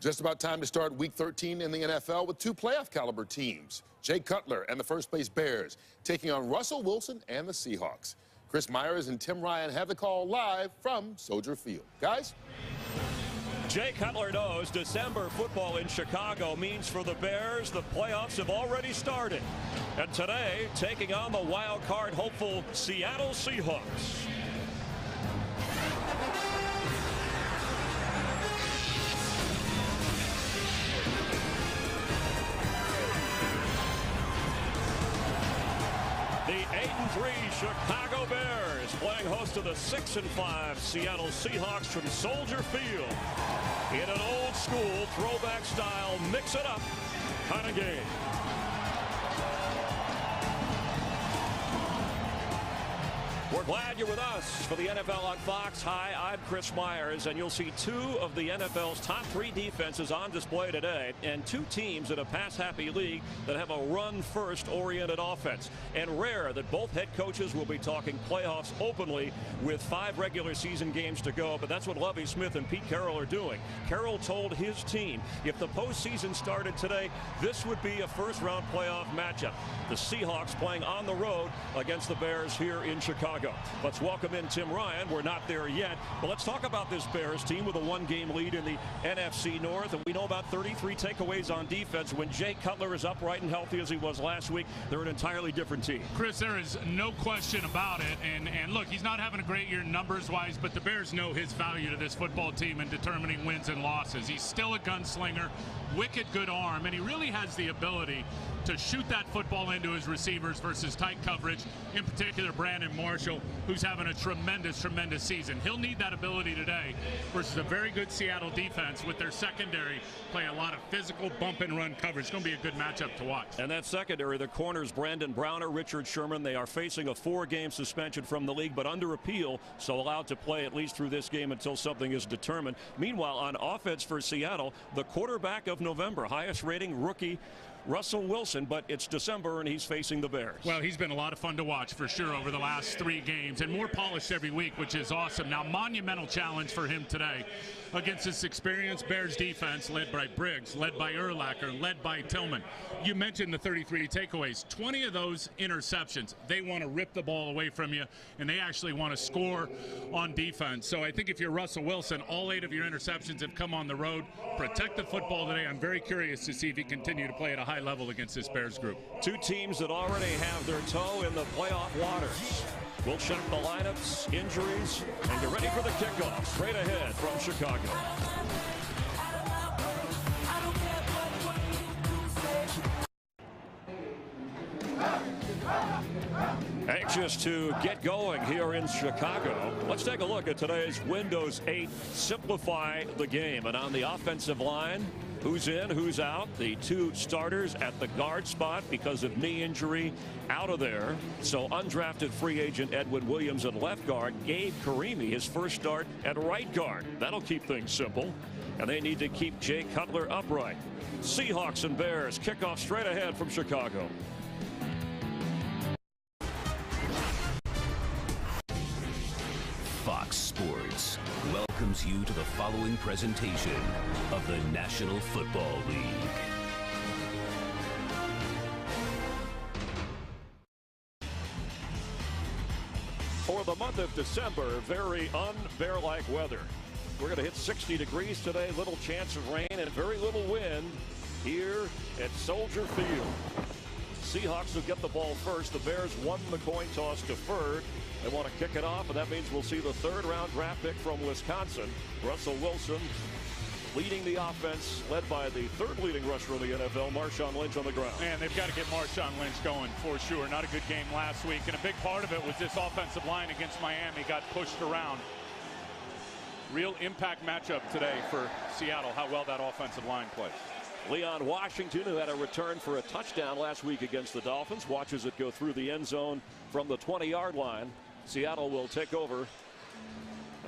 Just about time to start Week 13 in the NFL with two playoff-caliber teams. Jay Cutler and the first-place Bears taking on Russell Wilson and the Seahawks. Chris Myers and Tim Ryan have the call live from Soldier Field. Guys? Jay Cutler knows December football in Chicago means for the Bears the playoffs have already started. And today, taking on the wild card hopeful Seattle Seahawks. The 8-3 Chicago Bears playing host to the 6-5 Seattle Seahawks from Soldier Field in an old school throwback style mix it up kind of game. We're glad you're with us for the NFL on Fox. Hi, I'm Chris Myers, and you'll see two of the NFL's top three defenses on display today, and two teams in a pass-happy league that have a run-first oriented offense. And rare that both head coaches will be talking playoffs openly with 5 regular season games to go, but that's what Lovie Smith and Pete Carroll are doing. Carroll told his team if the postseason started today, this would be a first-round playoff matchup. The Seahawks playing on the road against the Bears here in Chicago. Let's welcome in Tim Ryan. We're not there yet, but let's talk about this Bears team with a 1-game lead in the NFC North, and we know about 33 takeaways on defense. When Jay Cutler is upright and healthy as he was last week, they're an entirely different team. Chris, there is no question about it, and look, he's not having a great year numbers-wise, but the Bears know his value to this football team in determining wins and losses. He's still a gunslinger, wicked good arm, and he really has the ability to shoot that football into his receivers versus tight coverage, in particular Brandon Marshall, who's having a tremendous season. He'll need that ability today versus a very good Seattle defense with their secondary play a lot of physical bump and run coverage. It's going to be a good matchup to watch. And that secondary, the corners Brandon Browner, Richard Sherman, they are facing a 4-game suspension from the league, but under appeal, so allowed to play at least through this game until something is determined. Meanwhile, on offense for Seattle, the quarterback of November, highest rating rookie Russell Wilson, but it's December and he's facing the Bears. Well, he's been a lot of fun to watch for sure over the last 3 games, and more polished every week, which is awesome. Now, monumental challenge for him today against this experienced Bears defense led by Briggs, led by Urlacher, led by Tillman. You mentioned the 33 takeaways. 20 of those interceptions. They want to rip the ball away from you, and they actually want to score on defense. So I think if you're Russell Wilson, all 8 of your interceptions have come on the road. Protect the football today. I'm very curious to see if he continue to play at a high level against this Bears group. Two teams that already have their toe in the playoff waters. We'll check the lineups, injuries, and get ready for the kickoff. Straight ahead from Chicago. Anxious to get going here in Chicago. Let's take a look at today's Windows 8 Simplify the Game. And on the offensive line, who's in, who's out? The 2 starters at the guard spot because of knee injury out of there. So undrafted free agent Edwin Williams at left guard. Gabe Karimi, his first start at right guard. That'll keep things simple. And they need to keep Jay Cutler upright. Seahawks and Bears kickoff straight ahead from Chicago. Fox Sports welcomes you to the following presentation of the National Football League. For the month of December, very un-bear-like weather. We're going to hit 60 degrees today, little chance of rain and very little wind here at Soldier Field. Seahawks will get the ball first. The Bears won the coin toss deferred. They want to kick it off, and that means we'll see the 3rd-round draft pick from Wisconsin. Russell Wilson leading the offense, led by the 3rd leading rusher in the NFL, Marshawn Lynch on the ground. Man, they've got to get Marshawn Lynch going for sure. Not a good game last week, and a big part of it was this offensive line against Miami got pushed around. Real impact matchup today for Seattle, how well that offensive line plays. Leon Washington, who had a return for a touchdown last week against the Dolphins, watches it go through the end zone from the 20-yard line. Seattle will take over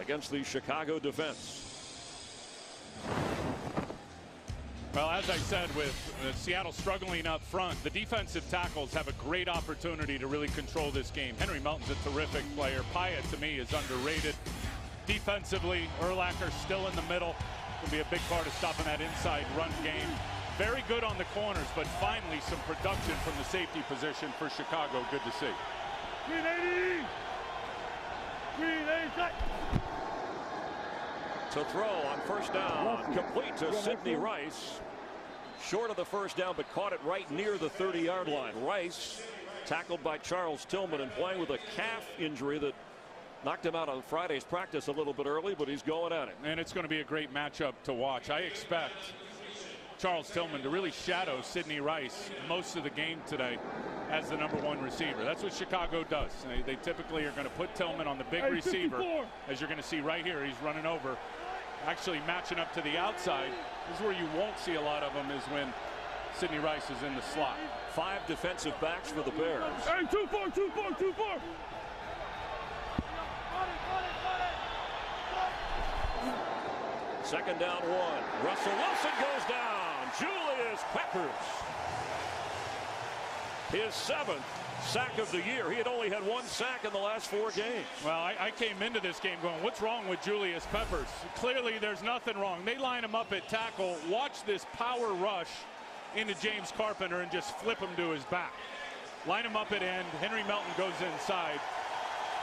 against the Chicago defense. Well, as I said, with Seattle struggling up front, the defensive tackles have a great opportunity to really control this game. Henry Melton's a terrific player. Pyatt, to me, is underrated. Defensively, Urlacher still in the middle. will be a big part of stopping that inside run game. Very good on the corners, but finally some production from the safety position for Chicago. Good to see. Green 80! Green 80! To throw on first down, complete to Sidney Rice. Short of the first down, but caught it right near the 30-yard line. Rice tackled by Charles Tillman and playing with a calf injury that knocked him out on Friday's practice a little bit early, but he's going at it. And it's going to be a great matchup to watch. I expect Charles Tillman to really shadow Sidney Rice most of the game today as the #1 receiver. That's what Chicago does. They typically are going to put Tillman on the big receiver. As you're going to see right here, he's running over. Actually matching up to the outside. This is where you won't see a lot of them, is when Sidney Rice is in the slot. 5 defensive backs for the Bears. Hey, 2-4, 2-4, 2-4. Second down 1. Russell Wilson goes down. Julius Peppers. His 7th sack of the year. He had only had 1 sack in the last 4 games. Well, I came into this game going, what's wrong with Julius Peppers? Clearly there's nothing wrong. They line him up at tackle. Watch this power rush into James Carpenter and just flip him to his back. Line him up at end. Henry Melton goes inside,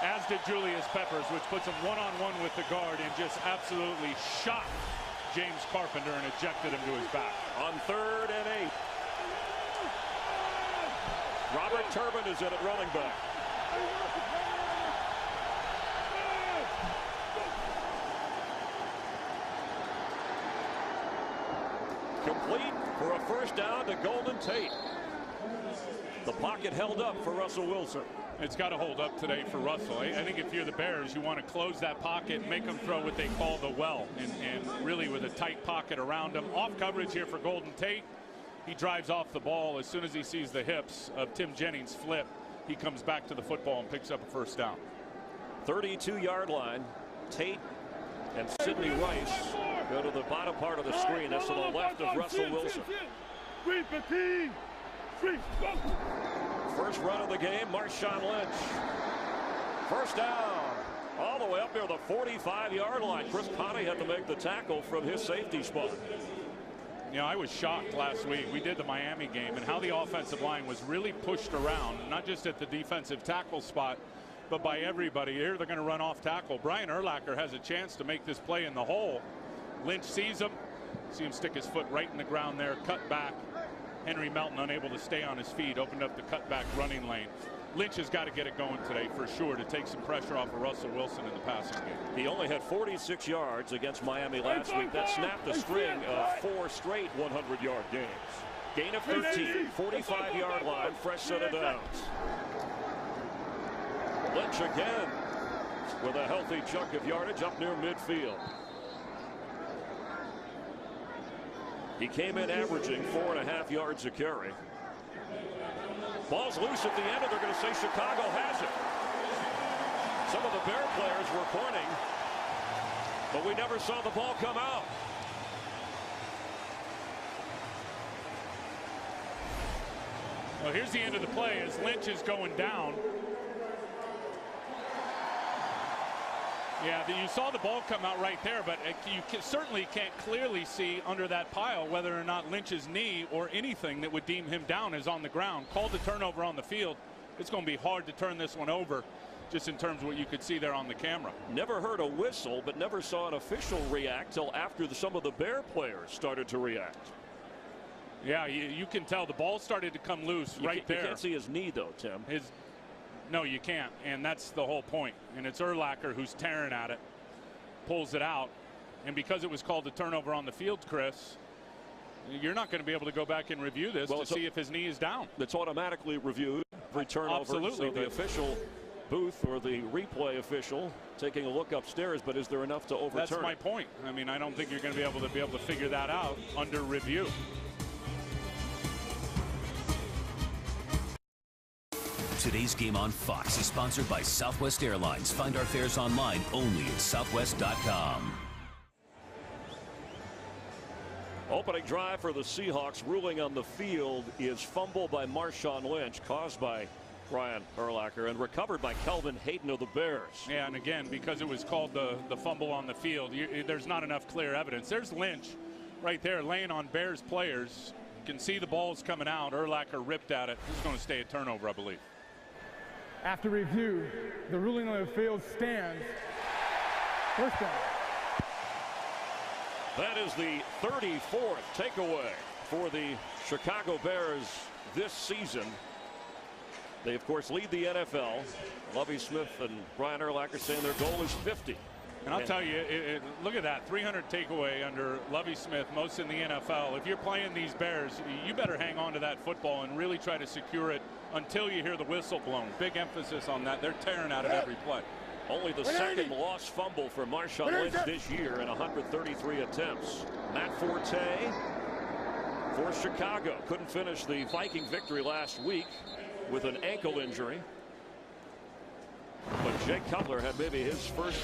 as did Julius Peppers, which puts him one-on-one with the guard and just absolutely shot James Carpenter and ejected him to his back. On 3rd and 8. Robert Turbin is in at running back. Complete for a first down to Golden Tate. The pocket held up for Russell Wilson. It's got to hold up today for Russell. I think if you're the Bears, you want to close that pocket, make them throw what they call the well, and really with a tight pocket around them. Off coverage here for Golden Tate. He drives off the ball. As soon as he sees the hips of Tim Jennings flip, he comes back to the football and picks up a first down. 32-yard line. Tate and Sidney Rice go to the bottom part of the screen. That's to the left of Russell Wilson. First run of the game, Marshawn Lynch. First down. All the way up near the 45-yard line. Chris Conte had to make the tackle from his safety spot. You know, I was shocked last week. We did the Miami game and how the offensive line was really pushed around, not just at the defensive tackle spot, but by everybody. Here they're going to run off tackle. Brian Urlacher has a chance to make this play in the hole. Lynch sees him. See him stick his foot right in the ground there, cut back. Henry Melton unable to stay on his feet, opened up the cutback running lane. Lynch has got to get it going today for sure to take some pressure off of Russell Wilson in the passing game. He only had 46 yards against Miami last week. That snapped a string of 4 straight 100-yard games. Gain of 13, 45-yard line, fresh set of downs. Lynch again with a healthy chunk of yardage up near midfield. He came in averaging 4.5 yards a carry. Ball's loose at the end, and they're going to say Chicago has it. Some of the Bear players were pointing, but we never saw the ball come out. Well, here's the end of the play as Lynch is going down. Yeah, you saw the ball come out right there, but you certainly can't clearly see under that pile whether or not Lynch's knee or anything that would deem him down is on the ground. Called the turnover on the field. It's going to be hard to turn this one over just in terms of what you could see there on the camera. Never heard a whistle, but never saw an official react till after some of the Bear players started to react. Yeah, you can tell the ball started to come loose right there. You can't see his knee, though, Tim. No, you can't, and that's the whole point. And it's Urlacher who's tearing at it, pulls it out, and because it was called a turnover on the field, Chris, you're not going to be able to go back and review this to see if his knee is down. It's automatically reviewed every turnover. Absolutely. So the official booth or the replay official taking a look upstairs, but is there enough to overturn? That's my point. I mean, I don't think you're going to be able to figure that out under review. Today's game on Fox is sponsored by Southwest Airlines. Find our fares online only at southwest.com. Opening drive for the Seahawks. Ruling on the field is fumble by Marshawn Lynch caused by Brian Urlacher, and recovered by Kelvin Hayden of the Bears. Yeah, and again, because it was called the fumble on the field, there's not enough clear evidence. There's Lynch right there laying on Bears players. You can see the ball's coming out. Urlacher ripped at it. This is going to stay a turnover, I believe. After review, the ruling on the field stands. First down. That is the 34th takeaway for the Chicago Bears this season. They, of course, lead the NFL. Lovie Smith and Brian Urlacher saying their goal is 50. And I'll tell you, look at that, 300 takeaway under Lovie Smith, most in the NFL. If you're playing these Bears, you better hang on to that football and really try to secure it until you hear the whistle blown. Big emphasis on that. They're tearing at it every play. Only the second lost fumble for Marshawn Lynch this year in 133 attempts. Matt Forte for Chicago. Couldn't finish the Viking victory last week with an ankle injury. But Jake Cutler had maybe his first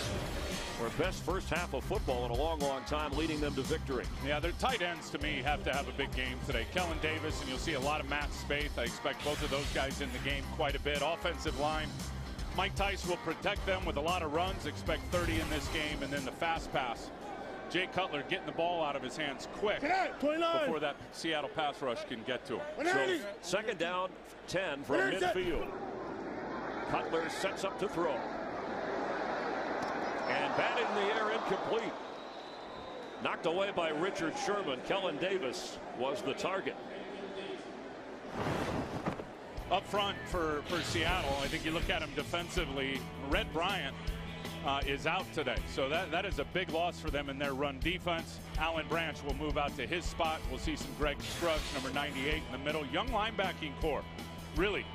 or best first half of football in a long, long time, leading them to victory. Yeah, their tight ends, to me, have to have a big game today. Kellen Davis, and you'll see a lot of Matt Spaeth. I expect both of those guys in the game quite a bit. Offensive line, Mike Tice will protect them with a lot of runs. Expect 30 in this game, and then the fast pass. Jake Cutler getting the ball out of his hands quick before that Seattle pass rush can get to him. So second down, 10 from midfield. Cutler sets up to throw. And batted in the air, incomplete. Knocked away by Richard Sherman. Kellen Davis was the target. Up front for Seattle, I think you look at him defensively, Red Bryant is out today. So that is a big loss for them in their run defense. Alan Branch will move out to his spot. We'll see some Greg Scruggs, number 98 in the middle. Young linebacking core, really.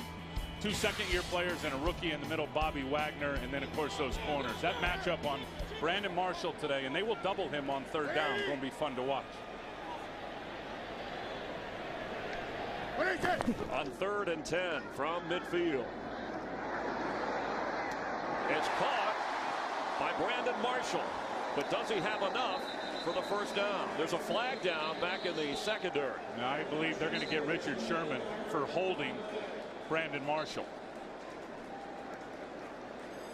2 second-year players and a rookie in the middle, Bobby Wagner, and then, of course, those corners. That matchup on Brandon Marshall today, and they will double him on third down. Going to be fun to watch. On 3rd and 10 from midfield. It's caught by Brandon Marshall. But does he have enough for the first down? There's a flag down back in the secondary. Now, I believe they're going to get Richard Sherman for holding Brandon Marshall.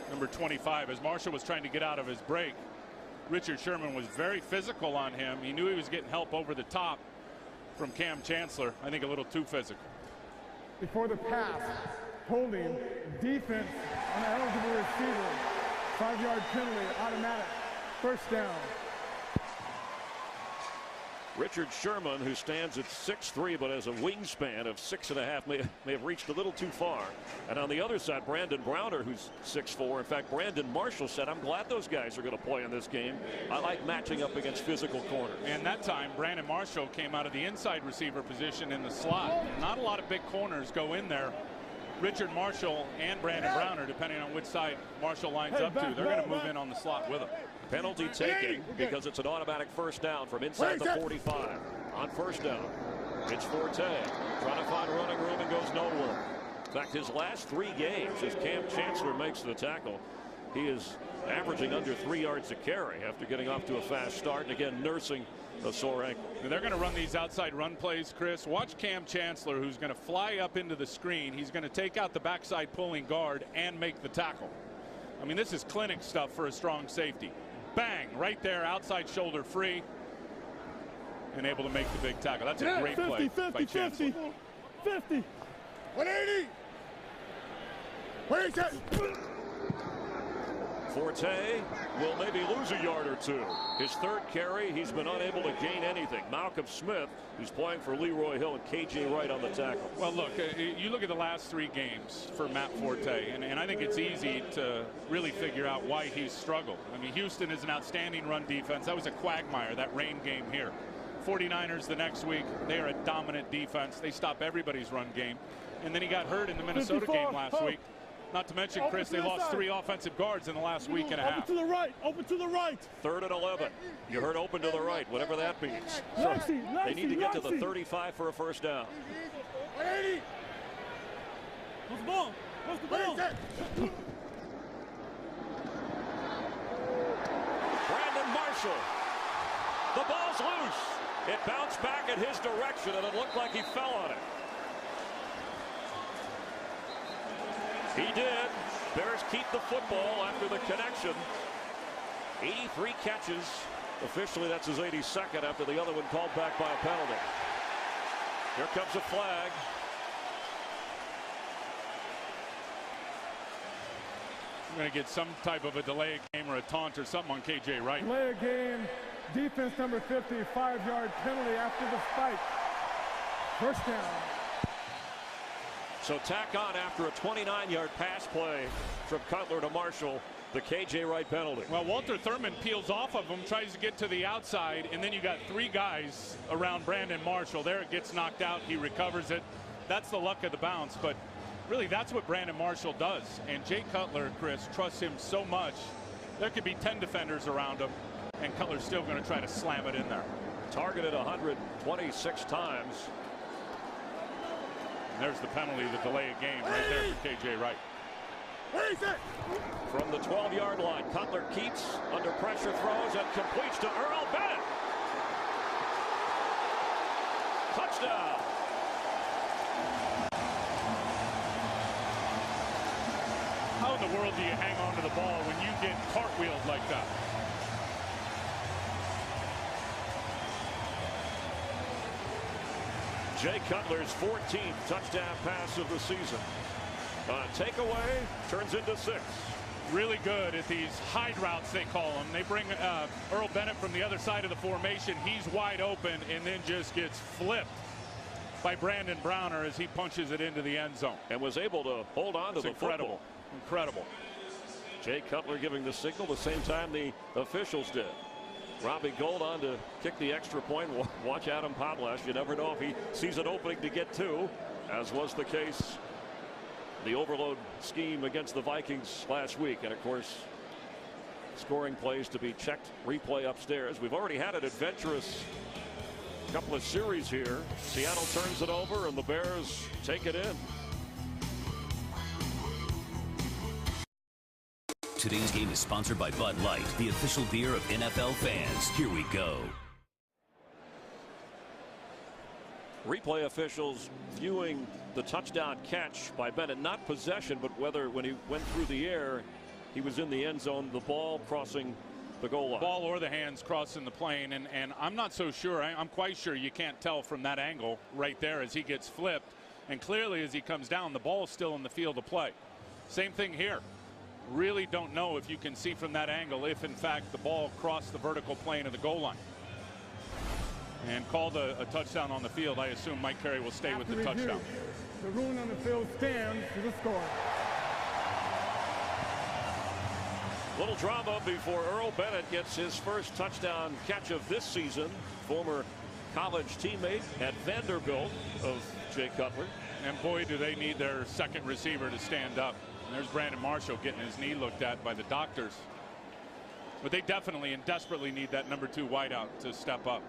Number 25, as Marshall was trying to get out of his break, Richard Sherman was very physical on him. He knew he was getting help over the top from Cam Chancellor. I think a little too physical. Before the pass, holding, defense on an eligible receiver. 5-yard penalty, automatic. First down. Richard Sherman, who stands at 6'3", but has a wingspan of 6.5, may have reached a little too far. And on the other side, Brandon Browner, who's 6'4". In fact, Brandon Marshall said, I'm glad those guys are going to play in this game. I like matching up against physical corners. And that time, Brandon Marshall came out of the inside receiver position in the slot. Not a lot of big corners go in there. Richard Marshall and Brandon Browner, depending on which side Marshall lines up to, they're going to move in on the slot with him. Penalty taken because it's an automatic first down from inside the 45. On first down, it's Forte trying to find running room and goes nowhere. In fact, his last 3 games, as Cam Chancellor makes the tackle, he is averaging under 3 yards a carry after getting off to a fast start and again nursing a sore ankle. And they're going to run these outside run plays, Chris. Watch Cam Chancellor, who's going to fly up into the screen. He's going to take out the backside pulling guard and make the tackle. I mean, this is clinic stuff for a strong safety. Bang, right there, outside shoulder free, and able to make the big tackle. That's a great play by Chancellor. 50. 180. Wait, Forte will maybe lose a yard or 2. His 3rd carry, he's been unable to gain anything. Malcolm Smith, who's playing for Leroy Hill, and KJ Wright on the tackle. Well, look, you look at the last 3 games for Matt Forte, and I think it's easy to really figure out why he's struggled. I mean, Houston is an outstanding run defense. That was a quagmire, that rain game here. 49ers the next week, they are a dominant defense. They stop everybody's run game. And then he got hurt in the Minnesota game last week. Not to mention, Chris, they lost 3 offensive guards in the last week and a half. Open to the right. Open to the right. 3rd and 11. You heard open to the right, whatever that means. So they need to get to the 35 for a first down. 180. What's the ball? What's the ball? Brandon Marshall. The ball's loose. It bounced back in his direction, and it looked like he fell on it. He did. Bears keep the football after the connection. 83 catches. Officially, that's his 82nd after the other one called back by a penalty. Here comes a flag. We're going to get some type of a delay game or a taunt or something on KJ Wright. Delay game, defense number 50, 5-yard penalty after the spike. First down. So tack on after a 29-yard pass play from Cutler to Marshall, the KJ Wright penalty. Well, Walter Thurman peels off of him, tries to get to the outside, and then you got 3 guys around Brandon Marshall. There it gets knocked out. He recovers it. That's the luck of the bounce, but really that's what Brandon Marshall does. And Jay Cutler, Chris, trusts him so much. There could be 10 defenders around him, and Cutler's still going to try to slam it in there. Targeted 126 times. And there's the penalty, the delay of game right there for KJ Wright. From the 12-yard line, Cutler keeps under pressure, throws and completes to Earl Bennett. Touchdown. How in the world do you hang on to the ball when you get cartwheeled like that? Jay Cutler's 14th touchdown pass of the season. Takeaway turns into 6. Really good at these hide routes, they call them. They bring Earl Bennett from the other side of the formation. He's wide open and then just gets flipped by Brandon Browner as he punches it into the end zone. And was able to hold on to the football. Incredible. Jay Cutler giving the signal the same time the officials did. Robbie Gould on to kick the extra point. Watch Adam Podlash. You never know if he sees an opening to get 2, as was the case the overload scheme against the Vikings last week. And of course, scoring plays to be checked, replay upstairs. We've already had an adventurous couple of series here. Seattle turns it over and the Bears take it in. Today's game is sponsored by Bud Light, the official beer of NFL fans. Here we go. Replay officials viewing the touchdown catch by Bennett, not possession, but whether when he went through the air, he was in the end zone, the ball crossing the goal line. Ball or the hands crossing the plane, and I'm not so sure. I'm quite sure you can't tell from that angle right there as he gets flipped, and clearly as he comes down, the ball is still in the field of play. Same thing here. Really don't know if you can see from that angle if in fact the ball crossed the vertical plane of the goal line. And called a touchdown on the field. I assume Mike Carey will stay with the touchdown. The ruling on the field stands for the score. Little drama before Earl Bennett gets his first touchdown catch of this season. Former college teammate at Vanderbilt of Jay Cutler. And boy, do they need their second receiver to stand up. And there's Brandon Marshall getting his knee looked at by the doctors. But they definitely and desperately need that number 2 wideout to step up.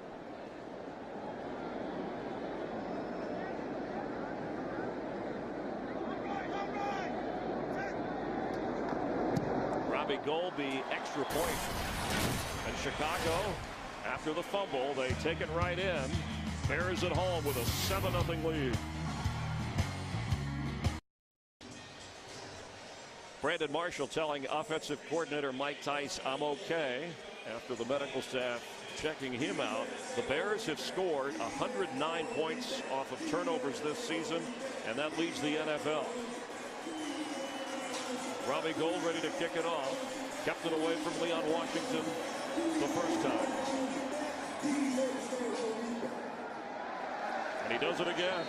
Robbie Gould, the extra point. And Chicago, after the fumble, they take it right in. Bears at home with a 7-0 lead. Brandon Marshall telling offensive coordinator Mike Tice, "I'm okay," after the medical staff checking him out. The Bears have scored 109 points off of turnovers this season, and that leads the NFL. Robbie Gould ready to kick it off. Kept it away from Leon Washington the first time. And he does it again.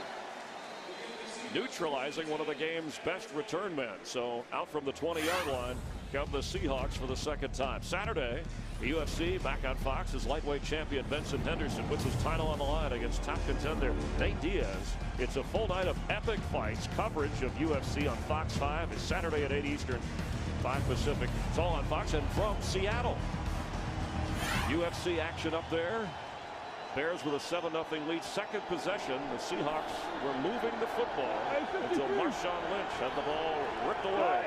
Neutralizing one of the game's best return men. So out from the 20-yard line come the Seahawks for the second time. Saturday, the UFC back on Fox as lightweight champion Vincent Henderson puts his title on the line against top contender Nate Diaz. It's a full night of epic fights. Coverage of UFC on Fox 5 is Saturday at 8 Eastern, 5 Pacific. It's all on Fox. And from Seattle, UFC action up there. Bears with a 7-0 lead. Second possession. The Seahawks were moving the football until Marshawn Lynch had the ball ripped away.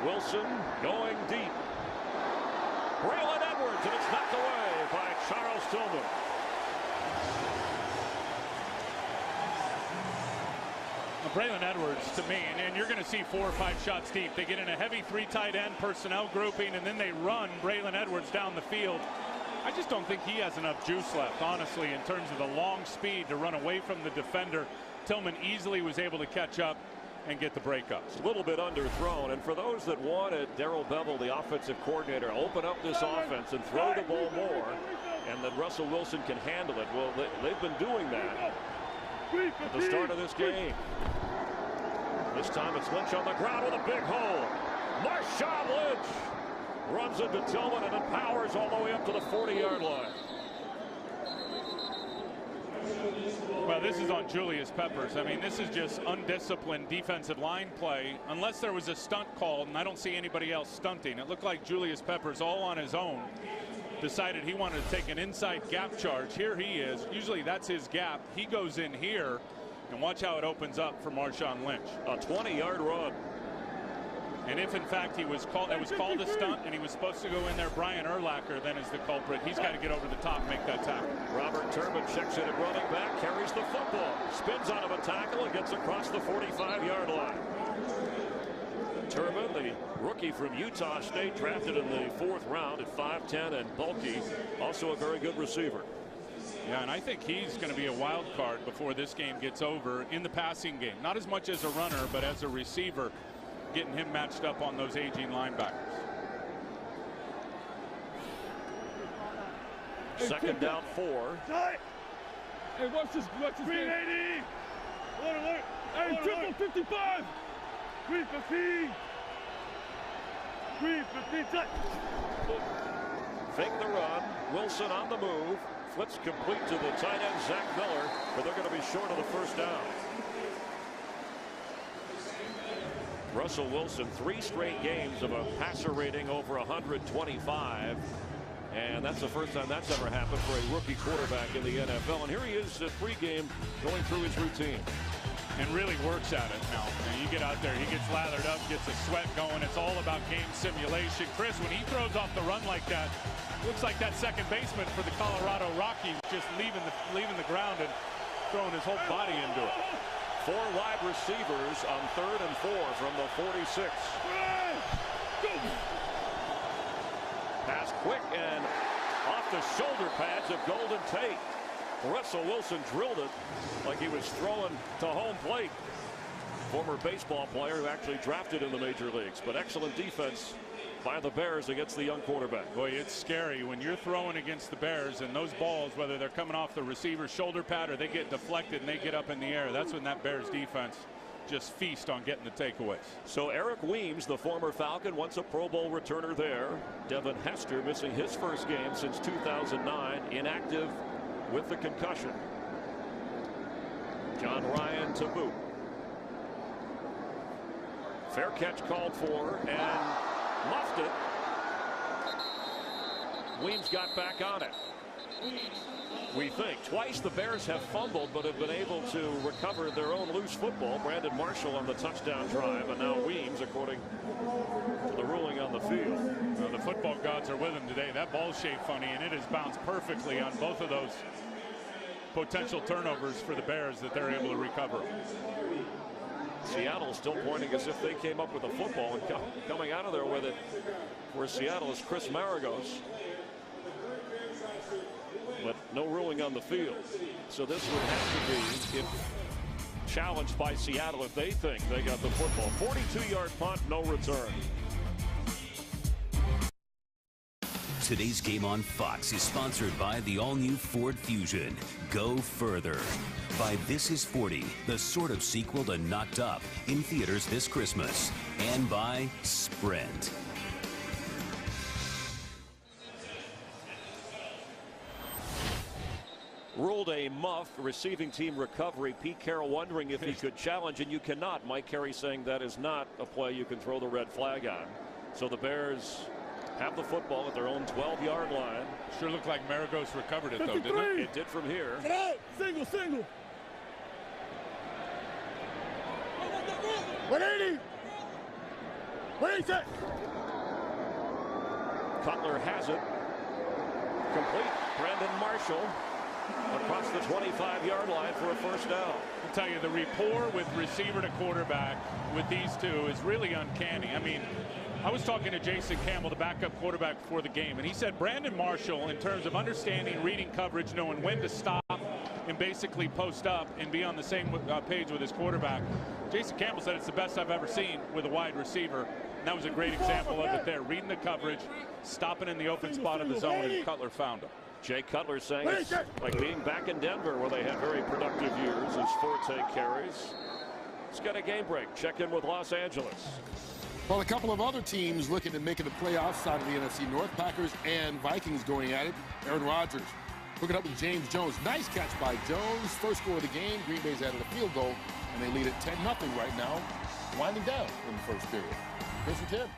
Wilson going deep. Braylon Edwards, and it's knocked away by Charles Tillman. Braylon Edwards, to me, and you're going to see 4 or 5 shots deep. They get in a heavy 3 tight end personnel grouping, and then they run Braylon Edwards down the field. I just don't think he has enough juice left, honestly, in terms of the long speed to run away from the defender. Tillman easily was able to catch up and get the breakup. A little bit underthrown, and for those that wanted Darrell Bevel, the offensive coordinator, open up this offense and throw the ball more, and that Russell Wilson can handle it. Well, they've been doing that at the start of this game. This time it's Lynch on the ground with a big hole. Marshawn Lynch runs into Tillman and then powers all the way up to the 40-yard line. Well, this is on Julius Peppers. I mean, this is just undisciplined defensive line play. Unless there was a stunt called, and I don't see anybody else stunting. It looked like Julius Peppers, all on his own, decided he wanted to take an inside gap charge. Here he is. Usually that's his gap. He goes in here, and watch how it opens up for Marshawn Lynch. A 20-yard run. And if in fact it was called a stunt and he was supposed to go in there, Brian Urlacher then is the culprit. He's got to get over the top and make that tackle. Robert Turbin checks in at running back, carries the football, spins out of a tackle and gets across the 45-yard line. Turbin, the rookie from Utah State, drafted in the 4th round at 5'10" and bulky, also a very good receiver. Yeah, and I think he's going to be a wild card before this game gets over in the passing game. Not as much as a runner, but as a receiver, getting him matched up on those aging linebackers. Second down 4. Hey, watch this. 380. Hey, triple 55. 315. 315. Fake the run. Wilson on the move. Flips complete to the tight end, Zach Miller, but they're going to be short of the first down. Russell Wilson, 3 straight games of a passer rating over 125. And that's the first time that's ever happened for a rookie quarterback in the NFL. And here he is at pregame going through his routine. And really works at it now. And you get out there, he gets lathered up, gets the sweat going. It's all about game simulation. Chris, when he throws off the run like that, looks like that second baseman for the Colorado Rockies just leaving the ground and throwing his whole body into it. 4 wide receivers on 3rd and 4 from the 46. Pass quick and off the shoulder pads of Golden Tate. Russell Wilson drilled it like he was throwing to home plate. Former baseball player who actually drafted in the major leagues, but excellent defense by the Bears against the young quarterback. Boy, it's scary when you're throwing against the Bears and those balls, whether they're coming off the receiver's shoulder pad or they get deflected and they get up in the air. That's when that Bears defense just feast on getting the takeaways. So Eric Weems, the former Falcon, once a Pro Bowl returner there. Devin Hester missing his first game since 2009, inactive with the concussion. John Ryan to boot. Fair catch called for and muffed it. Weems got back on it. We think twice the Bears have fumbled but have been able to recover their own loose football. Brandon Marshall on the touchdown drive, and now Weems, according to the ruling on the field. Well, the football gods are with him today. That ball's shaped funny, and it has bounced perfectly on both of those potential turnovers for the Bears that they're able to recover. Seattle still pointing as if they came up with a football, and coming out of there with it for Seattle is Chris Maragos. But no ruling on the field. So this would have to be challenged by Seattle if they think they got the football. 42-yard punt, no return. Today's game on Fox is sponsored by the all-new Ford Fusion. Go further. By This Is 40, the sort of sequel to Knocked Up, in theaters this Christmas. And by Sprint. Ruled a muff, receiving team recovery. Pete Carroll wondering if he could challenge, and you cannot. Mike Carey saying that is not a play you can throw the red flag on. So the Bears have the football at their own 12-yard line. Sure looked like Maragos recovered it, though, 53. didn't it? It did from here. Single. 180. 180. Cutler has it. Complete. Brandon Marshall across the 25-yard line for a first down. I'll tell you, the rapport with receiver to quarterback with these two is really uncanny. I mean, I was talking to Jason Campbell, the backup quarterback, before the game, and he said Brandon Marshall, in terms of understanding, reading coverage, knowing when to stop and basically post up and be on the same page with his quarterback. Jason Campbell said it's the best I've ever seen with a wide receiver. And that was a great example of it there, reading the coverage, stopping in the open spot of the zone, and Cutler found him. Jay Cutler saying it's like being back in Denver, where they had very productive years as Forte carries. He's got a game break. Check in with Los Angeles. Well, a couple of other teams looking to make it the playoffs side of the NFC North, Packers and Vikings going at it. Aaron Rodgers hooking up with James Jones. Nice catch by Jones. First score of the game. Green Bay's added a field goal, and they lead at 10-0 right now, winding down in the first period. Here's your Tim.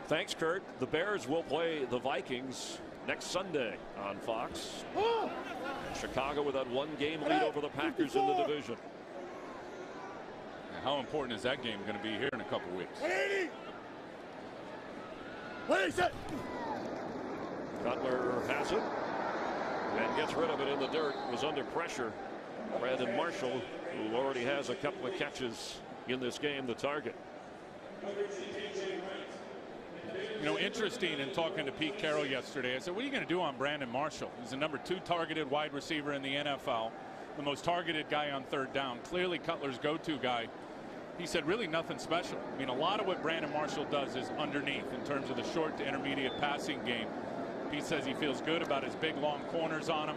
Thanks, Kurt. The Bears will play the Vikings next Sunday on Fox. Chicago with that one-game lead over the Packers in the division. How important is that game going to be here in a couple weeks? Cutler has it and gets rid of it in the dirt. Was under pressure. Brandon Marshall, who already has a couple of catches in this game, the target. You know, interesting in talking to Pete Carroll yesterday, I said, what are you going to do on Brandon Marshall? He's the number 2 targeted wide receiver in the NFL, the most targeted guy on third down, clearly Cutler's go-to guy. He said really nothing special. I mean, a lot of what Brandon Marshall does is underneath in terms of the short to intermediate passing game. Pete says he feels good about his big long corners on him.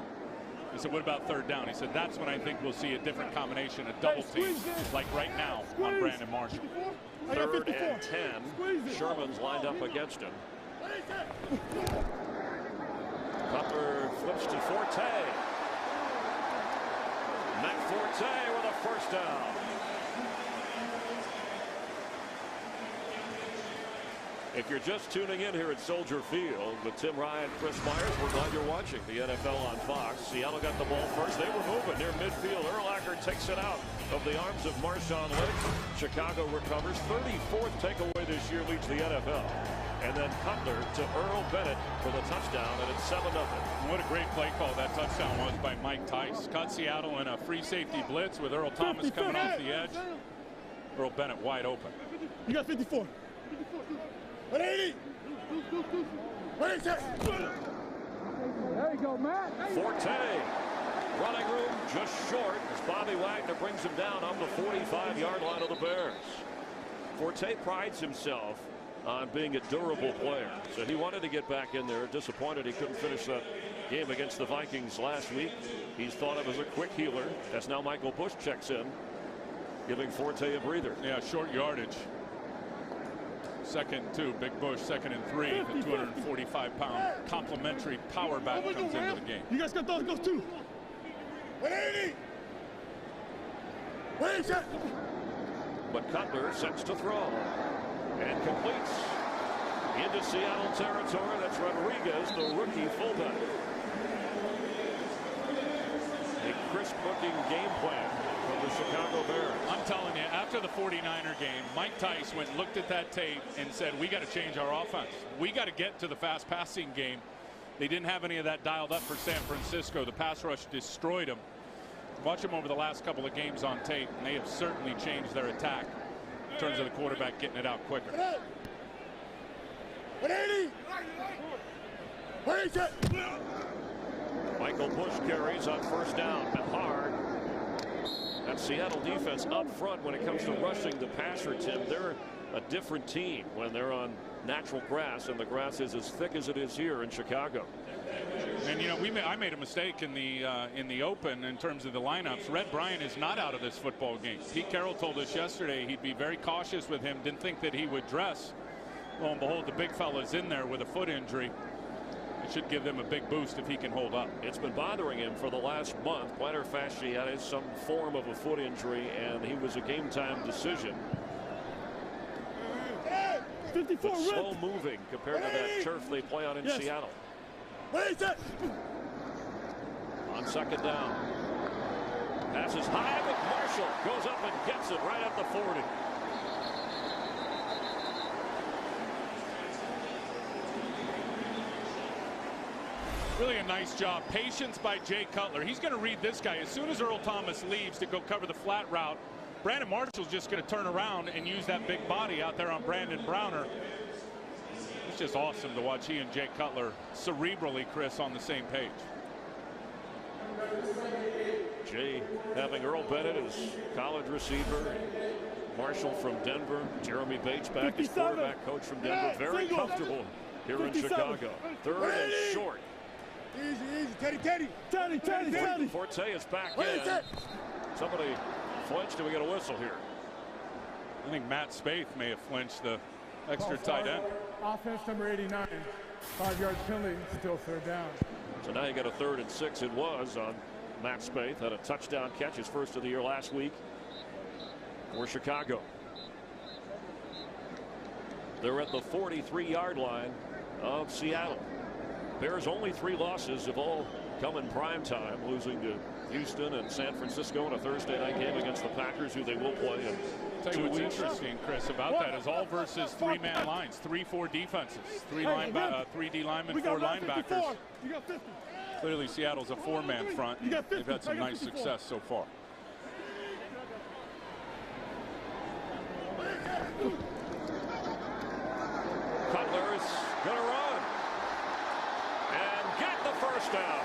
He said, what about third down? He said, that's when I think we'll see a different combination of double teams, like right now on Brandon Marshall. 3rd and 10. Sherman's lined up against him. Cutler flips to Forte. Matt Forte with a first down. If you're just tuning in here at Soldier Field with Tim Ryan, Chris Myers, we're glad you're watching the NFL on Fox. Seattle got the ball first. They were moving near midfield. Urlacher takes it out of the arms of Marshawn Lynch. Chicago recovers. 34th takeaway this year, leads the NFL. And then Cutler to Earl Bennett for the touchdown, and it's 7-0. What a great play call that touchdown was by Mike Tice. Caught Seattle in a free safety blitz with Earl Thomas coming off the edge. Earl Bennett wide open. You got 54. 180. There you go, Matt. Forte. Running room just short as Bobby Wagner brings him down on the 45-yard line of the Bears. Forte prides himself on being a durable player, so he wanted to get back in there. Disappointed he couldn't finish that game against the Vikings last week. He's thought of as a quick healer. As now Michael Bush checks in, giving Forte a breather. Yeah, short yardage. 2nd and 2, Big Bush, 2nd and 3. The 245-pound complimentary power back comes into the game. You guys got those too. 180. But Cutler sets to throw and completes into Seattle territory. That's Rodriguez, the rookie fullback. A crisp-looking game plan from the Chicago Bears. I'm telling you, after the 49er game, Mike Tice went and looked at that tape and said, we got to change our offense. We got to get to the fast passing game. They didn't have any of that dialed up for San Francisco. The pass rush destroyed them. Watch them over the last couple of games on tape, and they have certainly changed their attack in terms of the quarterback getting it out quicker. 180. Michael Bush carries on first down, but hard. That Seattle defense up front when it comes to rushing the passer, Tim, they're a different team when they're on natural grass, and the grass is as thick as it is here in Chicago. And you know, I made a mistake in the open in terms of the lineups. Red Bryant is not out of this football game. Pete Carroll told us yesterday he'd be very cautious with him. Didn't think that he would dress. Lo and behold, the big fella's in there with a foot injury. It should give them a big boost if he can hold up. It's been bothering him for the last month. Plantar fasciitis, some form of a foot injury, and he was a game time decision. 54, but slow moving compared to that turf they play on in Seattle. On second down. Passes high, but Marshall goes up and gets it right at the 40. Really a nice job. Patience by Jay Cutler. He's going to read this guy. As soon as Earl Thomas leaves to go cover the flat route, Brandon Marshall's just going to turn around and use that big body out there on Brandon Browner. It's just awesome to watch he and Jay Cutler cerebrally, Chris, on the same page. Jay having Earl Bennett as college receiver. Marshall from Denver. Jeremy Bates back as quarterback coach from Denver. Very comfortable here in Chicago. Third and short. Easy, Teddy. Forte is back in. Somebody flinched. Do we get a whistle here? I think Matt Spaeth may have flinched the extra tight end. Offense number 89. 5-yard penalty, still third down. So now you got a 3rd and 6. It was on Matt Spaeth. Had a touchdown catch, his first of the year last week for Chicago. They're at the 43-yard line of Seattle. Bears only 3 losses have all come in prime time, losing to Houston and San Francisco in a Thursday night game against the Packers, who they will play in Tell you 2 what's weeks. interesting, Chris, about that is all versus 3-man lines, 3-4 defenses, 3 D linemen, 4 linebackers. You got 50. Clearly, Seattle's a 4-man front. They've had some nice success so far. Cutler is going to run and get the first down.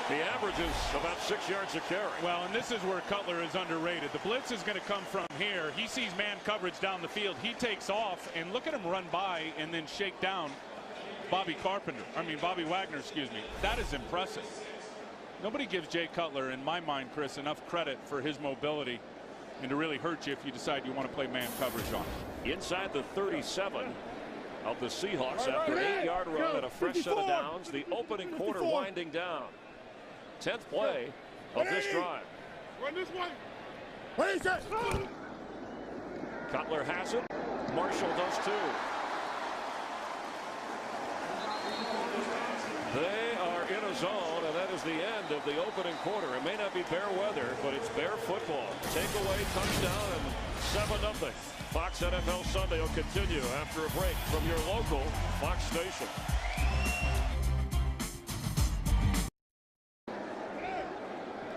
The average is about 6 yards a carry. Well, and this is where Cutler is underrated. The blitz is going to come from here. He sees man coverage down the field. He takes off, and look at him run by and then shake down Bobby Wagner, excuse me. That is impressive. Nobody gives Jay Cutler, in my mind, Chris, enough credit for his mobility and to really hurt you if you decide you want to play man coverage on him. Inside the 37 of the Seahawks after an 8-yard run and a fresh set of downs. The opening quarter winding down. 10th play of this drive. Run this one. Cutler has it. Marshall does too. They are in a zone, and that is the end of the opening quarter. It may not be Bear weather, but it's Bear football. Takeaway, touchdown, and 7-0. Fox NFL Sunday will continue after a break from your local Fox station.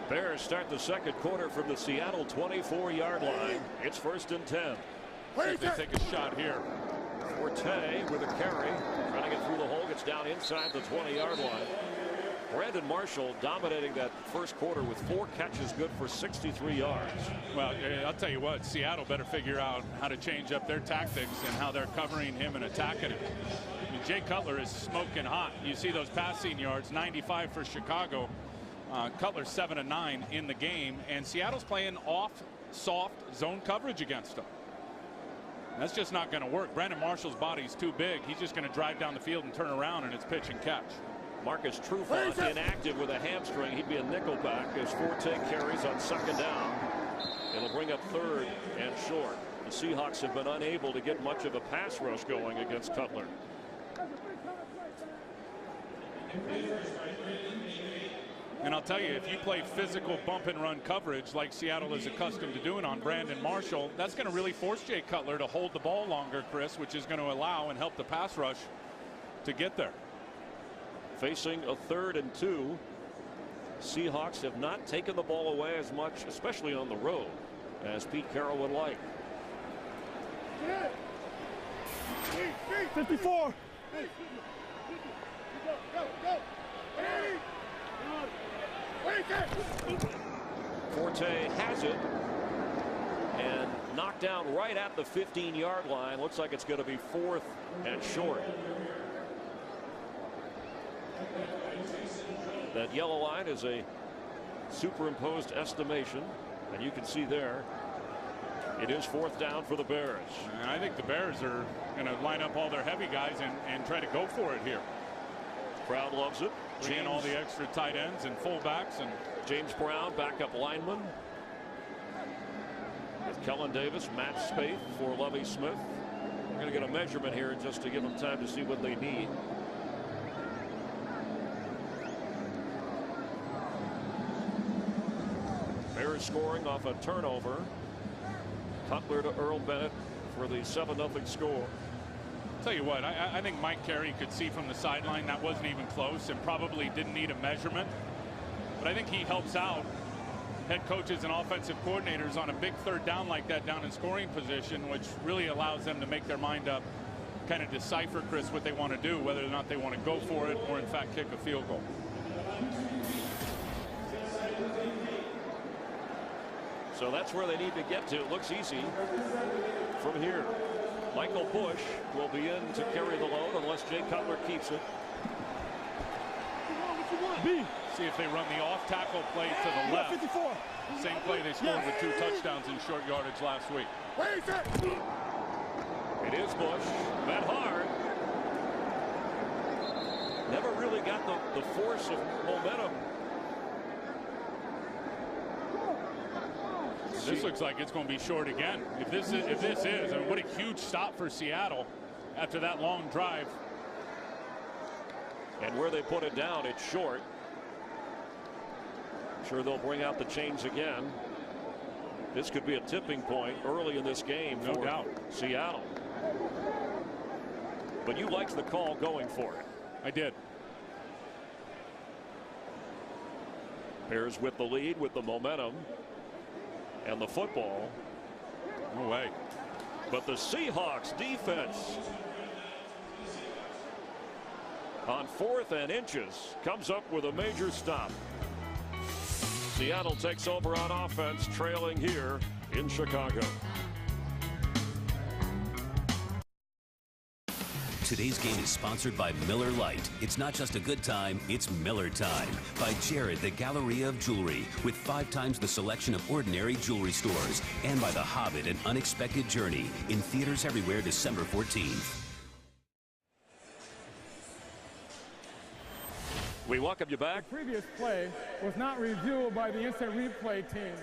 Bears start the second quarter from the Seattle 24-yard line. It's 1st and 10. See if they take a shot here. Forte with a carry, trying to get through the hole, gets down inside the 20-yard line. Brandon Marshall dominating that first quarter with 4 catches, good for 63 yards. Well, I'll tell you what, Seattle better figure out how to change up their tactics and how they're covering him and attacking him. I mean, Jay Cutler is smoking hot. You see those passing yards, 95 for Chicago. Cutler 7 of 9 in the game, and Seattle's playing off soft zone coverage against them. That's just not going to work. Brandon Marshall's body's too big. He's just going to drive down the field and turn around, and it's pitch and catch. Marcus Trufant inactive with a hamstring. He'd be a nickelback as Forte carries on 2nd down. It'll bring up 3rd and short. The Seahawks have been unable to get much of a pass rush going against Cutler. And I'll tell you, if you play physical bump and run coverage like Seattle is accustomed to doing on Brandon Marshall, that's going to really force Jay Cutler to hold the ball longer, Chris, which is going to allow and help the pass rush to get there. Facing a 3rd and 2. Seahawks have not taken the ball away as much, especially on the road, as Pete Carroll would like. 54. Forte has it and knocked down right at the 15-yard line. Looks like it's going to be 4th and short. That yellow line is a superimposed estimation, and you can see there it is 4th down for the Bears. And I think the Bears are going to line up all their heavy guys and try to go for it here. Crowd loves it. Bring in all the extra tight ends and fullbacks, and James Brown, backup lineman, with Kellen Davis, Matt Spaeth for Lovie Smith. We're going to get a measurement here just to give them time to see what they need. Bears scoring off a turnover. Cutler to Earl Bennett for the 7-0 score. Tell you what, I think Mike Carey could see from the sideline that wasn't even close and probably didn't need a measurement. But I think he helps out head coaches and offensive coordinators on a big third down like that down in scoring position, which really allows them to make their mind up, kind of decipher, Chris, what they want to do, whether or not they want to go for it or in fact kick a field goal. So that's where they need to get to. It looks easy from here. Michael Bush will be in to carry the load unless Jay Cutler keeps it. See if they run the off tackle play to the left. 54. Same play they scored with 2 touchdowns in short yardage last week. It is Bush. That hard. Never really got the force of momentum. This looks like it's going to be short again. If this is, and what a huge stop for Seattle after that long drive. And where they put it down, it's short. I'm sure they'll bring out the chains again. This could be a tipping point early in this game, no doubt. Seattle. But you liked the call going for it. I did. Bears with the lead, with the momentum and the football. No way. But the Seahawks defense on 4th and inches comes up with a major stop. Seattle takes over on offense, trailing here in Chicago. Today's game is sponsored by Miller Lite. It's not just a good time, it's Miller time. By Jared, the Galleria of Jewelry, with 5 times the selection of ordinary jewelry stores. And by The Hobbit, An Unexpected Journey, in theaters everywhere December 14th. We welcome you back. The previous play was not reviewed by the instant replay team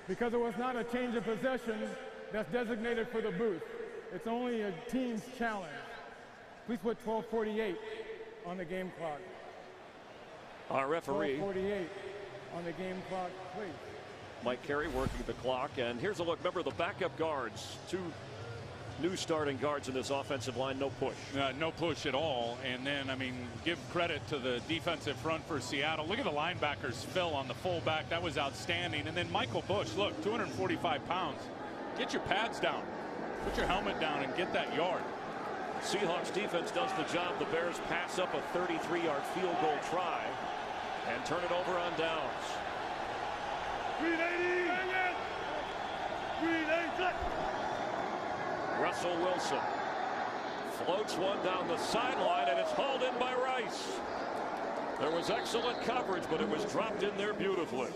because it was not a change of possession that's designated for the booth. It's only a team's challenge. Please put 12:48 on the game clock. Our referee, 12:48 on the game clock, please. Mike Carey, working the clock. And here's a look. Remember the backup guards. 2 new starting guards in this offensive line. No push. No push at all. And then, I mean, give credit to the defensive front for Seattle. Look at the linebackers. Phil on the fullback. That was outstanding. And then Michael Bush, look, 245 pounds. Get your pads down. Put your helmet down and get that yard. Seahawks defense does the job. The Bears pass up a 33-yard field goal try and turn it over on downs. 380. Russell Wilson floats one down the sideline, and it's hauled in by Rice. There was excellent coverage, but it was dropped in there beautifully.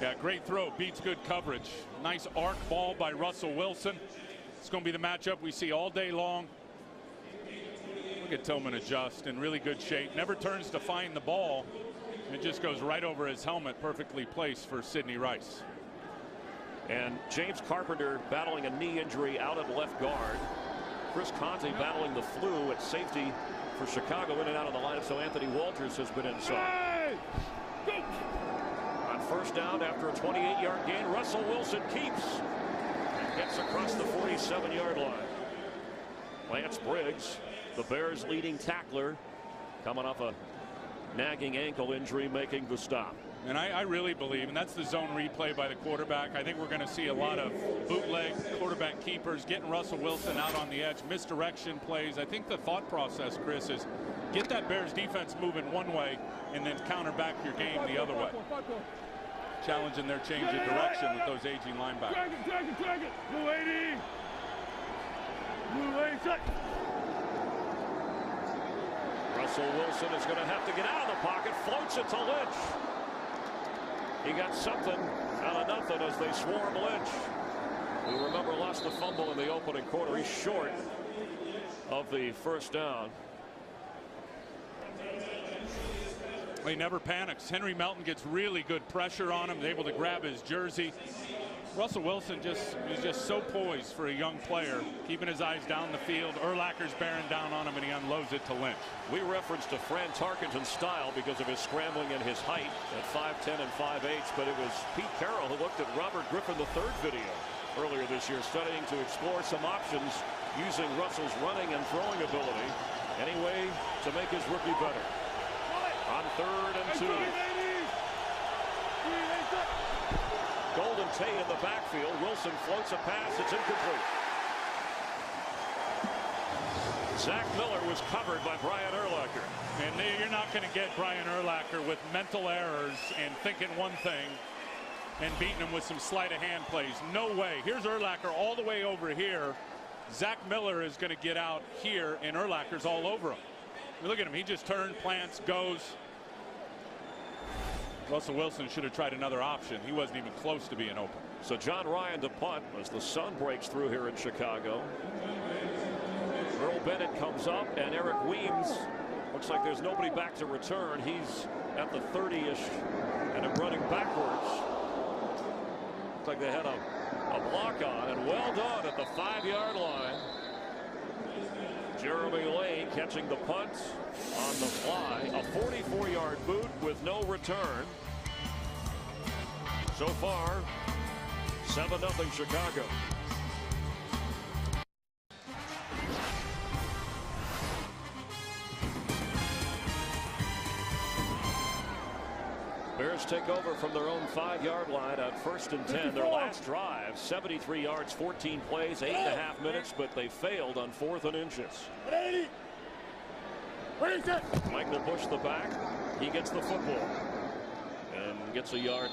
Yeah, great throw. Beats good coverage. Nice arc ball by Russell Wilson. It's going to be the matchup we see all day long. Look at Tillman adjust in really good shape. Never turns to find the ball. It just goes right over his helmet, perfectly placed for Sidney Rice. And James Carpenter battling a knee injury out at left guard. Chris Conte battling the flu at safety for Chicago, in and out of the lineup, so Anthony Walters has been inside. On 1st down after a 28-yard gain, Russell Wilson keeps and gets across the 47-yard line. Lance Briggs, the Bears' leading tackler, coming off a nagging ankle injury, making the stop. And I really believe, and that's the zone replay by the quarterback. I think we're going to see a lot of bootleg quarterback keepers, getting Russell Wilson out on the edge, misdirection plays. I think the thought process, Chris, is get that Bears defense moving one way and then counter back your game the other way. Challenging their change of direction with those aging linebackers. Drag it. Blue 80. Blue 80. Shut. Russell Wilson is going to have to get out of the pocket, floats it to Lynch. He got something out of nothing as they swarm Lynch, who, remember, lost the fumble in the opening quarter. He's short of the 1st down. He never panics. Henry Melton gets really good pressure on him, able to grab his jersey. Russell Wilson is just so poised for a young player, keeping his eyes down the field. Urlacher's bearing down on him, and he unloads it to Lynch. We referenced to Fran Tarkenton's style because of his scrambling and his height at 5'10" and 5'8", but it was Pete Carroll who looked at Robert Griffin III video earlier this year, studying to explore some options using Russell's running and throwing ability. Anyway, to make his rookie better. On 3rd and 2. Golden Tate in the backfield. Wilson floats a pass. It's incomplete. Zach Miller was covered by Brian Urlacher. And you're not going to get Brian Urlacher with mental errors and thinking one thing and beating him with some sleight of hand plays. No way. Here's Urlacher all the way over here. Zach Miller is going to get out here, and Urlacher's all over him. Look at him. He just turned, plants, goes. Russell Wilson should have tried another option. He wasn't even close to being open. So John Ryan to punt as the sun breaks through here in Chicago. Earl Bennett comes up, and Eric Weems looks like there's nobody back to return. He's at the 30-ish and running backwards. Looks like they had a block on, and well done at the 5-yard line. Jeremy Lane catching the punt on the fly. A 44-yard boot with no return. So far, 7-0 Chicago. Bears take over from their own 5-yard line on 1st and 10. Their last drive, 73 yards, 14 plays, 8.5 minutes, but they failed on 4th and inches. Michael Bush, the back. He gets the football and gets 1.5 yards.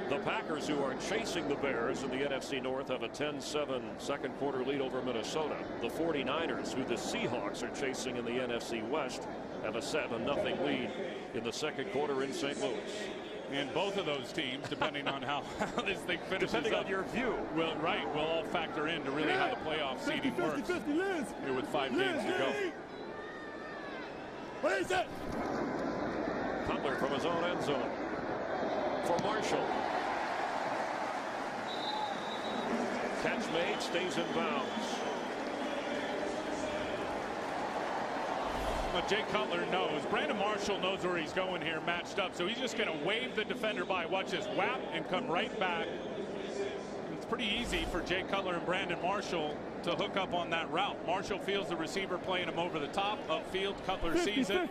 The Packers, who are chasing the Bears in the NFC North, have a 10-7 second quarter lead over Minnesota. The 49ers, who the Seahawks are chasing in the NFC West, have a 7-0 lead in the second quarter in St. Louis. And both of those teams, depending on how this thing finishes depending up, on your view, will all factor into really how the playoff seeding works. Here with 5 games to go. What is it? Cutler from his own end zone for Marshall. Catch made, stays in bounds. But Jay Cutler knows. Brandon Marshall knows where he's going here, matched up. So he's just going to wave the defender by. Watch this, whap, and come right back. It's pretty easy for Jay Cutler and Brandon Marshall to hook up on that route. Marshall feels the receiver playing him over the top, upfield. Cutler sees it.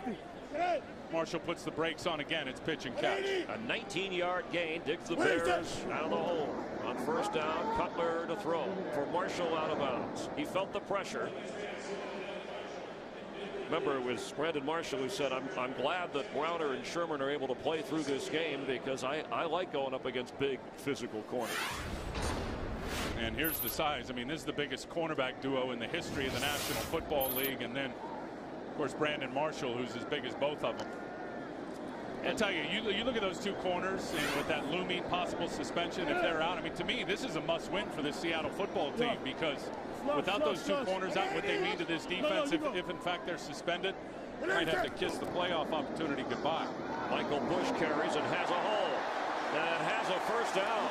Marshall puts the brakes on again. It's pitch and catch. A 19-yard gain digs the Bears out of the hole. On 1st down, Cutler to throw for Marshall out of bounds. He felt the pressure. Remember, it was Brandon Marshall who said, I'm glad that Browner and Sherman are able to play through this game because I like going up against big physical corners. And here's the size. I mean, this is the biggest cornerback duo in the history of the National Football League. And then, of course, Brandon Marshall, who's as big as both of them. I'll tell you, you look at those two corners, and with that looming possible suspension, if they're out, I mean, to me, this is a must-win for the Seattle football team because without those two corners out, what they mean to this defense, if in fact they're suspended, might have to kiss the playoff opportunity goodbye. Michael Bush carries and has a hole, and has a 1st down.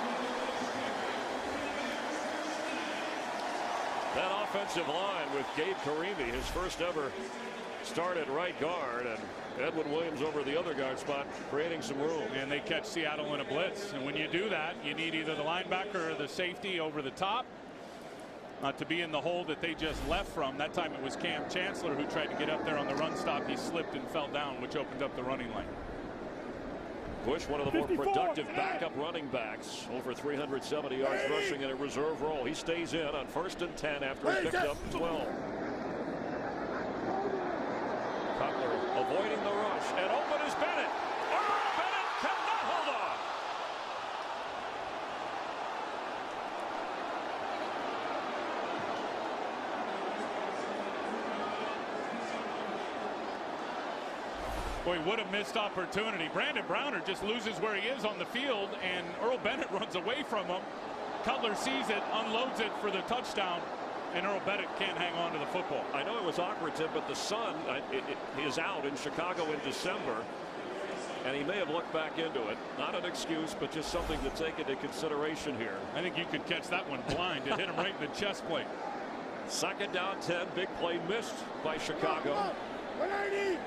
That offensive line with Gabe Karimi, his first ever start at right guard, and Edwin Williams over the other guard spot, creating some room. And they catch Seattle in a blitz. And when you do that, you need either the linebacker or the safety over the top to be in the hole that they just left from. That time it was Cam Chancellor who tried to get up there on the run stop. He slipped and fell down, which opened up the running lane. Bush, one of the more productive backup running backs, over 370 yards rushing in a reserve role. He stays in on 1st and 10 after he picked up 12. Cutler avoiding the rush, and open is Bennett. Earl Bennett cannot hold on. Boy, what a missed opportunity. Brandon Browner just loses where he is on the field, and Earl Bennett runs away from him. Cutler sees it, unloads it for the touchdown, and Earl Bennett can't hang on to the football. I know it was awkward, Tim, but the sun is out in Chicago in December, and he may have looked back into it. Not an excuse, but just something to take into consideration here. I think you could catch that one blind. It hit him right in the chest plate. 2nd down 10, big play missed by Chicago. 190.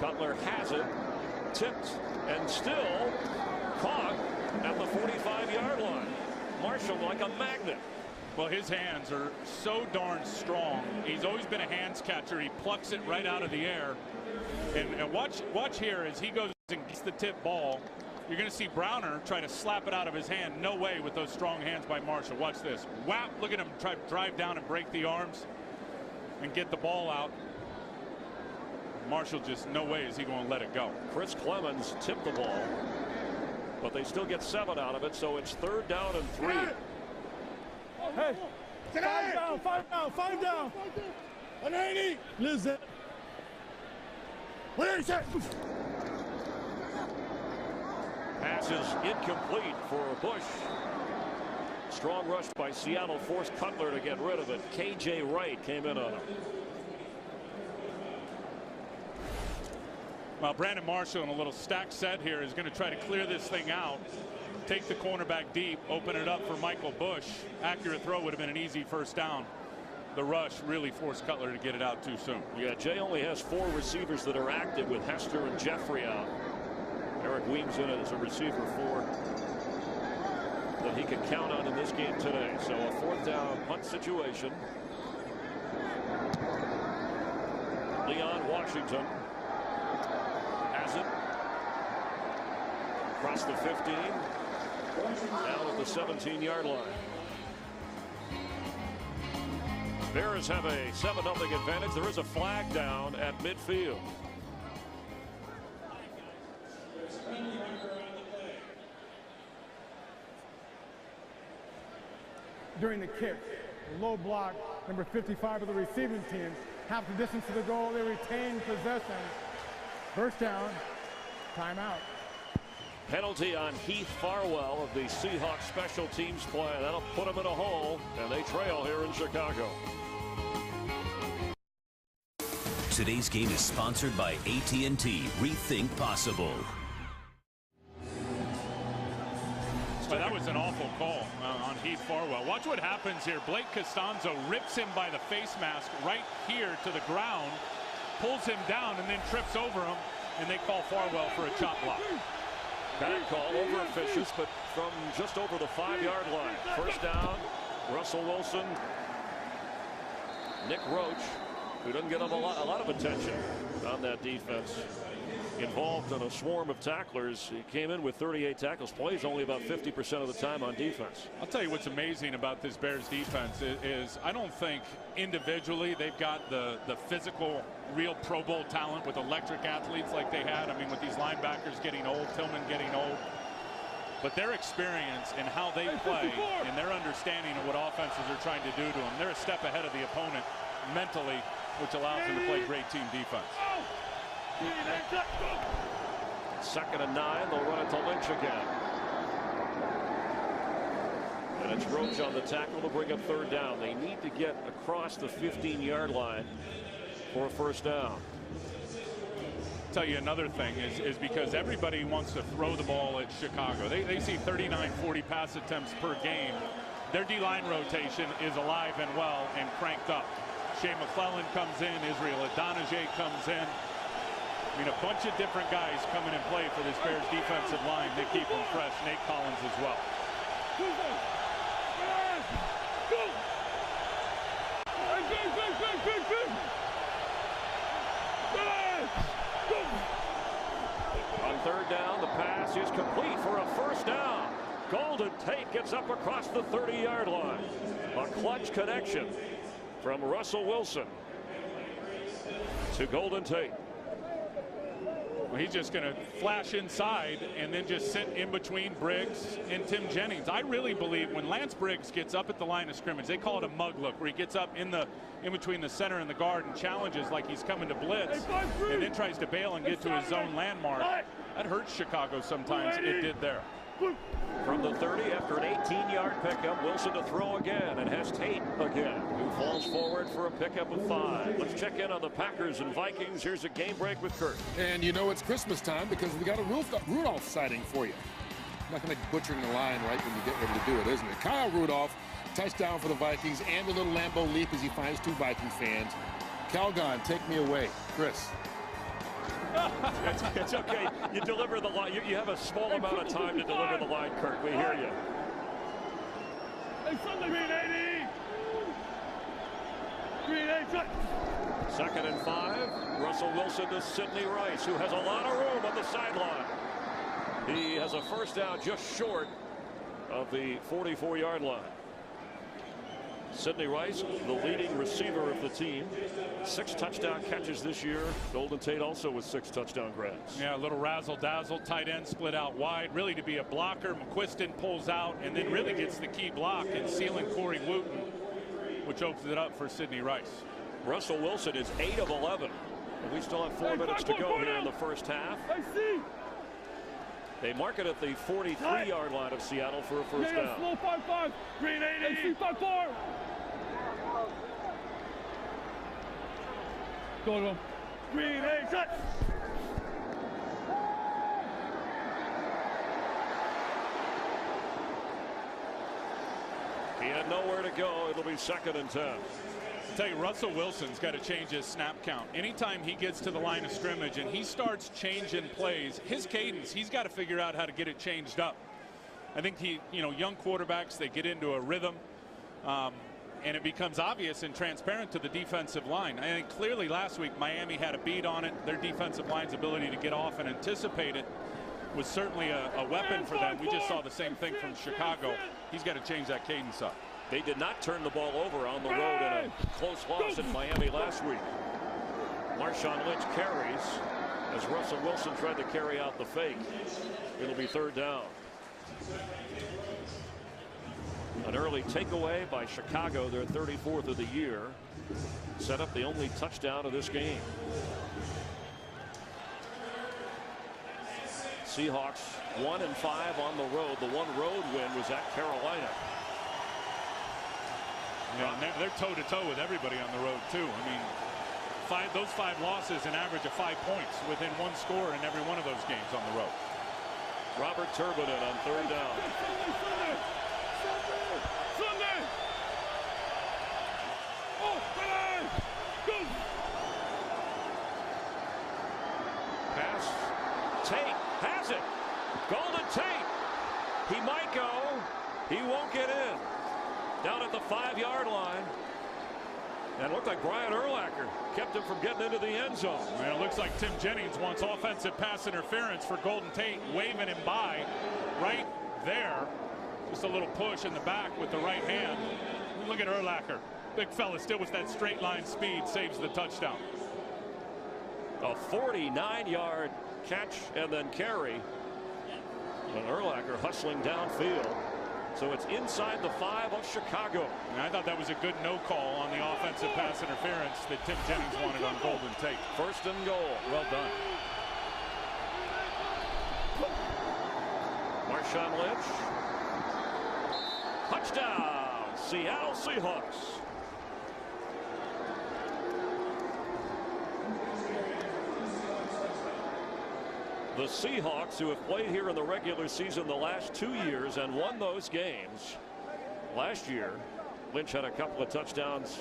Cutler has it tipped and still caught at the 45-yard line. Marshall like a magnet. Well, his hands are so darn strong. He's always been a hands catcher. He plucks it right out of the air. And watch here as he goes and gets the tip ball. You're going to see Browner try to slap it out of his hand. No way with those strong hands by Marshall. Watch this. Wow, look at him try to drive down and break the arms and get the ball out. Marshall just no way is he going to let it go. Chris Clemens tipped the ball, but they still get 7 out of it, so it's 3rd down and 3. Hey, 5 down. 180. Listen. 180. Pass is incomplete for Bush. Strong rush by Seattle forced Cutler to get rid of it. K.J. Wright came in on him. Well, Brandon Marshall in a little stack set here is going to try to clear this thing out. Take the cornerback deep, open it up for Michael Bush. Accurate throw would have been an easy 1st down. The rush really forced Cutler to get it out too soon. Yeah, Jay only has 4 receivers that are active with Hester and Jeffrey out. Eric Weems in it as a receiver 4 that he can count on in this game today. So a 4th down punt situation. Leon Washington has it. Across the 15. Now at the 17-yard line. Bears have a 7-0 advantage. There is a flag down at midfield. During the kick, low block, number 55 of the receiving team, half the distance to the goal, they retain possession. 1st down, timeout. Penalty on Heath Farwell of the Seahawks special teams play. That'll put them in a hole, and they trail here in Chicago. Today's game is sponsored by AT&T. Rethink possible. Well, that was an awful call on Heath Farwell. Watch what happens here. Blake Costanzo rips him by the face mask right here to the ground, pulls him down, and then trips over him, and they call Farwell for a chop block. Bad call over officious, but from just over the 5-yard line. 1st down, Russell Wilson. Nick Roach, who doesn't get a lot of attention on that defense, involved in a swarm of tacklers. He came in with 38 tackles. Plays only about 50% of the time on defense. I'll tell you what's amazing about this Bears defense is I don't think individually they've got the physical real Pro Bowl talent with electric athletes like they had. I mean, with these linebackers getting old, Tillman getting old. But their experience and how they play and their understanding of what offenses are trying to do to them, they're a step ahead of the opponent mentally, which allows them to play great team defense. 2nd and 9. They'll run it to Lynch again. And it's Roach on the tackle to bring up 3rd down. They need to get across the 15-yard line for a 1st down. Tell you another thing is because everybody wants to throw the ball at Chicago. They see 39-40 pass attempts per game. Their D-line rotation is alive and well and cranked up. Shea McClellan comes in. Israel Adonijah comes in. I mean, a bunch of different guys come in and play for this Bears defensive line. They keep them fresh. Nate Collins as well. On 3rd down, the pass is complete for a 1st down. Golden Tate gets up across the 30-yard line. A clutch connection from Russell Wilson to Golden Tate. Well, he's just going to flash inside and then just sit in between Briggs and Tim Jennings. I really believe when Lance Briggs gets up at the line of scrimmage, they call it a mug look, where he gets up in between the center and the guard and challenges like he's coming to blitz and then tries to bail and get to his zone landmark. That hurts Chicago sometimes. It did there. From the 30 after an 18-yard pickup, Wilson to throw again and has Tate again, who falls forward for a pickup of 5. Let's check in on the Packers and Vikings. Here's a game break with Kurt. And you know it's Christmas time because we got a Rudolph sighting for you. I'm not going to butcher the line right when you get ready to do it, isn't it? Kyle Rudolph, touchdown for the Vikings, and a little Lambeau leap as he finds 2 Viking fans. Calgon, take me away. Chris. It's okay. You deliver the line. You have a small amount of time to deliver the line, Kirk. We hear you. Second and 5. Russell Wilson to Sidney Rice, who has a lot of room on the sideline. He has a first down just short of the 44-yard line. Sidney Rice, the leading receiver of the team. 6 touchdown catches this year. Golden Tate also with 6 touchdown grabs. Yeah, a little razzle-dazzle. Tight end split out wide. Really to be a blocker. McQuiston pulls out and then really gets the key block in sealing Corey Wooten, which opens it up for Sidney Rice. Russell Wilson is 8 of 11. And we still have 4 minutes to go here in the first half. They mark it at the 43-yard line of Seattle for a first down. Slow 5-5. Green 80. 5-4. Go. Green 8. Shut. He had nowhere to go. It'll be 2nd and 10. I'll tell you, Russell Wilson's got to change his snap count. Anytime he gets to the line of scrimmage and he starts changing plays, his cadence, he's got to figure out how to get it changed up. I think young quarterbacks, they get into a rhythm, and it becomes obvious and transparent to the defensive line. I think clearly last week Miami had a beat on it. Their defensive line's ability to get off and anticipate it was certainly a weapon for them. We just saw the same thing from Chicago. He's got to change that cadence up. They did not turn the ball over on the road in a close loss in Miami last week. Marshawn Lynch carries as Russell Wilson tried to carry out the fake. It'll be 3rd down. An early takeaway by Chicago, their 34th of the year, set up the only touchdown of this game. Seahawks 1-5 on the road. The one road win was at Carolina. Yeah, they're toe-to-toe with everybody on the road, too. I mean, those 5 losses, an average of 5 points within 1 score in every one of those games on the road. Robert Turbin on 3rd down. Sunday. Oh, go. Pass. Tate has it. Golden Tate. He might go. He won't get in. Down at the 5-yard line. And it looked like Brian Urlacher kept him from getting into the end zone. And it looks like Tim Jennings wants offensive pass interference for Golden Tate, waving him by right there. Just a little push in the back with the right hand. Look at Urlacher. Big fella still with that straight line speed, saves the touchdown. A 49-yard catch and then carry. And Urlacher hustling downfield. So it's inside the 5 of Chicago. And I thought that was a good no call on the offensive pass interference that Tim Jennings wanted on Golden Tate. 1st and goal. Well done. Marshawn Lynch. Touchdown. Seattle Seahawks. The Seahawks, who have played here in the regular season the last 2 years and won those games. Last year, Lynch had a couple of touchdowns.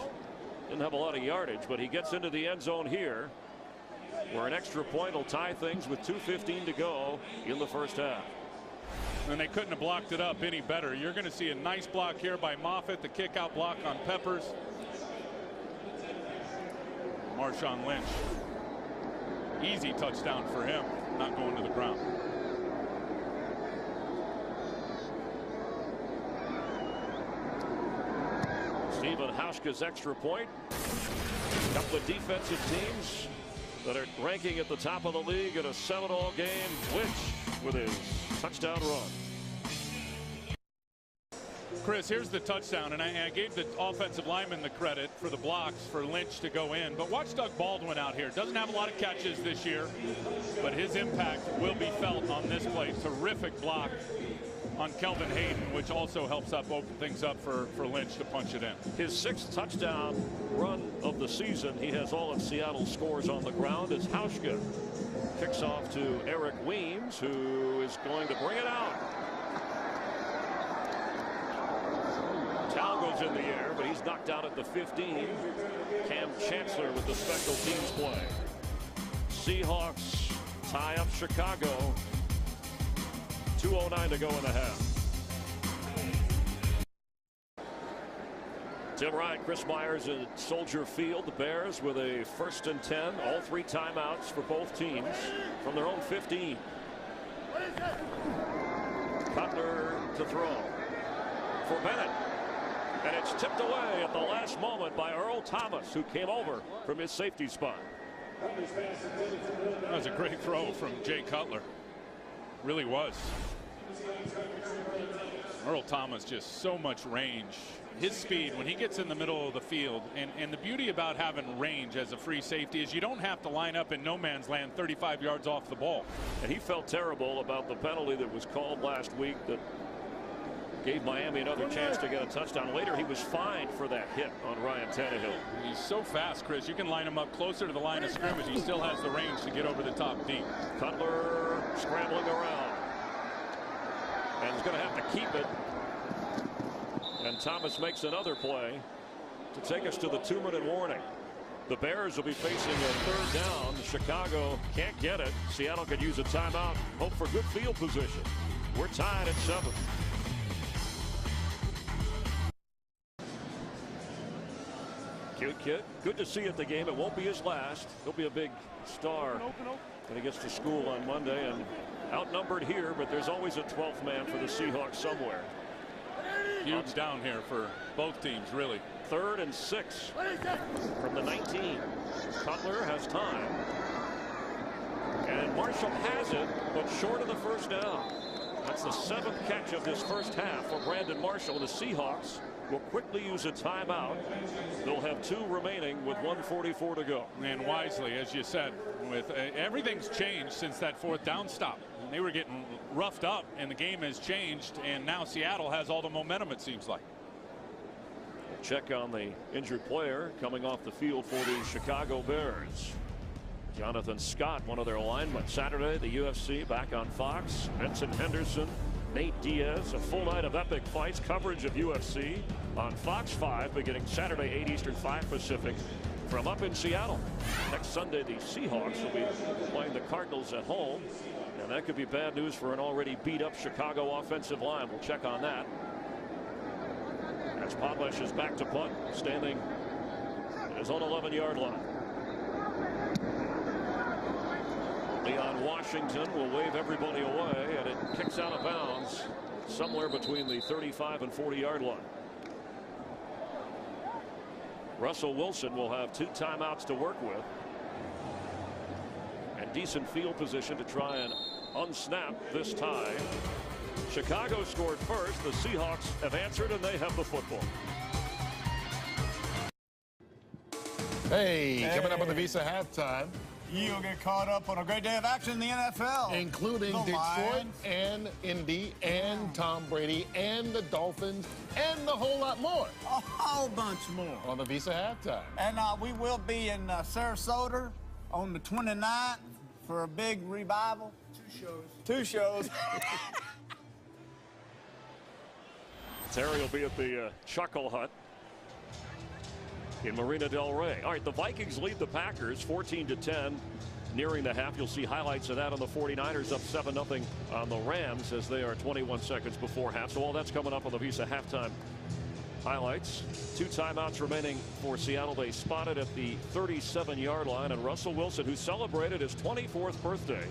Didn't have a lot of yardage, but he gets into the end zone here, where an extra point will tie things with 2:15 to go in the first half. And they couldn't have blocked it up any better. You're going to see a nice block here by Moffitt, the kick-out block on Peppers. Marshawn Lynch. Easy touchdown for him, not going to the ground. Stephen Hauschka's extra point. A couple of defensive teams that are ranking at the top of the league in a 7-all game. Lynch with his touchdown run. Chris, here's the touchdown, and I gave the offensive lineman the credit for the blocks for Lynch to go in. But watch Doug Baldwin out here. Doesn't have a lot of catches this year, but his impact will be felt on this play. Terrific block on Kelvin Hayden, which also helps open things up for Lynch to punch it in. His 6th touchdown run of the season. He has all of Seattle's scores on the ground as Hauschka kicks off to Eric Weems, who is going to bring it out. Towel goes in the air, but he's knocked out at the 15. Cam Chancellor with the special teams play. Seahawks tie up Chicago. 2:09 to go in the half. Tim Ryan, Chris Myers at Soldier Field. The Bears with a 1st and 10. All 3 timeouts for both teams from their own 15. Cutler to throw for Bennett. And it's tipped away at the last moment by Earl Thomas, who came over from his safety spot. That was a great throw from Jay Cutler. Really was. Earl Thomas, just so much range. His speed when he gets in the middle of the field, and the beauty about having range as a free safety is you don't have to line up in no man's land 35 yards off the ball. And he felt terrible about the penalty that was called last week that gave Miami another chance to get a touchdown. Later he was fined for that hit on Ryan Tannehill. He's so fast, Chris. You can line him up closer to the line of scrimmage. He still has the range to get over the top deep. Cutler scrambling around and is going to have to keep it. And Thomas makes another play to take us to the 2-minute warning. The Bears will be facing a 3rd down. Chicago can't get it. Seattle could use a timeout. Hope for good field position. We're tied at 7. Cute kid. Good to see at the game. It won't be his last. He'll be a big star when he gets to school on Monday. And outnumbered here, but there's always a 12th man for the Seahawks somewhere. Huge down here for both teams, really. 3rd and 6 from the 19. Cutler has time. And Marshall has it, but short of the 1st down. That's the 7th catch of this first half for Brandon Marshall. The Seahawks will quickly use a timeout. They'll have 2 remaining with 1:44 to go. And wisely, as you said, with everything's changed since that 4th down stop. They were getting roughed up, and the game has changed, and now Seattle has all the momentum, it seems like. Check on the injured player coming off the field for the Chicago Bears. Jonathan Scott, one of their linemen. Saturday, the UFC back on Fox. Benson Henderson, Nate Diaz, a full night of epic fights. Coverage of UFC on Fox 5 beginning Saturday, 8 Eastern, 5 Pacific, from up in Seattle. Next Sunday, the Seahawks will be playing the Cardinals at home. And that could be bad news for an already beat up Chicago offensive line. We'll check on that. As Podlesh is back to punt, standing at his own 11-yard line. Leon Washington will wave everybody away, and it kicks out of bounds somewhere between the 35 and 40-yard line. Russell Wilson will have 2 timeouts to work with. And decent field position to try and unsnap this tie. Chicago scored first. The Seahawks have answered, and they have the football. Hey, coming up on the Visa halftime. You'll get caught up on a great day of action in the NFL. Including the Detroit Lions. and Indy and Tom Brady and the Dolphins and a whole lot more. A whole bunch more. On the Visa halftime. And we will be in Sarasota on the 29th for a big revival. 2 shows. Terry will be at the Chuckle Hut in Marina Del Rey. All right, the Vikings lead the Packers 14-10 nearing the half. You'll see highlights of that on the 49ers up 7-0 on the Rams as they are 21 seconds before half. So all that's coming up on the Visa halftime highlights. 2 timeouts remaining for Seattle. They spotted at the 37-yard line, and Russell Wilson, who celebrated his 24th birthday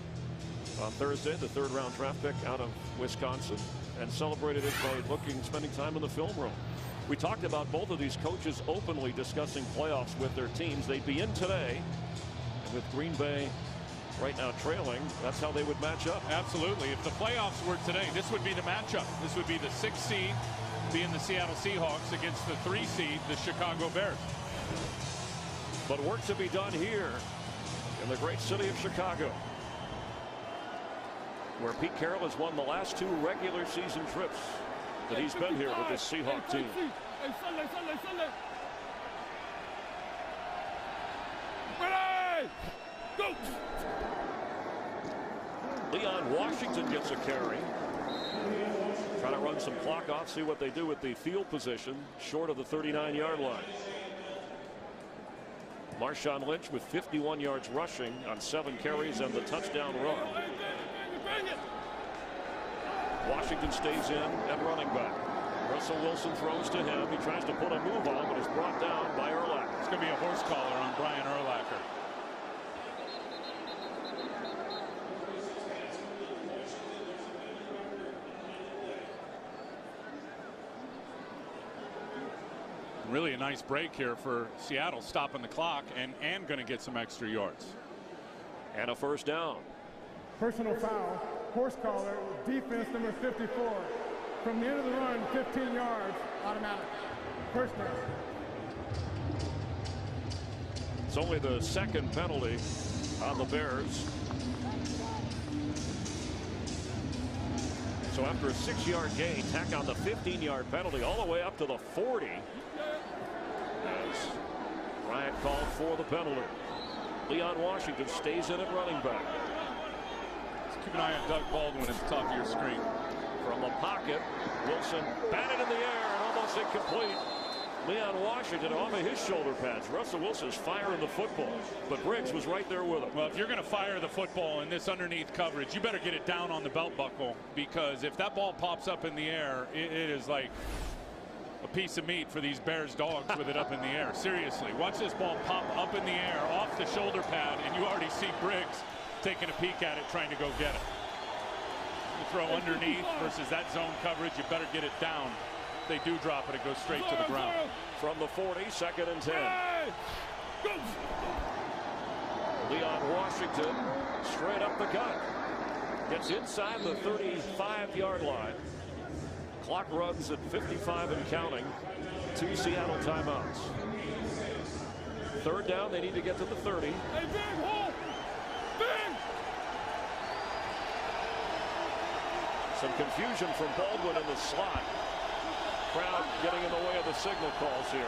on Thursday, the 3rd-round draft pick out of Wisconsin, and celebrated it by spending time in the film room. We talked about both of these coaches openly discussing playoffs with their teams. They'd be in today, and with Green Bay right now trailing, that's how they would match up. Absolutely. If the playoffs were today, this would be the matchup. This would be the 6th seed being the Seattle Seahawks against the 3 seed, the Chicago Bears. But work to be done here in the great city of Chicago, where Pete Carroll has won the last 2 regular season trips that he's been here with this Seahawks team. Go! Leon Washington gets a carry. Trying to run some clock off, see what they do with the field position short of the 39-yard line. Marshawn Lynch with 51 yards rushing on 7 carries and the touchdown run. Washington stays in at running back. Russell Wilson throws to him. He tries to put a move on, but is brought down by Urlacher. It's going to be a horse collar on Brian Urlacher. Really a nice break here for Seattle, stopping the clock and going to get some extra yards. And a first down. Personal foul, horse collar, defense number 54. From the end of the run, 15 yards, automatic. First down. It's only the second penalty on the Bears. So after a 6-yard gain, tack on the 15-yard penalty all the way up to the 40. As Bryant called for the penalty. Leon Washington stays in at running back. Let's keep an eye on Doug Baldwin at the top of your screen. From the pocket, Wilson batted in the air and almost incomplete. Leon Washington off of his shoulder pads. Russell Wilson's firing the football, but Briggs was right there with him. Well, if you're going to fire the football in this underneath coverage, you better get it down on the belt buckle, because if that ball pops up in the air, it is like a piece of meat for these Bears dogs with it up in the air. Seriously, watch this ball pop up in the air off the shoulder pad, and you already see Briggs taking a peek at it, trying to go get it. You throw underneath versus that zone coverage, you better get it down. If they do drop it, it goes straight to the ground. From the 40, 2nd and 10. Leon Washington straight up the gut. Gets inside the 35-yard line. Clock runs at 55 and counting. 2 Seattle timeouts. 3rd down, they need to get to the 30. Hey, big hole! Big! Some confusion from Baldwin in the slot. Crowd getting in the way of the signal calls here.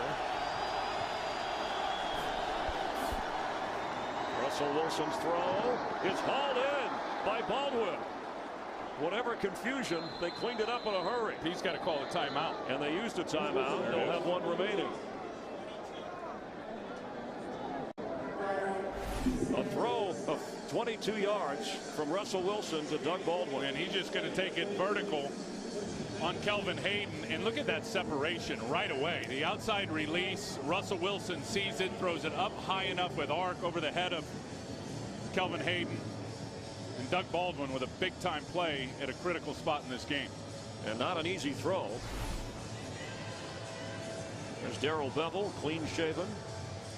Russell Wilson's throw is hauled in by Baldwin. Whatever confusion, they cleaned it up in a hurry. He's got to call a timeout. And they used a timeout. They'll have one remaining. A throw of 22 yards from Russell Wilson to Doug Baldwin. And he's just going to take it vertical on Kelvin Hayden. And look at that separation right away. The outside release. Russell Wilson sees it, throws it up high enough with arc over the head of Kelvin Hayden. And Doug Baldwin with a big-time play at a critical spot in this game. And not an easy throw. There's Darrell Bevell, clean-shaven.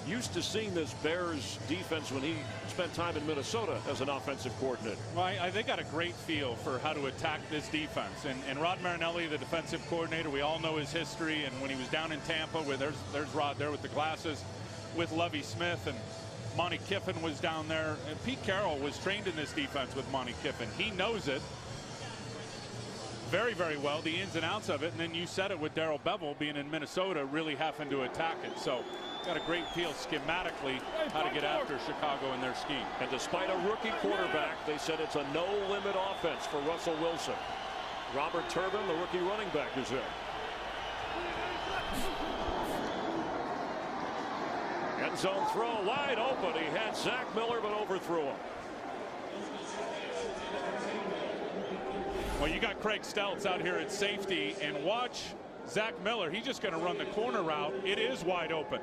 Used to seeing this Bears defense when he spent time in Minnesota as an offensive coordinator. Well, they got a great feel for how to attack this defense. And Rod Marinelli, the defensive coordinator, we all know his history. And when he was down in Tampa, there's Rod there with the glasses, with Lovie Smith, and Monty Kiffin was down there. And Pete Carroll was trained in this defense with Monty Kiffin. He knows it very, very well, the ins and outs of it. And then you said it with Darrell Bevell being in Minnesota, really having to attack it. So got a great feel schematically how to get after Chicago in their scheme. And despite a rookie quarterback, they said it's a no-limit offense for Russell Wilson. Robert Turbin, the rookie running back, is there. End zone throw wide open. He had Zach Miller, but overthrew him. Well, you got Craig Stelz out here at safety, and watch Zach Miller. He's just going to run the corner route. It is wide open.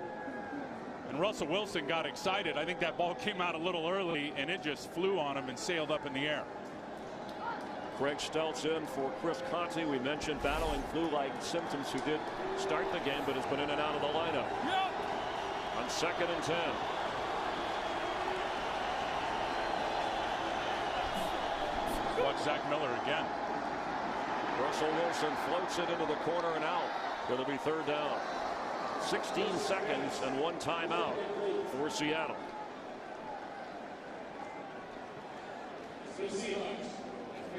And Russell Wilson got excited. I think that ball came out a little early, and it just flew on him and sailed up in the air. Craig Stelz in for Chris Conte. We mentioned battling flu-like symptoms, who did start the game, but has been in and out of the lineup. Yep. On 2nd and 10. Watch Zach Miller again. Russell Wilson floats it into the corner and out. It'll be 3rd down. 16 seconds and 1 timeout for Seattle.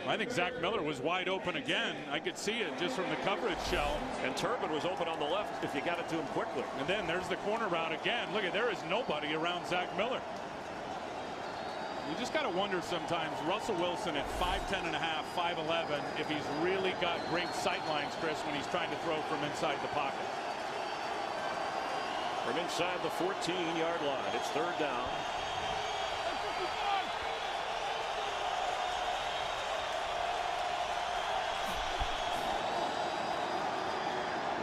I think Zach Miller was wide open again. I could see it just from the coverage shell. And Turbin was open on the left if you got it to him quickly. And then there's the corner route again. Look at, there is nobody around Zach Miller. You just got to wonder sometimes, Russell Wilson at 5'10 and a half, 5'11", if he's really got great sight lines, Chris, when he's trying to throw from inside the pocket. from inside the 14-yard line. It's third down.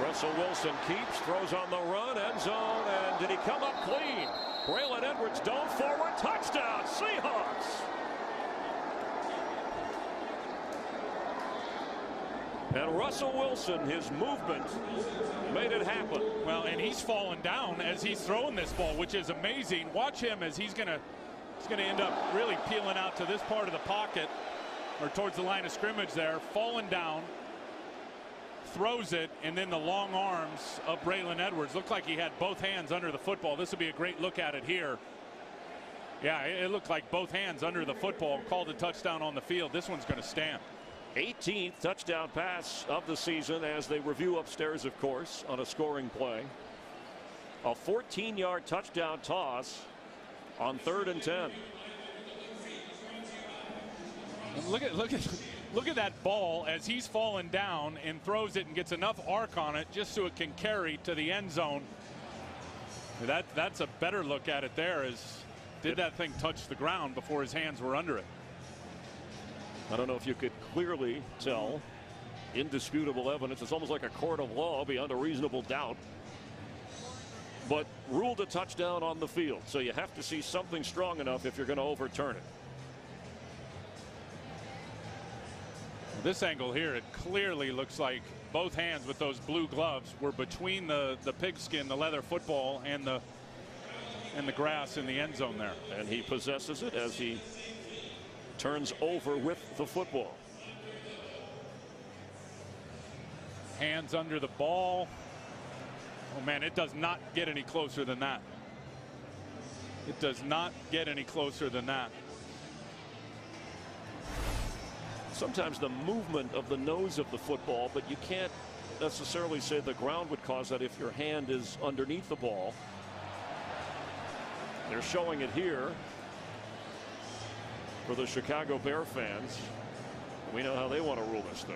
Russell Wilson keeps, throws on the run, end zone, and did he come up clean? Braylon Edwards dove forward, touchdown, Seahawks! And Russell Wilson, his movement made it happen. Well, and he's fallen down as he's throwing this ball, which is amazing. Watch him as he's gonna end up really peeling out to this part of the pocket or towards the line of scrimmage there, falling down, throws it, and then the long arms of Braylon Edwards. Looked like he had both hands under the football. This would be a great look at it here. Yeah, it looked like both hands under the football. Called a touchdown on the field. This one's going to stand. 18th touchdown pass of the season as they review upstairs, of course, on a scoring play. A 14-yard touchdown toss on 3rd and 10. Look at that ball as he's fallen down and throws it and gets enough arc on it just so it can carry to the end zone. That's a better look at it there. Did that thing touch the ground before his hands were under it? I don't know if you could clearly tell. Indisputable evidence. It's almost like a court of law beyond a reasonable doubt. But ruled a touchdown on the field. So you have to see something strong enough if you're going to overturn it. This angle here, it clearly looks like both hands with those blue gloves were between the pigskin, the leather football, and the grass in the end zone there. And he possesses it as he turns over with the football. Hands under the ball. Oh man, it does not get any closer than that. It does not get any closer than that. Sometimes the movement of the nose of the football, but you can't necessarily say the ground would cause that if your hand is underneath the ball. They're showing it here for the Chicago Bear fans. We know how they want to rule this thing.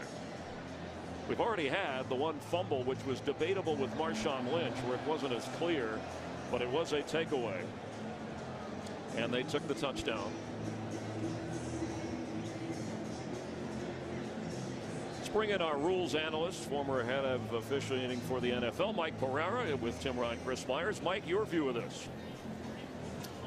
We've already had the one fumble which was debatable with Marshawn Lynch where it wasn't as clear, but it was a takeaway. And they took the touchdown. Let's bring in our rules analyst, former head of officiating for the NFL, Mike Pereira, with Tim Ryan, Chris Myers. Mike, your view of this?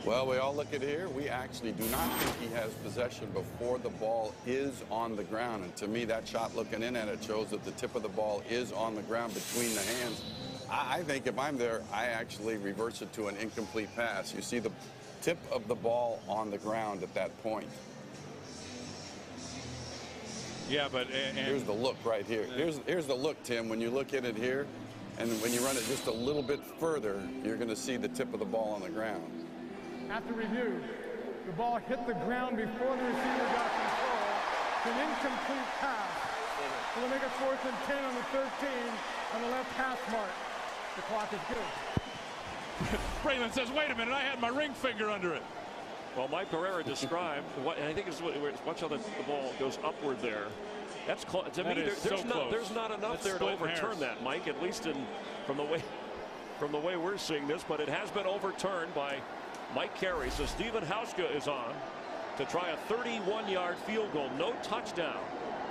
Well, we all look at it here. We actually do not think he has possession before the ball is on the ground. And to me, that shot looking in at it shows that the tip of the ball is on the ground between the hands. I think if I'm there, I actually reverse it to an incomplete pass. You see the tip of the ball on the ground at that point. Yeah, but here's the look right here. Here's the look, Tim. When you look at it here, and when you run it just a little bit further, you're going to see the tip of the ball on the ground. After review, the ball hit the ground before the receiver got control. It's an incomplete pass. We'll make it 4th and 10 on the 13 on the left hash mark. The clock is good. Braylon says, wait a minute, I had my ring finger under it. Well, Mike Pereira described what, and I think it's watch how the ball goes upward there. That's close. To me, there's not enough there to overturn that, Mike, at least from the way we're seeing this, but it has been overturned by Mike Carey. So Stephen Hauschka is on to try a 31-yard field goal. No touchdown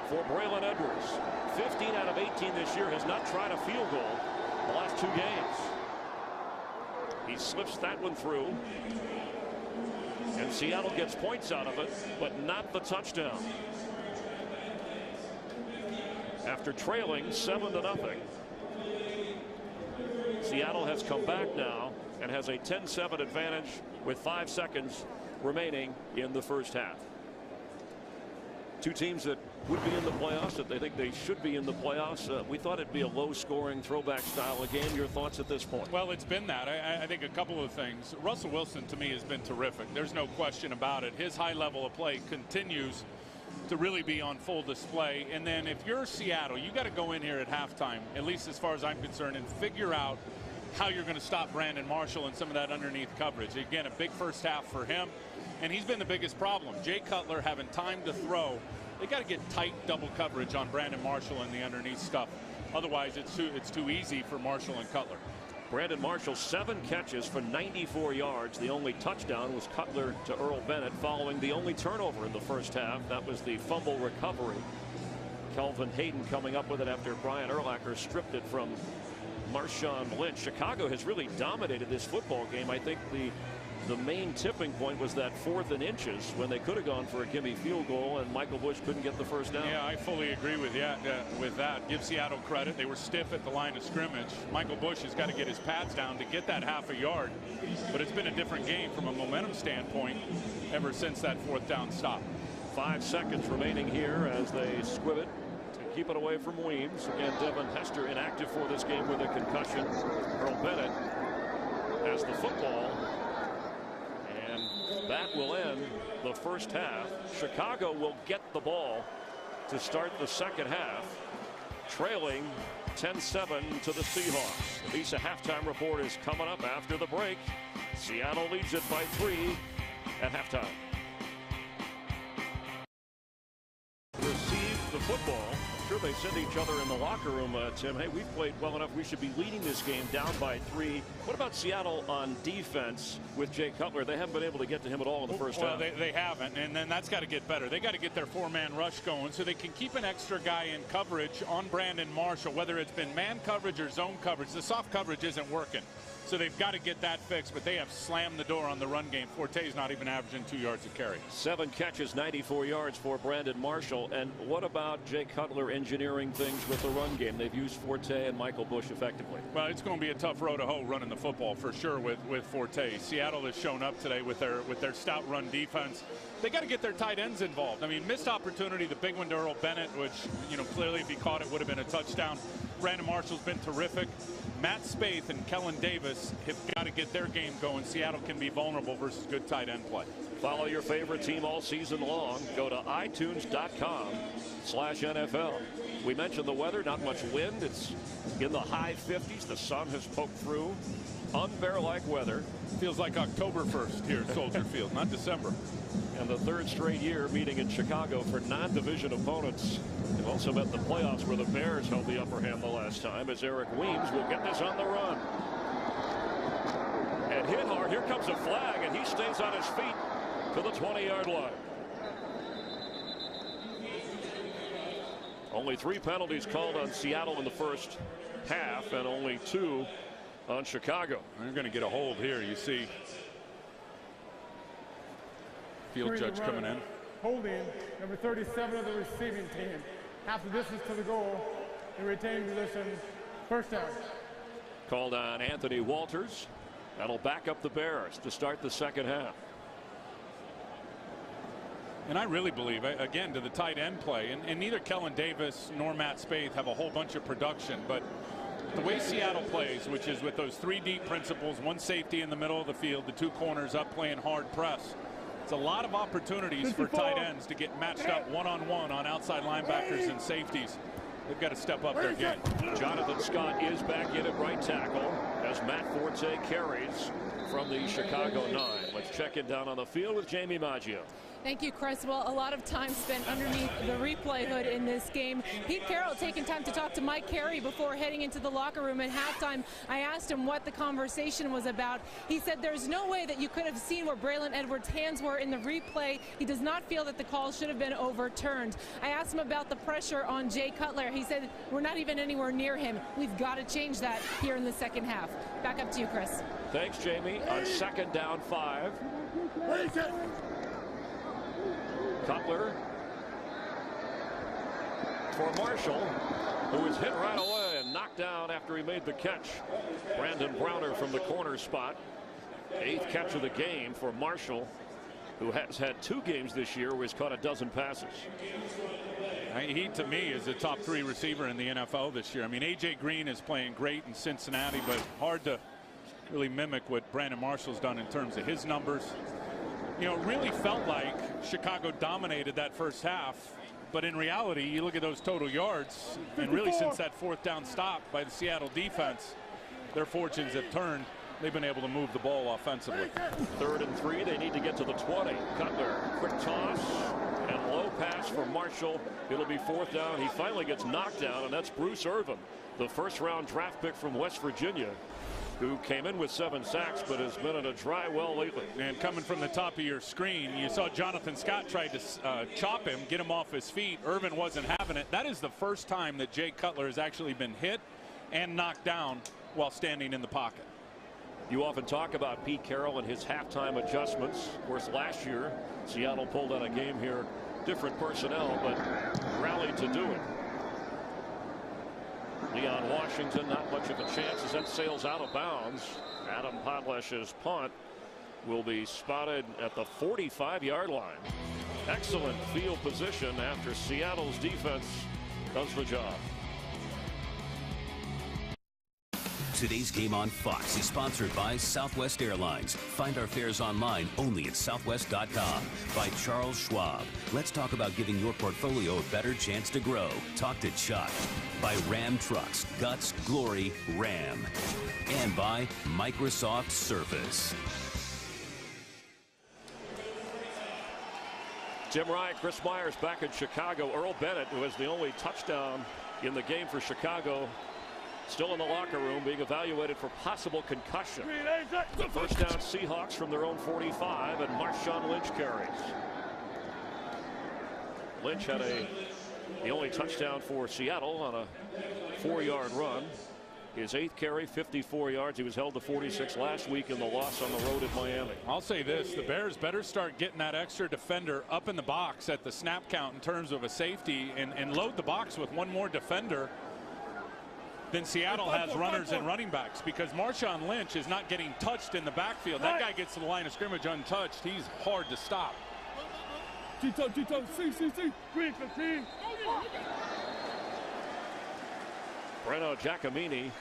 for Braylon Edwards. 15 out of 18 this year, has not tried a field goal the last 2 games. He slips that one through. And Seattle gets points out of it, but not the touchdown. After trailing 7-0. Seattle has come back now and has a 10-7 advantage with 5 seconds remaining in the first half. Two teams that would be in the playoffs, that they think they should be in the playoffs. We thought it'd be a low-scoring throwback style game. Your thoughts at this point? Well, it's been that. I think a couple of things. Russell Wilson, to me, has been terrific. There's no question about it. His high level of play continues to really be on full display. And then if you're Seattle, you got to go in here at halftime, at least as far as I'm concerned, and figure out how you're going to stop Brandon Marshall and some of that underneath coverage. Again, a big first half for him, and he's been the biggest problem. Jay Cutler having time to throw. They got to get tight double coverage on Brandon Marshall and the underneath stuff. Otherwise, it's too easy for Marshall and Cutler. Brandon Marshall, 7 catches for 94 yards. The only touchdown was Cutler to Earl Bennett following the only turnover in the first half. That was the fumble recovery. Kelvin Hayden coming up with it after Brian Urlacher stripped it from Marshawn Lynch. Chicago has really dominated this football game. I think the main tipping point was that 4th and inches when they could have gone for a gimme field goal and Michael Bush couldn't get the first down. Yeah, I fully agree with that. Give Seattle credit. They were stiff at the line of scrimmage. Michael Bush has got to get his pads down to get that half a yard. But it's been a different game from a momentum standpoint ever since that 4th down stop. 5 seconds remaining here as they squib it to keep it away from Weems. Again, Devin Hester inactive for this game with a concussion. Earl Bennett has the football. That will end the first half. Chicago will get the ball to start the second half, trailing 10-7 to the Seahawks. The Visa halftime report is coming up after the break. Seattle leads it by 3 at halftime. Receive the football. I'm sure they send each other in the locker room, Tim. Hey, we've played well enough. We should be leading this game down by 3. What about Seattle on defense with Jay Cutler? They haven't been able to get to him at all in the first half. They haven't, and then that's got to get better. They got to get their 4-man rush going so they can keep an extra guy in coverage on Brandon Marshall, whether it's been man coverage or zone coverage. The soft coverage isn't working. So they've got to get that fixed, but they have slammed the door on the run game. Forte's not even averaging 2 yards a carry. 7 catches, 94 yards for Brandon Marshall. And what about Jay Cutler engineering things with the run game? They've used Forte and Michael Bush effectively. Well, it's going to be a tough road to hoe running the football for sure with Forte. Seattle has shown up today with their stout run defense. They got to get their tight ends involved. I mean, missed opportunity, the big one to Earl Bennett, which, clearly if he caught it would have been a touchdown. Brandon Marshall's been terrific. Matt Spaeth and Kellen Davis have got to get their game going. Seattle can be vulnerable versus good tight end play. Follow your favorite team all season long. Go to itunes.com/NFL. We mentioned the weather, not much wind. It's in the high 50s. The sun has poked through. Unbear-like weather. Feels like October 1st here at Soldier Field, not December. And the 3rd straight year meeting in Chicago for non-division opponents. They've also met the playoffs where the Bears held the upper hand the last time, as Eric Weems will get this on the run. And hit hard. Here comes a flag, and he stays on his feet to the 20-yard line. Only 3 penalties called on Seattle in the first half, and only 2 on Chicago. They're going to get a hold here. You see field judge coming in. Holding number 37 of the receiving team. Half the distance to the goal. In retaining position. First down. Called on Anthony Walters. That'll back up the Bears to start the second half. And I really believe, again, to the tight end play, and neither Kellen Davis nor Matt Spaeth have a whole bunch of production, but the way Seattle plays, which is with those 3 deep principles, 1 safety in the middle of the field, the 2 corners up playing hard press. It's a lot of opportunities for tight ends to get matched up one-on-one on outside linebackers and safeties. They've got to step up their game. Jonathan Scott is back in at right tackle as Matt Forte carries from the Chicago 9. Let's check it down on the field with Jamie Maggio. Thank you, Chris. Well, a lot of time spent underneath the replay hood in this game. Pete Carroll taking time to talk to Mike Carey before heading into the locker room at halftime. I asked him what the conversation was about. He said there's no way that you could have seen where Braylon Edwards' hands were in the replay. He does not feel that the call should have been overturned. I asked him about the pressure on Jay Cutler. He said we're not even anywhere near him. We've got to change that here in the second half. Back up to you, Chris. Thanks, Jamie. On 2nd down 5. Cutler for Marshall, who was hit right away and knocked down after he made the catch. Brandon Browner from the corner spot. 8th catch of the game for Marshall, who has had 2 games this year where he's caught a dozen passes. He, to me, is a top 3 receiver in the NFL this year. I mean, A.J. Green is playing great in Cincinnati, but hard to really mimic what Brandon Marshall's done in terms of his numbers. It really felt like Chicago dominated that first half, but in reality, you look at those total yards, and really since that 4th down stop by the Seattle defense, their fortunes have turned. They've been able to move the ball offensively. 3rd and 3. They need to get to the 20. Cutler, quick toss and low pass for Marshall. It'll be 4th down. He finally gets knocked down, and that's Bruce Irvin, the 1st-round draft pick from West Virginia. who came in with 7 sacks but has been in a dry well lately. And coming from the top of your screen, you saw Jonathan Scott tried to chop him, get him off his feet. Irvin wasn't having it. That is the first time that Jay Cutler has actually been hit and knocked down while standing in the pocket. You often talk about Pete Carroll and his halftime adjustments. Of course, last year Seattle pulled out a game here, different personnel, but rallied to do it. Leon Washington, not much of a chance as that sails out of bounds. Adam Podlesh's punt will be spotted at the 45-yard line. Excellent field position after Seattle's defense does the job. Today's game on Fox is sponsored by Southwest Airlines. Find our fares online only at southwest.com. By Charles Schwab. Let's talk about giving your portfolio a better chance to grow. Talk to Chuck. By Ram Trucks. Guts, glory, Ram. And by Microsoft Surface. Tim Ryan, Chris Myers back in Chicago. Earl Bennett, who has the only touchdown in the game for Chicago, still in the locker room being evaluated for possible concussion. First down Seahawks from their own 45, and Marshawn Lynch carries. Lynch had the only touchdown for Seattle on a 4-yard run. His 8th carry, 54 yards. He was held to 46 last week in the loss on the road at Miami. I'll say this, the Bears better start getting that extra defender up in the box at the snap count in terms of a safety, and load the box with one more defender. Then Seattle has runners and running backs, because Marshawn Lynch is not getting touched in the backfield. That guy gets to the line of scrimmage untouched. He's hard to stop. Breno Giacomini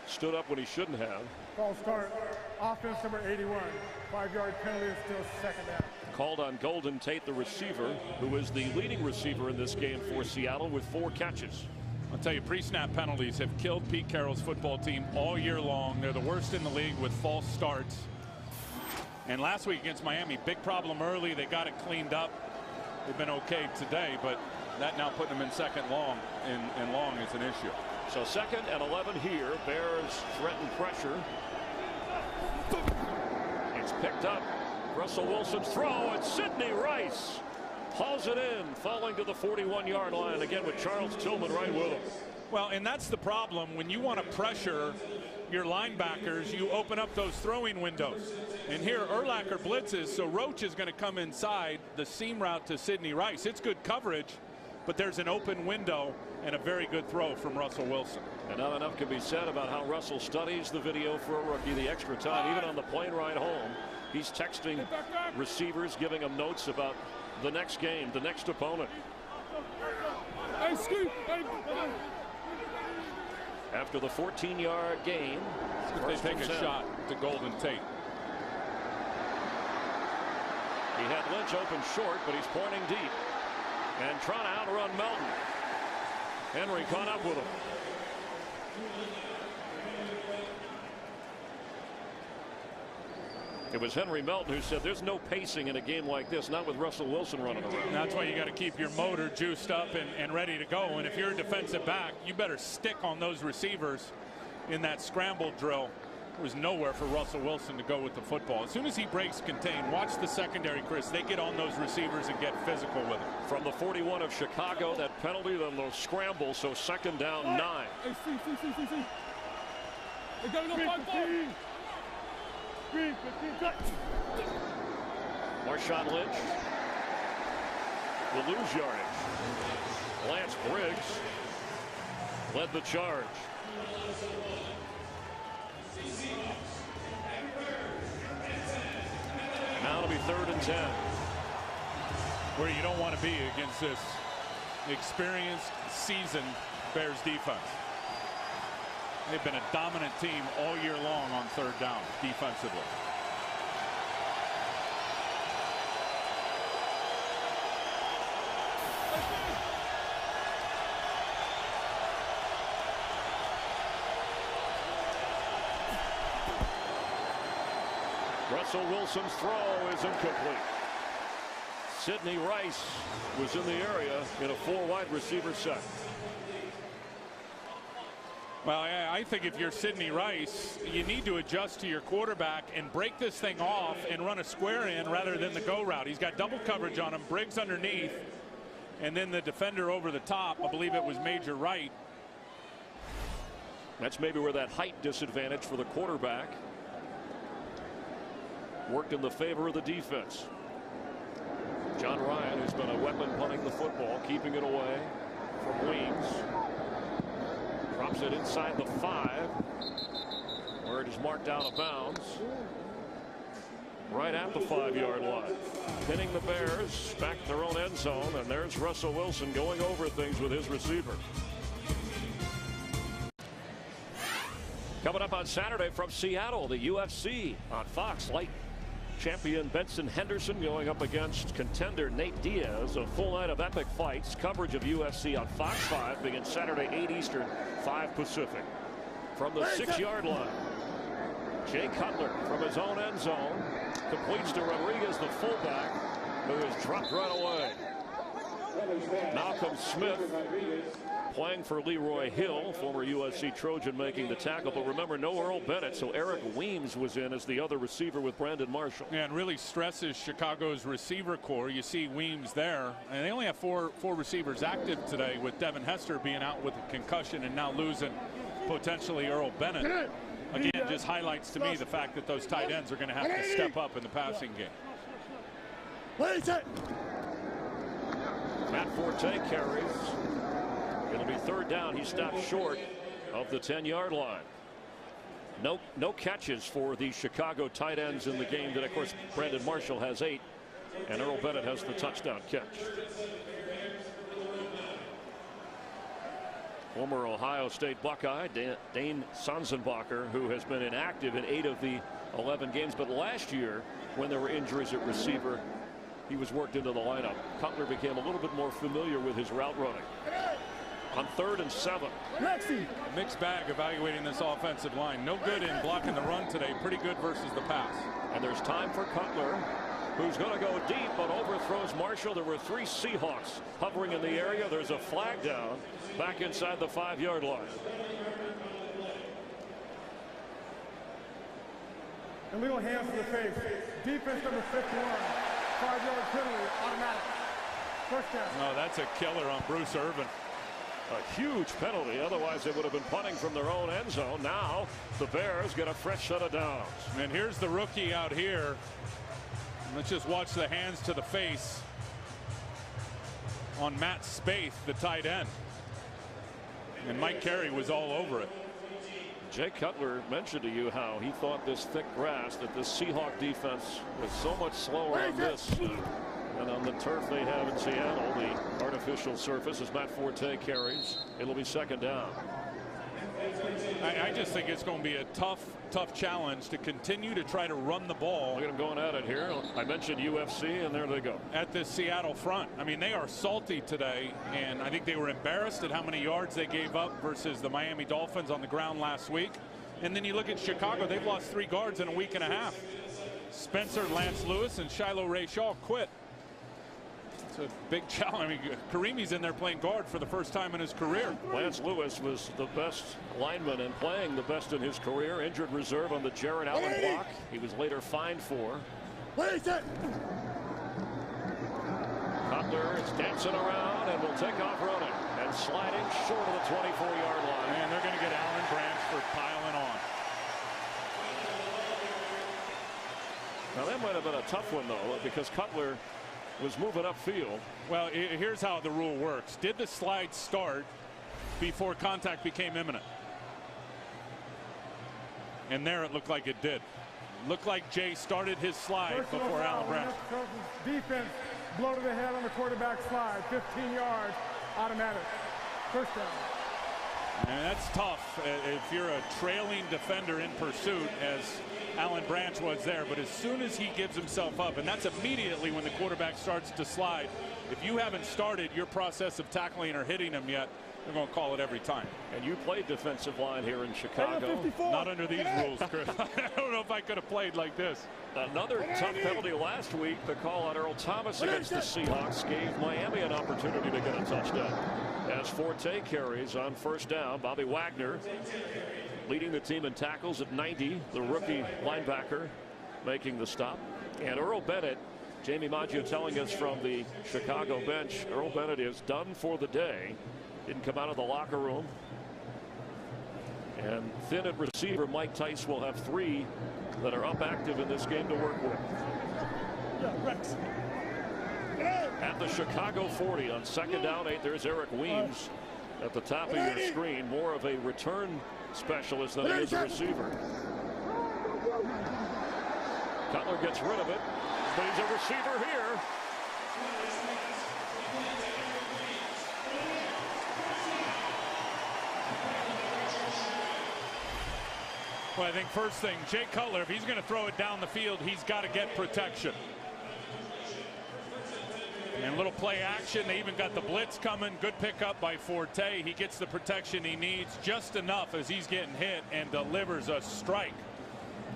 stood up when he shouldn't have. False start. Offense number 81. 5-yard penalty is still second down. Called on Golden Tate, the receiver, who is the leading receiver in this game for Seattle with 4 catches. I'll tell you, pre-snap penalties have killed Pete Carroll's football team all year long. They're the worst in the league with false starts. And last week against Miami, big problem early. They got it cleaned up. They've been okay today, but that now putting them in second long, and long is an issue. So 2nd and 11 here. Bears threaten pressure. It's picked up. Russell Wilson's throw, and Sidney Rice hauls it in, falling to the 41-yard line again with Charles Tillman right with him. Well, and that's the problem. When you want to pressure your linebackers, you open up those throwing windows. And here Urlacher blitzes, so Roach is going to come inside the seam route to Sidney Rice. It's good coverage, but there's an open window and a very good throw from Russell Wilson. And not enough can be said about how Russell studies the video for a rookie the extra time. Even on the plane ride home, he's texting receivers, giving them notes about the next game, the next opponent. After the 14-yard gain, they take a shot to Golden Tate. He had Lynch open short, but he's pointing deep and trying to outrun Melton. Henry caught up with him. It was Henry Melton who said there's no pacing in a game like this, not with Russell Wilson running around. And that's why you got to keep your motor juiced up and ready to go. And if you're a defensive back, you better stick on those receivers in that scramble drill. There was nowhere for Russell Wilson to go with the football. As soon as he breaks contain, watch the secondary, Chris. They get on those receivers and get physical with them. From the 41 of Chicago, that penalty, then they'll scramble, so 2nd down 9. Marshawn Lynch will lose yardage. Lance Briggs led the charge. Now it'll be 3rd and 10. Where you don't want to be against this experienced, seasoned Bears defense. They've been a dominant team all year long on 3rd down defensively. Russell Wilson's throw is incomplete. Sidney Rice was in the area in a 4 wide receiver set. Well, I think if you're Sidney Rice, you need to adjust to your quarterback and break this thing off and run a square in rather than the go route. He's got double coverage on him, Briggs underneath, and then the defender over the top. I believe it was Major Wright. That's maybe where that height disadvantage for the quarterback worked in the favor of the defense. John Ryan, who's been a weapon punting the football, keeping it away from Weems. Drops it inside the 5, where it is marked out of bounds. Right at the 5-yard line. Pinning the Bears back to their own end zone, and there's Russell Wilson going over things with his receiver. Coming up on Saturday from Seattle, the UFC on Fox. Light champion Benson Henderson going up against contender Nate Diaz. A full night of epic fights. Coverage of UFC on Fox 5 begins Saturday 8 Eastern, 5 Pacific. From the 6-yard line, Jay Cutler from his own end zone completes to Rodriguez, the fullback, who is dropped right away. Now comes Smith, playing for Leroy Hill, former USC Trojan, making the tackle. But remember, no Earl Bennett, so Eric Weems was in as the other receiver with Brandon Marshall. Yeah, and really stresses Chicago's receiver core. You see Weems there, and they only have four receivers active today, with Devin Hester being out with a concussion and now losing potentially Earl Bennett. Again, just highlights to me the fact that those tight ends are going to have to step up in the passing game. Matt Forte carries. It'll be 3rd down. He stopped short of the 10-yard line. No catches for the Chicago tight ends in the game. That, of course, Brandon Marshall has 8, and Earl Bennett has the touchdown catch. Former Ohio State Buckeye Dane Sanzenbacher, who has been inactive in 8 of the 11 games, but last year when there were injuries at receiver, he was worked into the lineup. Cutler became a little bit more familiar with his route running. On 3rd and 7. Mixed bag evaluating this offensive line. No good in blocking the run today. Pretty good versus the pass. And there's time for Cutler, who's going to go deep but overthrows Marshall. There were 3 Seahawks hovering in the area. There's a flag down back inside the 5-yard line. Illegal hands to the face. Defense number 51. 5-yard penalty, automatic. First down. No, that's a killer on Bruce Irvin. A huge penalty. Otherwise, they would have been punting from their own end zone. Now the Bears get a fresh set of downs. And here's the rookie out here. Let's just watch the hands to the face on Matt Spaeth, the tight end. And Mike Carey was all over it. Jay Cutler mentioned to you how he thought this thick grass, that the Seahawk defense was so much slower on this than on the turf they have in Seattle. The artificial surface, as Matt Forte carries. It'll be 2nd down. I just think it's going to be a tough challenge to continue to try to run the ball. Look at them going at it here. I mentioned UFC, and there they go. At the Seattle front. I mean, they are salty today, and I think they were embarrassed at how many yards they gave up versus the Miami Dolphins on the ground last week. And then you look at Chicago, they've lost 3 guards in a week and a half. Spencer, Lance Lewis, and Shiloh Ray Shaw quit. It's a big challenge. I mean, Karimi's in there playing guard for the first time in his career. Lance Lewis was the best lineman and playing the best in his career. Injured reserve on the Jared Allen block. He was later fined for. Cutler is dancing around and will take off running and sliding short of the 24-yard line. And they're going to get Alan Branch for piling on. Now that might have been a tough one though, because Cutler was moving upfield. Well, here's how the rule works. Did the slide start before contact became imminent? And there it looked like it did. Looked like Jay started his slide before Alan Branch. Defense blow to the head on the quarterback slide. 15 yards, automatic. First down. And that's tough if you're a trailing defender in pursuit, as Alan Branch was there. But as soon as he gives himself up, and that's immediately when the quarterback starts to slide, if you haven't started your process of tackling or hitting him yet, They're going to call it every time. And you played defensive line here in Chicago. Not under these rules, Chris. I don't know if I could have played like this. Another tough penalty last week. The call on Earl Thomas against the Seahawks gave Miami an opportunity to get a touchdown. As Forte carries on first down, Bobby Wagner leading the team in tackles at 90. The rookie linebacker making the stop. And Earl Bennett, Jamie Maggio telling us from the Chicago bench, Earl Bennett is done for the day. Didn't come out of the locker room. And thin at receiver Mike Tice will have 3 that are up active in this game to work with. At the Chicago 40 on second down 8, there's Eric Weems at the top of your screen. More of a return specialist than he is a receiver. Cutler gets rid of it, but he's a receiver here. Well, I think first thing, Jay Cutler, if he's going to throw it down the field, he's got to get protection. And a little play action. They even got the blitz coming. Good pickup by Forte. He gets the protection he needs just enough as he's getting hit and delivers a strike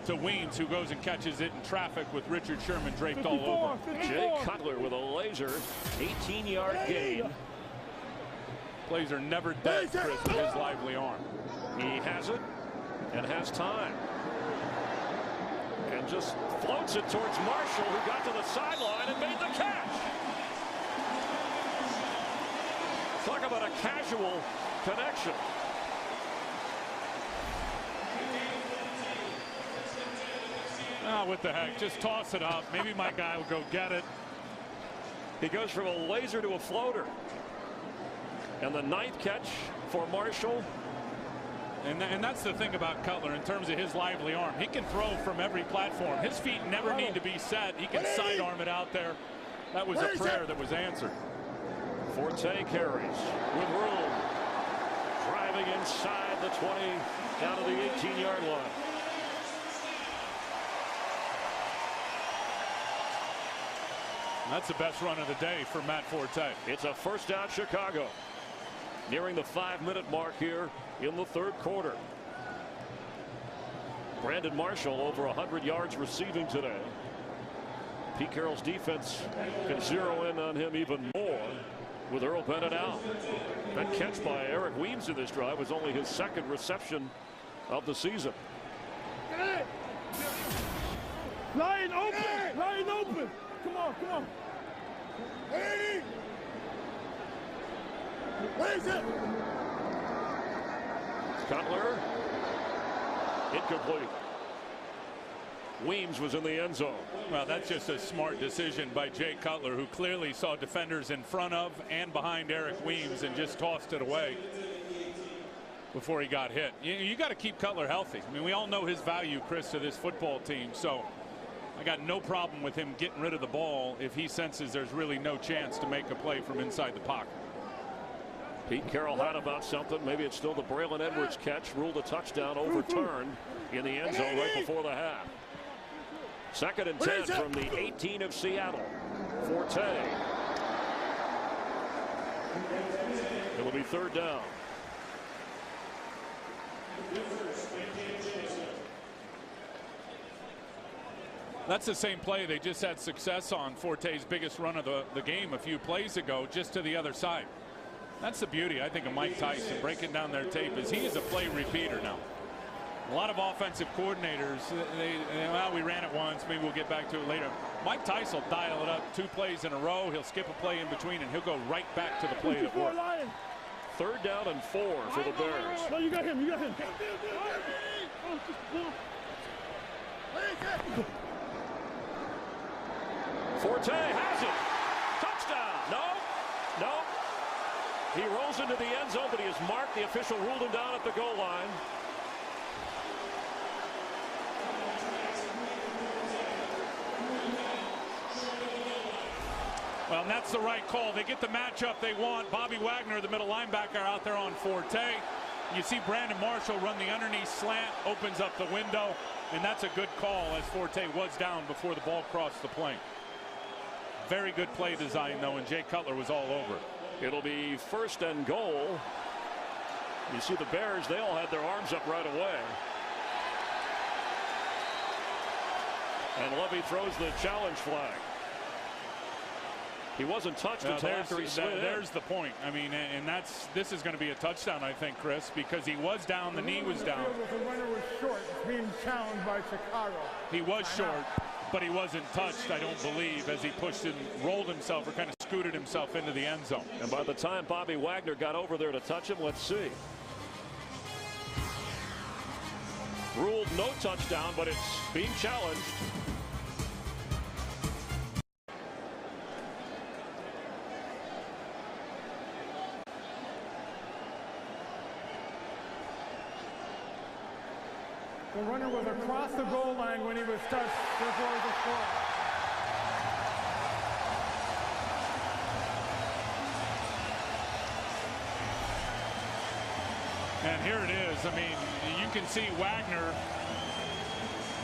to Weems, who goes and catches it in traffic with Richard Sherman draped all over. Jay Cutler with a laser 18-yard gain. Plays are never dead, Chris, with his lively arm. He has it and has time. And just floats it towards Marshall, who got to the sideline and made the catch. Talk about a casual connection. Oh, what the heck? Just toss it up. Maybe my guy will go get it. He goes from a laser to a floater. And the 9th catch for Marshall. And that's the thing about Cutler in terms of his lively arm. He can throw from every platform. His feet never need to be set. He can sidearm it out there. That was a prayer that was answered. Forte carries with room. Driving inside the 20 down to the 18-yard line. That's the best run of the day for Matt Forte. It's a first down Chicago. Nearing the 5-minute mark here in the 3rd quarter. Brandon Marshall over 100 yards receiving today. Pete Carroll's defense can zero in on him even more with Earl Bennett out. That catch by Eric Weems in this drive was only his 2nd reception of the season. Line open! Line open! Come on, come on. Hey! Where is it? Cutler. Incomplete. Weems was in the end zone. Well, that's just a smart decision by Jay Cutler, who clearly saw defenders in front of and behind Eric Weems and just tossed it away before he got hit. You got to keep Cutler healthy. I mean, we all know his value, Chris, to this football team. So I got no problem with him getting rid of the ball if he senses there's really no chance to make a play from inside the pocket. Pete Carroll had about something. Maybe it's still the Braylon Edwards catch. Ruled a touchdown, overturned in the end zone right before the half. 2nd and 10 from the 18 of Seattle. Forte. It will be 3rd down. That's the same play they just had success on. Forte's biggest run of the game a few plays ago, just to the other side. That's the beauty, I think, of Mike Tyson breaking down their tape, is he is a play repeater now. A lot of offensive coordinators, well, we ran it once, maybe we'll get back to it later. Mike Tyson will dial it up 2 plays in a row. He'll skip a play in between, and he'll go right back to the play that worked. 3rd down and 4 for the Bears. No, you got him. You got him. Forte has it. Touchdown. No. He rolls into the end zone, but he is marked. The official ruled him down at the goal line. Well, and that's the right call. They get the matchup they want. Bobby Wagner, the middle linebacker, out there on Forte. You see Brandon Marshall run the underneath slant, opens up the window, and that's a good call as Forte was down before the ball crossed the plane. Very good play design, though, and Jay Cutler was all over. It'll be 1st and goal You see the Bears, they all had their arms up right away. And Lovie throws the challenge flag. He wasn't touched until after he slid in. There's the point. I mean, and this is going to be a touchdown, I think, Chris, because he was down, the knee was down. The runner was short, being challenged by Chicago. He was short, but he wasn't touched, I don't believe, as he pushed and rolled himself or kind of scooted himself into the end zone. And by the time Bobby Wagner got over there to touch him, let's see. Ruled no touchdown, but it's being challenged. The runner was across the goal line when he was touched before the score. And here it is. I mean, you can see Wagner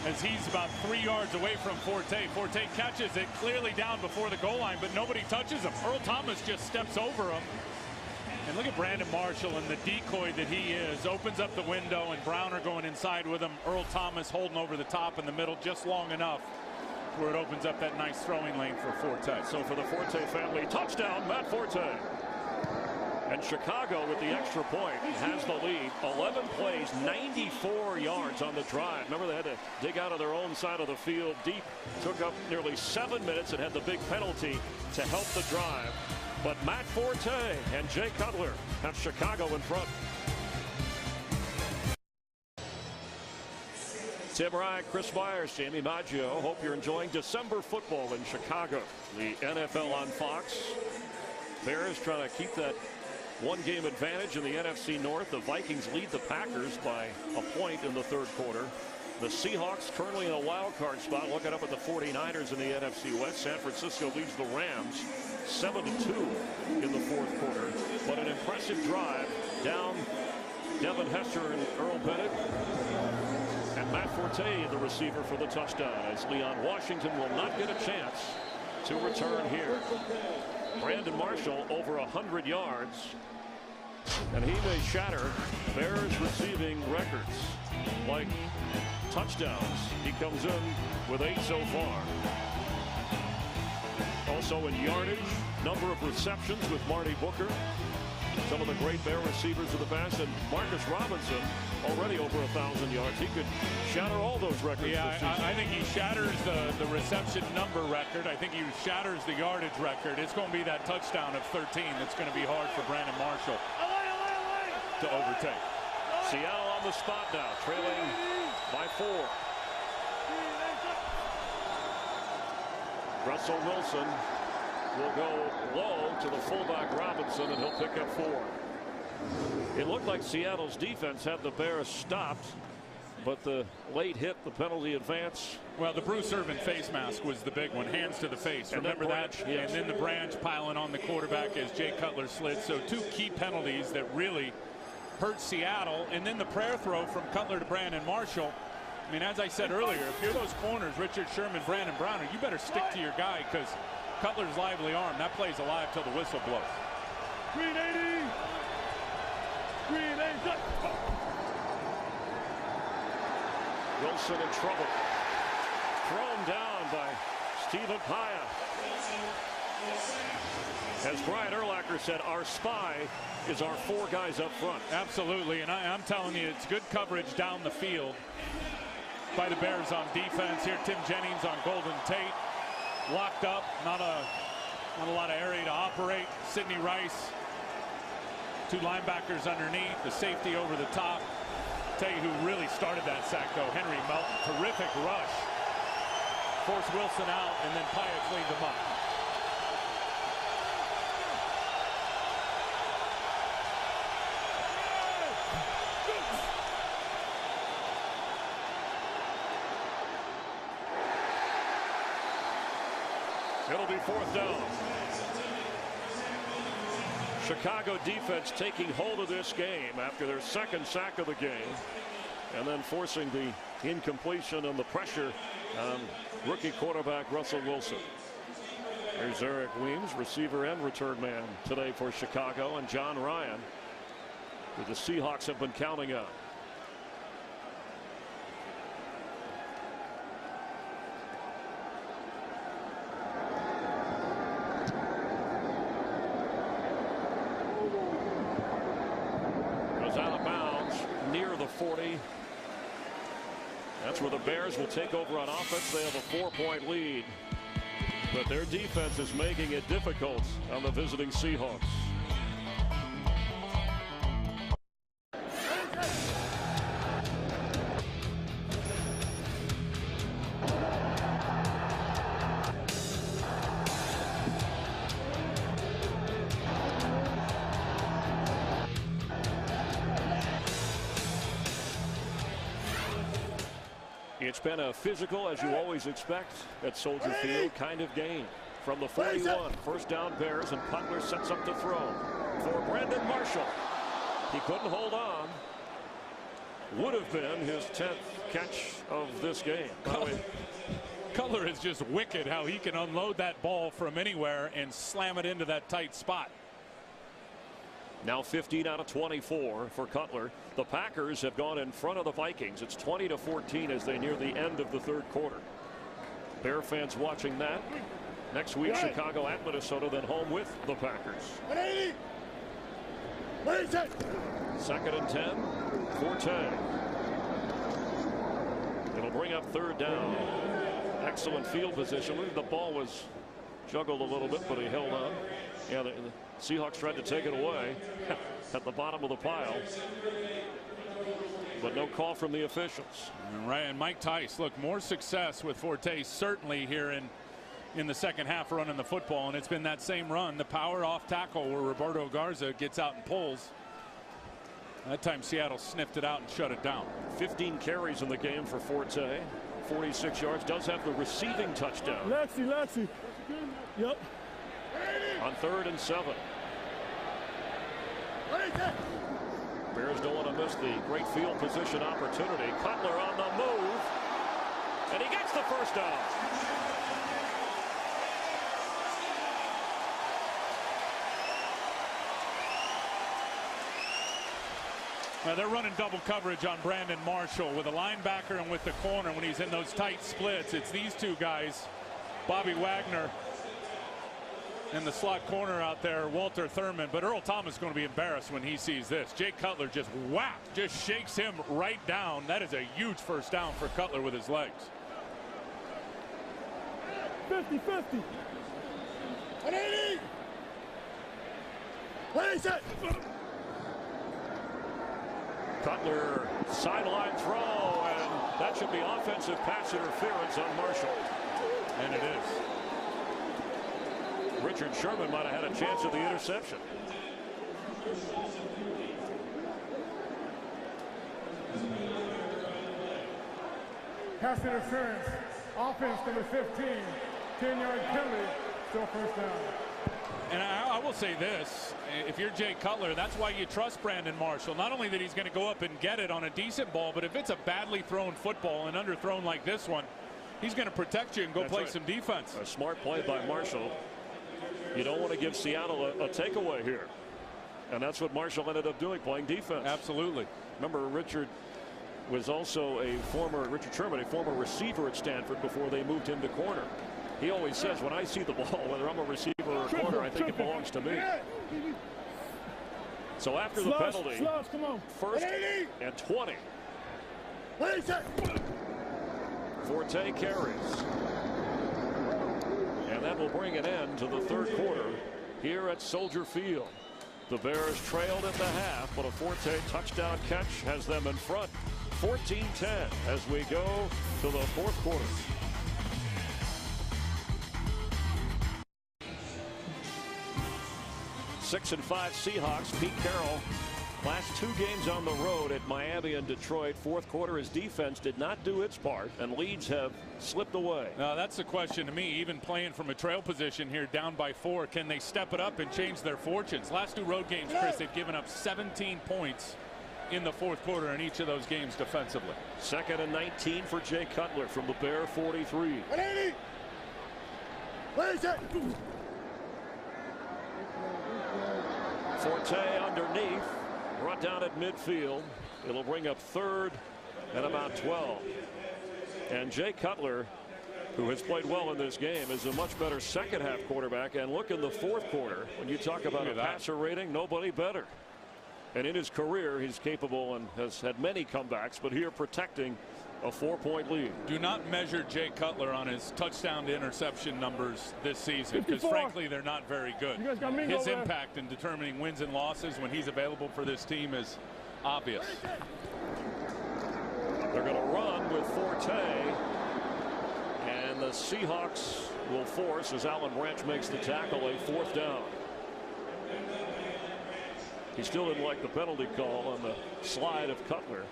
as he's about 3 yards away from Forte. Forte catches it clearly down before the goal line, but nobody touches him. Earl Thomas just steps over him. And look at Brandon Marshall and the decoy that he is. Opens up the window, and Browner going inside with him. Earl Thomas holding over the top in the middle just long enough where it opens up that nice throwing lane for Forte. So for the Forte family, touchdown, Matt Forte. And Chicago with the extra point has the lead. 11 plays, 94 yards on the drive. Remember, they had to dig out of their own side of the field deep. Took up nearly 7 minutes and had the big penalty to help the drive. But Matt Forte and Jay Cutler have Chicago in front. Tim Ryan, Chris Myers, Jamie Maggio. Hope you're enjoying December football in Chicago. The NFL on Fox. Bears trying to keep that one-game advantage in the NFC North. The Vikings lead the Packers by a point in the third quarter. The Seahawks currently in a wild card spot, looking up at the 49ers in the NFC West. San Francisco leads the Rams 7-2 in the fourth quarter. But an impressive drive down Devin Hester and Earl Bennett. And Matt Forte, the receiver for the touchdown, as Leon Washington will not get a chance to return here. Brandon Marshall over 100 yards. And he may shatter Bears receiving records like touchdowns. He comes in with 8 so far. Also in yardage, number of receptions with Marty Booker. Some of the great Bear receivers of the past, and Marcus Robinson already over 1,000 yards. He could shatter all those records. Yeah, I think he shatters the reception number record. I think he shatters the yardage record. It's going to be that touchdown of 13 that's going to be hard for Brandon Marshall to overtake. Seattle on the spot now, trailing by 4. Russell Wilson will go low to the fullback Robinson, and he'll pick up 4. It looked like Seattle's defense had the Bears stopped, but the late hit, the penalty advance. Well, the Bruce Irvin face mask was the big one, hands to the face. And remember Branch, that? yes. And then the Branch piling on the quarterback as Jay Cutler slid. So 2 key penalties that really hurt Seattle. And then the prayer throw from Cutler to Brandon Marshall. I mean, as I said earlier, if you're those corners, Richard Sherman, Brandon Browner, you better stick to your guy, because Cutler's lively arm, that play's alive till the whistle blows. Green 80. Green 80. Wilson in trouble. Thrown down by Stephen Paya. As Brian Urlacher said, our spy is our 4 guys up front. Absolutely, and I'm telling you, it's good coverage down the field by the Bears on defense. Here, Tim Jennings on Golden Tate. Locked up, not a lot of area to operate. Sidney Rice, 2 linebackers underneath, the safety over the top. Tell you who really started that sack, though, Henry Melton. Terrific rush. Forced Wilson out, and then Paya cleaned him up. It'll be 4th down. Chicago defense taking hold of this game after their 2nd sack of the game, and then forcing the incompletion and the pressure on rookie quarterback Russell Wilson. Here's Eric Weems, receiver and return man today for Chicago, and John Ryan that the Seahawks have been counting on. Goes out of bounds near the 40. That's where the Bears will take over on offense. They have a 4-point lead, but their defense is making it difficult on the visiting Seahawks. It's been a physical, as you always expect at Soldier Field, kind of game. From the 41, first down Bears, and Cutler sets up to throw for Brandon Marshall. He couldn't hold on. Would have been his 10th catch of this game. By the way, Cutler is just wicked how he can unload that ball from anywhere and slam it into that tight spot. now 15 out of 24 for Cutler. The Packers have gone in front of the Vikings. It's 20-14 as they near the end of the third quarter. Bear fans watching that. Next week, Chicago at Minnesota, then home with the Packers. 2nd and 10. Forte. It'll bring up third down. Excellent field position. The ball was juggled a little bit, but he held on. Yeah, the Seahawks tried to take it away at the bottom of the pile, but no call from the officials. Right, and Mike Tice, look, more success with Forte certainly here in the second half running the football, and it's been that same run, the power off tackle where Roberto Garza gets out and pulls. That time Seattle sniffed it out and shut it down. 15 carries in the game for Forte. 46 yards. Does have the receiving touchdown. Lexi. Yep. On 3rd and 7. Bears don't want to miss the great field position opportunity. Cutler on the move, and he gets the first down. Now they're running double coverage on Brandon Marshall with a linebacker and with the corner when he's in those tight splits. It's these two guys, Bobby Wagner and the slot corner out there, Walter Thurman. But Earl Thomas is going to be embarrassed when he sees this. Jake Cutler just whacked, just shakes him right down. That is a huge first down for Cutler with his legs. 50-50. 180. What is it? Cutler sideline throw, and that should be offensive pass interference on Marshall. And it is. Richard Sherman might have had a chance at the interception. Pass interference. Offense number 15. 10-yard penalty. Still first down. And I will say this, if you're Jay Cutler, that's why you trust Brandon Marshall. Not only that he's going to go up and get it on a decent ball, but if it's a badly thrown football and underthrown like this one, he's going to protect you and go play some defense. A smart play by Marshall. You don't want to give Seattle a takeaway here. And that's what Marshall ended up doing, playing defense. Absolutely. Remember, Richard was also Richard Sherman, a former receiver at Stanford before they moved him to corner. He always says, when I see the ball, whether I'm a receiver or a corner, I think it belongs to me. So after the penalty, come on. 1st and 20. Forte carries. And that will bring an end to the third quarter here at Soldier Field. The Bears trailed at the half, but a Forte touchdown catch has them in front. 14-10 as we go to the fourth quarter. Six and 5 Seahawks. Pete Carroll, last 2 games on the road at Miami and Detroit. Fourth quarter, his defense did not do its part, and leads have slipped away. Now that's the question to me. Even playing from a trail position here, down by 4, can they step it up and change their fortunes? Last 2 road games, Chris, they've given up 17 points in the fourth quarter in each of those games defensively. 2nd and 19 for Jay Cutler from the Bear 43. 180. What is it? Forte underneath, Brought down at midfield. It'll bring up third and about 12. And Jay Cutler, who has played well in this game, is a much better second half quarterback. And look in the fourth quarter, when you talk about a passer rating, nobody better. And in his career, he's capable and has had many comebacks, but here protecting a 4-point lead. Do not measure Jay Cutler on his touchdown to interception numbers this season, because frankly they're not very good. His impact in determining wins and losses when he's available for this team is obvious. They're going to run with Forte, and the Seahawks will force, as Alan Branch makes the tackle, a 4th down. He still didn't like the penalty call on the slide of Cutler.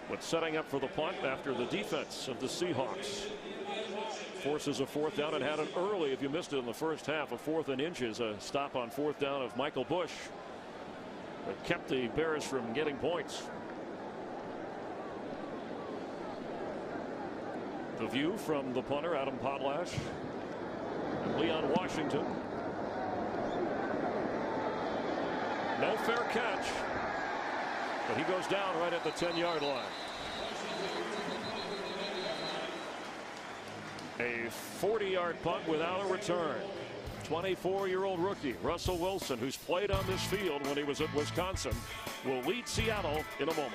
But setting up for the punt after the defense of the Seahawks forces a 4th down, and had it early. If you missed it in the first half, a 4th and inches, a stop on 4th down of Michael Bush that kept the Bears from getting points. The view from the punter, Adam Podlash, and Leon Washington. No fair catch, but he goes down right at the 10-yard line. A 40-yard punt without a return. 24-year-old rookie Russell Wilson, who's played on this field when he was at Wisconsin, will lead Seattle in a moment.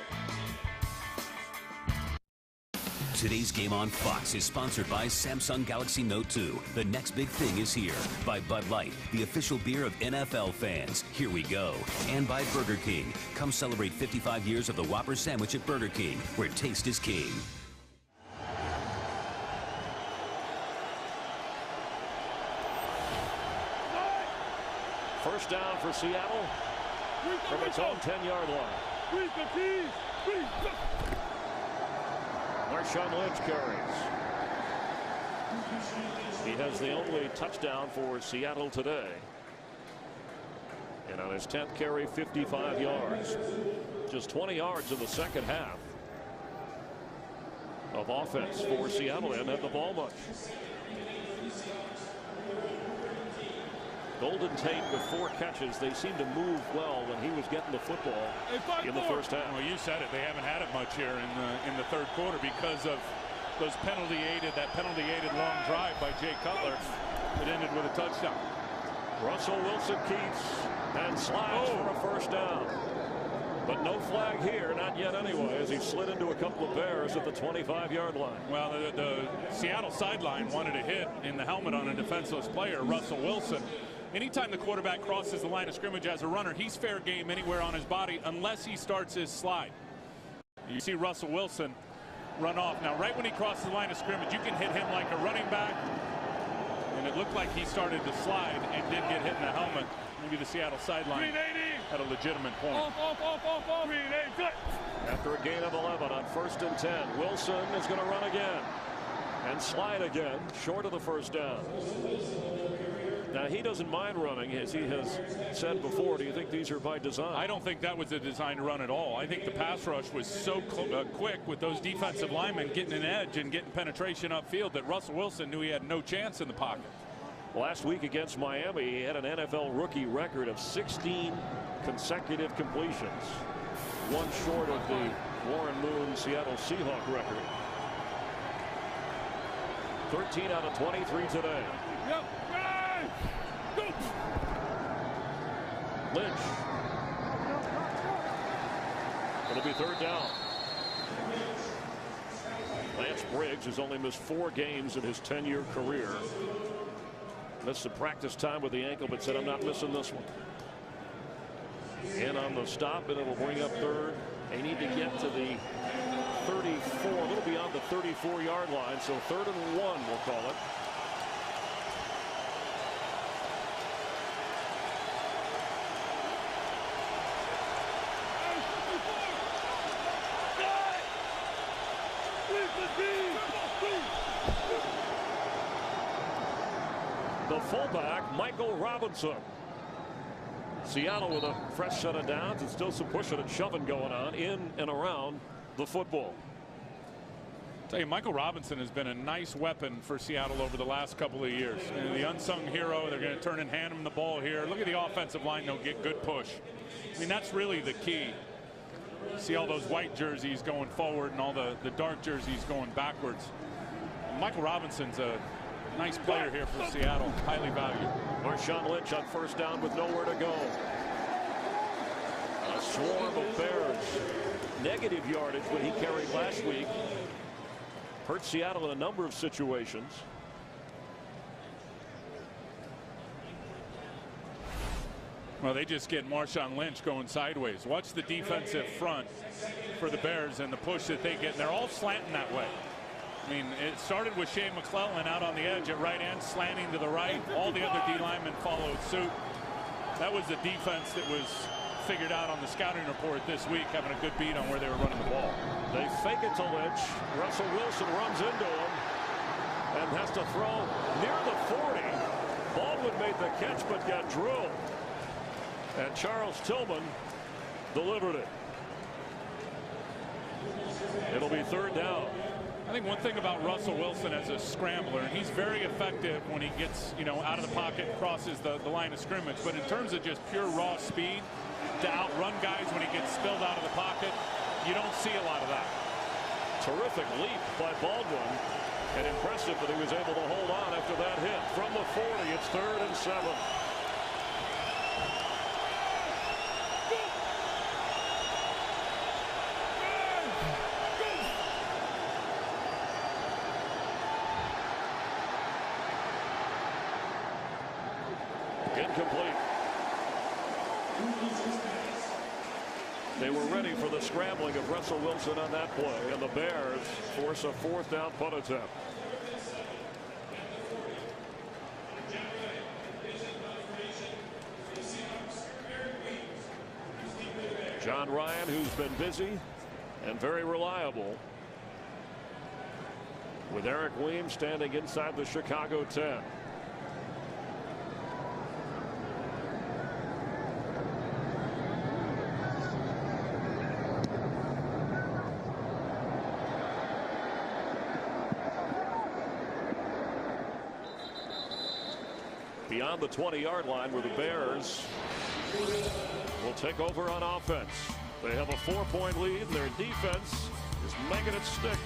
Today's game on Fox is sponsored by Samsung Galaxy Note 2. The next big thing is here. By Bud Light, the official beer of NFL fans. Here we go. And by Burger King. Come celebrate 55 years of the Whopper sandwich at Burger King, where taste is king. First down for Seattle from its own 10-yard line. Marshawn Lynch carries. He has the only touchdown for Seattle today. And on his 10th carry, 55 yards. Just 20 yards in the second half of offense for Seattle. And had the ball much. Golden Tate with 4 catches. They seemed to move well when he was getting the football in the first half. Well, you said it. They haven't had it much here in the third quarter because of that penalty-aided long drive by Jay Cutler that ended with a touchdown. Russell Wilson keeps and slides for a first down. But no flag here, not yet anyway, as he slid into a couple of Bears at the 25-yard line. Well, the Seattle sideline wanted a hit in the helmet on a defenseless player, Russell Wilson. Anytime the quarterback crosses the line of scrimmage as a runner, he's fair game anywhere on his body unless he starts his slide. You see Russell Wilson run off. Now, right when he crosses the line of scrimmage, you can hit him like a running back. And it looked like he started to slide and did get hit in the helmet. Maybe the Seattle sideline had a legitimate point. After a gain of 11 on 1st and 10, Wilson is going to run again and slide again, short of the first down. Now, he doesn't mind running, as he has said before. Do you think these are by design? I don't think that was a design run at all. I think the pass rush was so quick with those defensive linemen getting an edge and getting penetration upfield that Russell Wilson knew he had no chance in the pocket. Last week against Miami, he had an NFL rookie record of 16 consecutive completions. One short of the Warren Moon Seattle Seahawks record. 13 out of 23 today. Lynch. It'll be 3rd down. Lance Briggs has only missed 4 games in his 10-year career. Missed some practice time with the ankle, but said, I'm not missing this one. And on the stop, and it'll bring up 3rd. They need to get to the 34, a little beyond the 34-yard line, so 3rd and 1, we'll call it. The fullback, Michael Robinson. Seattle with a fresh set of downs and still some pushing and shoving going on in and around the football. Tell you, Michael Robinson has been a nice weapon for Seattle over the last couple of years. And the unsung hero, they're going to turn and hand him the ball here. Look at the offensive line, they'll get good push. I mean, that's really the key. See all those white jerseys going forward and all the dark jerseys going backwards. Michael Robinson's a nice player here for Seattle, highly valued. Marshawn Lynch on first down with nowhere to go. A swarm of Bears. Negative yardage when he carried last week. Hurt Seattle in a number of situations. Well, they just get Marshawn Lynch going sideways. Watch the defensive front for the Bears and the push that they get. And they're all slanting that way. I mean, it started with Shane McClellan out on the edge at right end, slanting to the right. All the other D linemen followed suit. That was the defense that was figured out on the scouting report this week, having a good beat on where they were running the ball. They fake it to Lynch. Russell Wilson runs into him and has to throw near the 40. Baldwin made the catch but got drilled. And Charles Tillman delivered it. It'll be third down. I think one thing about Russell Wilson as a scrambler, and he's very effective when he gets, out of the pocket, crosses the line of scrimmage. But in terms of just pure raw speed, to outrun guys when he gets spilled out of the pocket, you don't see a lot of that. Terrific leap by Baldwin, and impressive that he was able to hold on after that hit. From the 40, it's 3rd and 7. Incomplete. They were ready for the scrambling of Russell Wilson on that play, and the Bears force a 4th down punt attempt. John Ryan, who's been busy and very reliable, with Eric Weems standing inside the Chicago 10. Beyond the 20-yard line, where the Bears will take over on offense. They have a 4-point lead, and their defense is making it stick.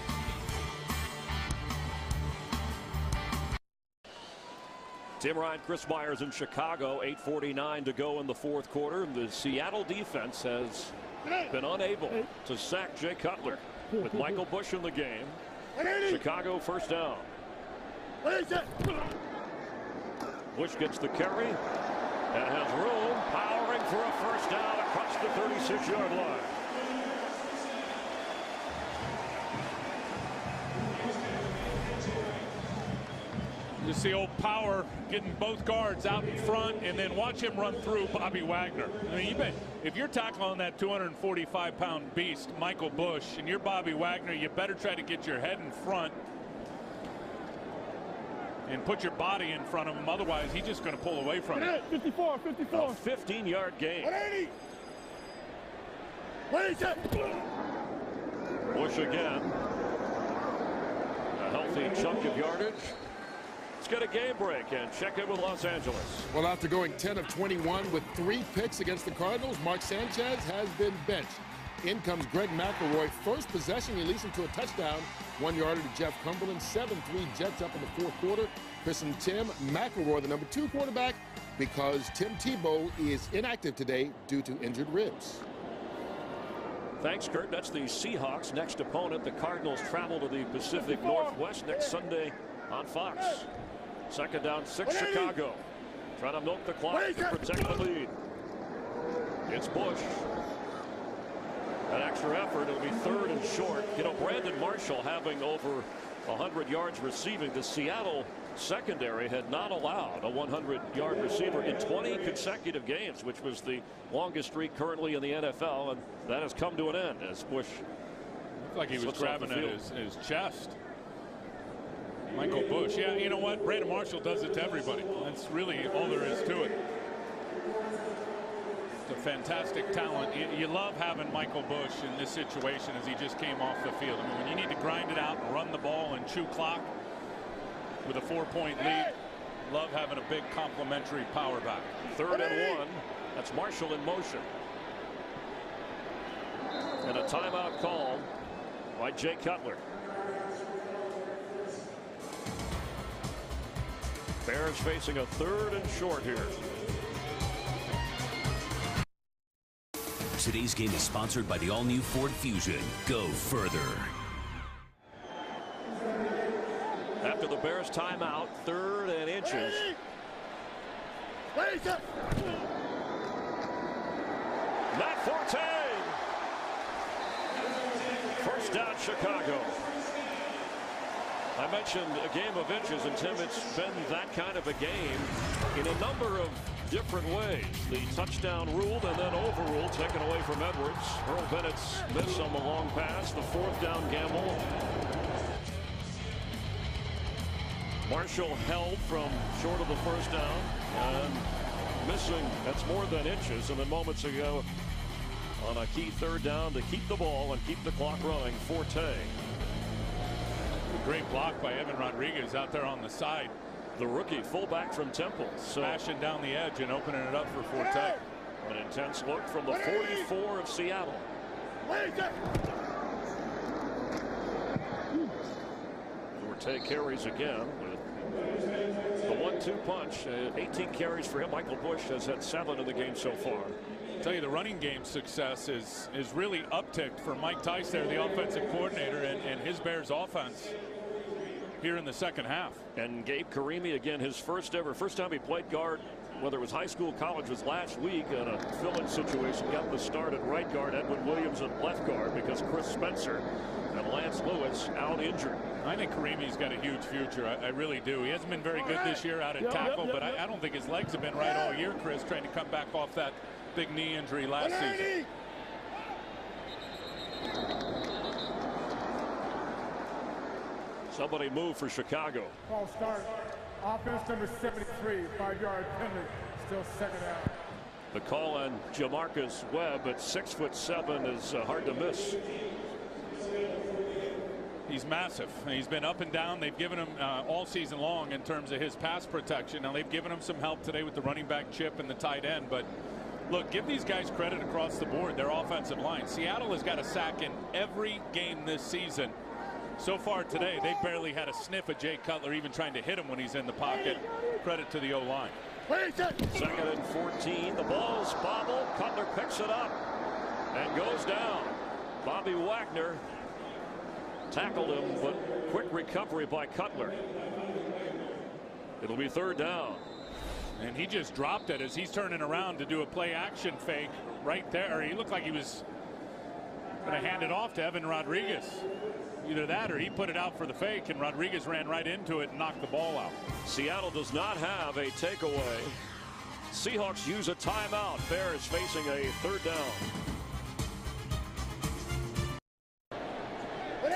Tim Ryan, Chris Myers in Chicago, 8:49 to go in the 4th quarter. The Seattle defense has been unable to sack Jay Cutler. With Michael Bush in the game, Chicago first down. Bush gets the carry and has room, powering for a first down across the 36-yard line. You see old Power getting both guards out in front, and then watch him run through Bobby Wagner. I mean, if you're tackling that 245-pound beast, Michael Bush, and you're Bobby Wagner, you better try to get your head in front and put your body in front of him. Otherwise, he's just going to pull away from it. 54. A 15-yard gain. 180. Bush again. A healthy chunk of yardage. Let's get a game break and check in with Los Angeles. Well, after going 10 of 21 with 3 picks against the Cardinals, Mark Sanchez has been benched. In comes Greg McElroy. First possession, he leads him to a touchdown. 1-yarder to Jeff Cumberland. 7-3 Jets up in the 4th quarter. Chris and Tim McElroy, the number 2 quarterback, because Tim Tebow is inactive today due to injured ribs. Thanks, Kurt. That's the Seahawks' next opponent. The Cardinals travel to the Pacific Northwest next Sunday on Fox. 2nd down, 6 Chicago. Trying to milk the clock to protect the lead. It's Bush. An extra effort. It'll be 3rd and short. Brandon Marshall having over 100 yards receiving. The Seattle secondary had not allowed a 100-yard receiver in 20 consecutive games, which was the longest streak currently in the NFL, and that has come to an end as Bush looked like he was grabbing at his chest. Michael Bush. Yeah, you know what? Brandon Marshall does it to everybody. That's really all there is to it. The fantastic talent. You love having Michael Bush in this situation as he just came off the field. I mean, when you need to grind it out and run the ball and chew clock with a 4-point lead, love having a big complimentary power back. 3rd and 1. That's Marshall in motion. And a timeout called by Jay Cutler. Bears facing a 3rd and short here. Today's game is sponsored by the all-new Ford Fusion. Go further. After the Bears timeout, 3rd and inches. Matt Forte. First down, Chicago. I mentioned a game of inches, and Tim, it's been that kind of a game in a number of different ways. The touchdown ruled and then overruled, taken away from Edwards. Earl Bennett's miss on the long pass, the 4th down gamble. Marshall held from short of the 1st down and missing, that's more than inches. And then moments ago on a key 3rd down to keep the ball and keep the clock running, Forte. Great block by Evan Rodriguez out there on the side. The rookie fullback from Temple. Smashing down the edge and opening it up for Forte. An intense look from the 44 of Seattle. Forte carries again with the 1-2 punch. 18 carries for him. Michael Bush has had 7 in the game so far. I'll tell you, the running game success is really upticked for Mike Tice there, the offensive coordinator, and his Bears offense here in the 2nd half. And Gabe Karimi, again, his first time he played guard, whether it was high school, college, was last week in a fill-in situation. Got the start at right guard, Edwin Williams at left guard because Chris Spencer and Lance Lewis out injured. I think Karimi's got a huge future. I really do. He hasn't been very good this year out at tackle, but I don't think his legs have been right all year, Chris, trying to come back off that big knee injury last season. Somebody move for Chicago. False start. Offense number 73, 5-yard penalty. Still 2nd down. The call on Jamarcus Webb at 6'7" is hard to miss. He's massive. He's been up and down. They've given him all season long in terms of his pass protection. Now they've given him some help today with the running back chip and the tight end. But look, give these guys credit across the board. Their offensive line. Seattle has got a sack in every game this season. So far today, they barely had a sniff of Jay Cutler even trying to hit him when he's in the pocket. Credit to the O-line. 2nd and 14. The ball's bobbled. Cutler picks it up and goes down. Bobby Wagner tackled him, but quick recovery by Cutler. It'll be 3rd down. And he just dropped it as he's turning around to do a play action fake right there. He looked like he was going to hand it off to Evan Rodriguez. Either that or he put it out for the fake, and Rodriguez ran right into it and knocked the ball out. Seattle does not have a takeaway. Seahawks use a timeout. Bears facing a 3rd down.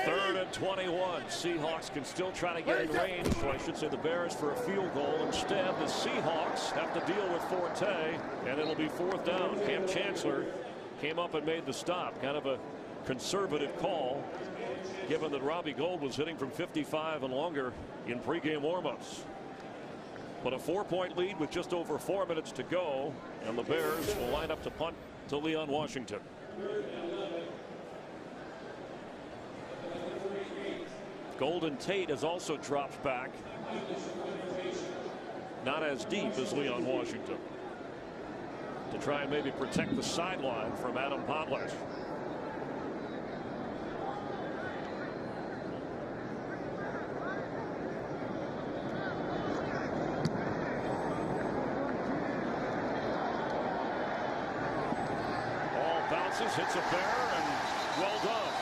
3rd and 21. Seahawks can still try to get in range, or I should say the Bears, for a field goal. Instead, the Seahawks have to deal with Forte, and it'll be 4th down. Cam Chancellor came up and made the stop. Kind of a conservative call, given that Robbie Gould was hitting from 55 and longer in pregame warmups. But a 4-point lead with just over 4 minutes to go, and the Bears will line up to punt to Leon Washington. Golden Tate has also dropped back. Not as deep as Leon Washington, to try and maybe protect the sideline from Adam Potlatch. Hits a Bear, and well done.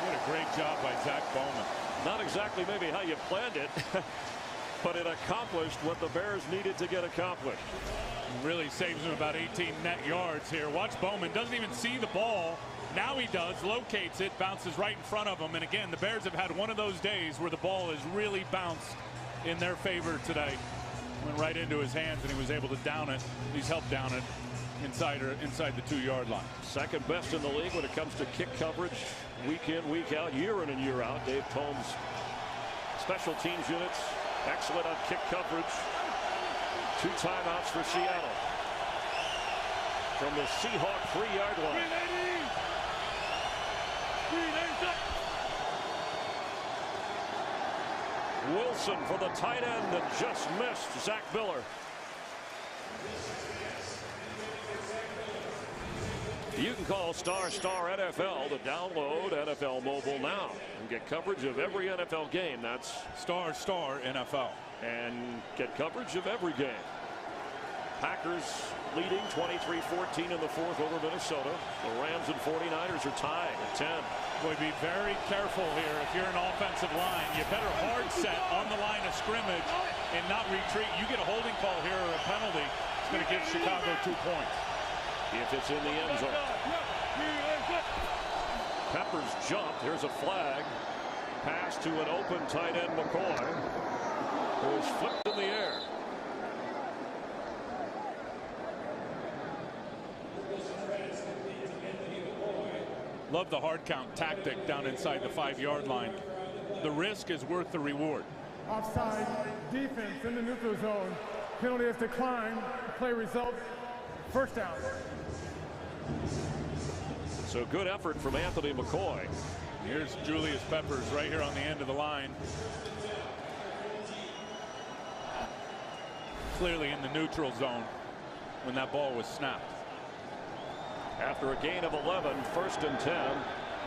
What a great job by Zach Bowman. Not exactly maybe how you planned it, but it accomplished what the Bears needed to get accomplished. Really saves him about 18 net yards here. Watch Bowman, doesn't even see the ball. Now he does, locates it, bounces right in front of him. And again, the Bears have had one of those days where the ball has really bounced in their favor today. Went right into his hands, and he was able to down it. He's helped down it inside the 2-yard line. Second best in the league when it comes to kick coverage, week in, week out, year in and year out. Dave Combs' special teams units, excellent on kick coverage. 2 timeouts for Seattle. From the Seahawk 3-yard line. Wilson for the tight end that just missed Zach Miller. You can call Star NFL to download NFL Mobile now and get coverage of every NFL game. That's Star NFL. And get coverage of every game. Packers leading 23-14 in the 4th over Minnesota. The Rams and 49ers are tied at 10. Boy, be very careful here. If you're an offensive line, you better hard set on the line of scrimmage and not retreat. You get a holding call here or a penalty, it's going to give Chicago 2 points. If it's in the end zone. Peppers jumped. Here's a flag. Pass to an open tight end, McCoy, who is flipped in the air. Love the hard count tactic down inside the 5-yard line. The risk is worth the reward. Offside defense in the neutral zone. Penalty is declined. Play result, first down. So good effort from Anthony McCoy. Here's Julius Peppers right here on the end of the line. Clearly in the neutral zone when that ball was snapped. After a gain of 11, 1st and 10.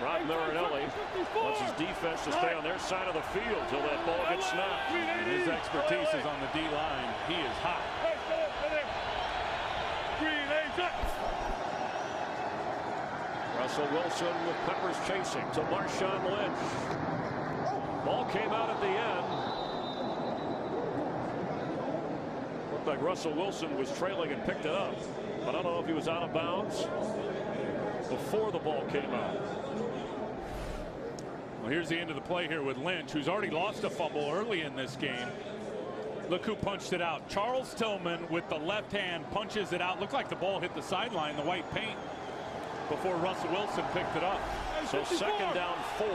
Rod Marinelli wants his defense to stay on their side of the field till that ball gets snapped. And his expertise is on the D-line. He is hot. Russell Wilson with Peppers chasing to Marshawn Lynch. Ball came out at the end. Looked like Russell Wilson was trailing and picked it up. But I don't know if he was out of bounds before the ball came out. Well, here's the end of the play here with Lynch, who's already lost a fumble early in this game. Look who punched it out. Charles Tillman with the left hand punches it out. Looked like the ball hit the sideline, the white paint, before Russell Wilson picked it up. So 2nd down 4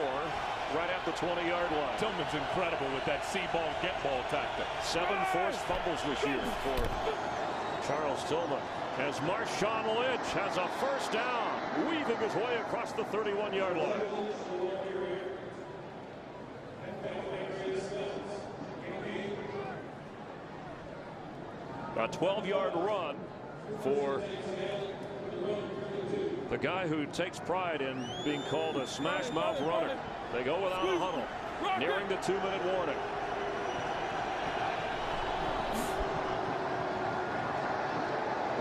right at the 20-yard line. Tillman's incredible with that see ball, get ball tactic. 7 forced fumbles this year for Charles Tillman. As Marshawn Lynch has a first down, weaving his way across the 31-yard line. A 12-yard run for the guy who takes pride in being called a smash mouth runner. They go without a huddle, nearing the 2-minute warning.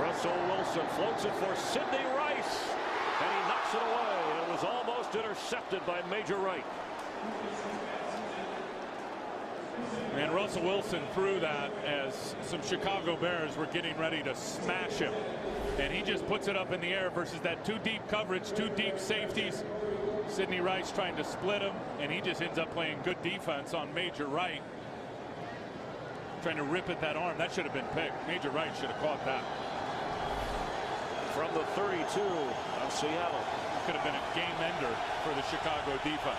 Russell Wilson floats it for Sidney Rice, and he knocks it away, and it was almost intercepted by Major Wright. And Russell Wilson threw that as some Chicago Bears were getting ready to smash him. And he just puts it up in the air versus that 2 deep coverage, 2 deep safeties. Sidney Rice trying to split him, and he just ends up playing good defense on Major Wright. Trying to rip at that arm. That should have been picked. Major Wright should have caught that. From the 32 of Seattle. Could have been a game ender for the Chicago defense.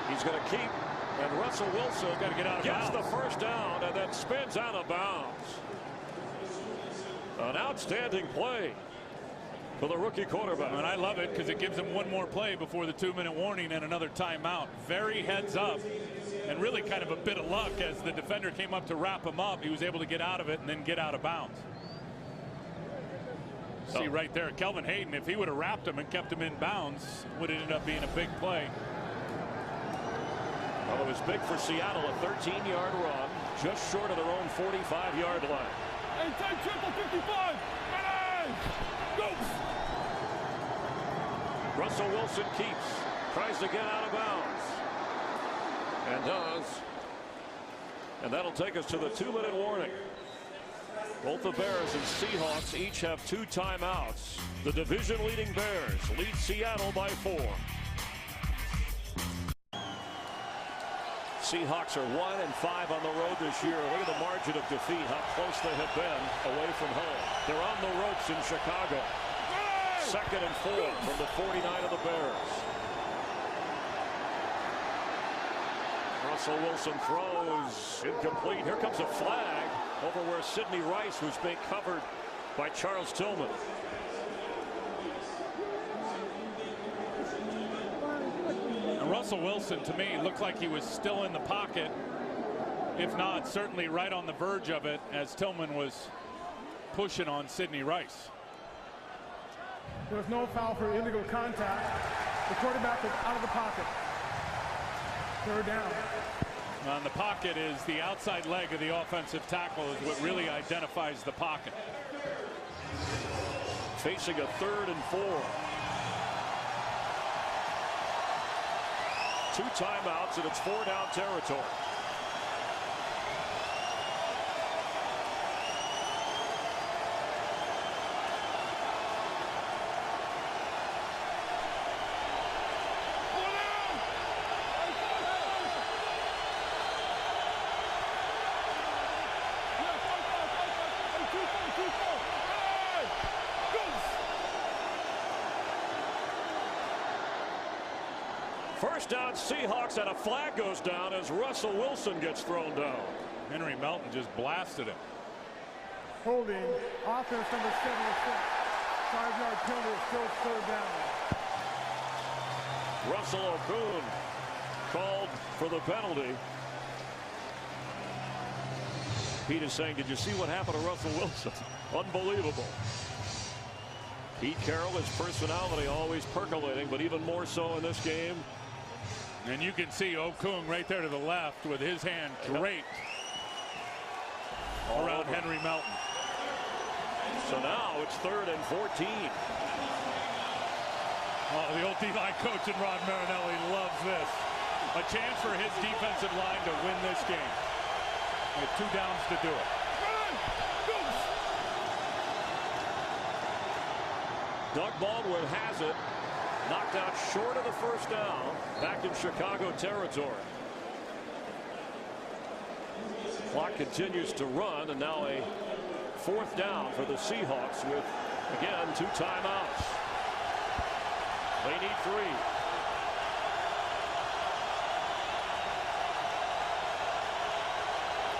He's going to keep, and Russell Wilson got to get out of gets bounds. the first down and then spins out of bounds. An outstanding play for the rookie quarterback. And I love it because it gives him one more play before the 2-minute warning and another timeout. Very heads up and really kind of a bit of luck as the defender came up to wrap him up. He was able to get out of it and then get out of bounds. See right there, Kelvin Hayden, if he would have wrapped him and kept him in bounds, would have ended up being a big play. Well, it was big for Seattle, a 13-yard run, just short of their own 45-yard line. Russell Wilson keeps, tries to get out of bounds, and does. And that'll take us to the 2-minute warning. Both the Bears and Seahawks each have 2 timeouts. The division-leading Bears lead Seattle by 4. Seahawks are 1-5 on the road this year. Look at the margin of defeat, how close they have been away from home. They're on the ropes in Chicago. 2nd and 4 from the 49 of the Bears. Russell Wilson throws incomplete. Here comes a flag over where Sidney Rice was being covered by Charles Tillman. And Russell Wilson, to me, looked like he was still in the pocket. If not, certainly right on the verge of it as Tillman was pushing on Sidney Rice. There was no foul for illegal contact. The quarterback was out of the pocket. They were down. And the pocket is the outside leg of the offensive tackle is what really identifies the pocket. Facing a 3rd and 4. 2 timeouts and it's 4-down territory. First down Seahawks, and a flag goes down as Russell Wilson gets thrown down. Henry Melton just blasted him. Holding offense number 76. 5-yard penalty is still 3rd down. Russell Okung called for the penalty. Pete is saying, did you see what happened to Russell Wilson? Unbelievable. Pete Carroll, his personality always percolating, but even more so in this game. And you can see Okung right there to the left with his hand draped around Henry Melton. So now it's 3rd and 14. Oh, the old D-line coach and Rod Marinelli loves this. A chance for his defensive line to win this game. With 2 downs to do it. Doug Baldwin has it. Knocked out short of the 1st down. Back in Chicago territory. Clock continues to run, and now a 4th down for the Seahawks with, again, 2 timeouts. They need 3.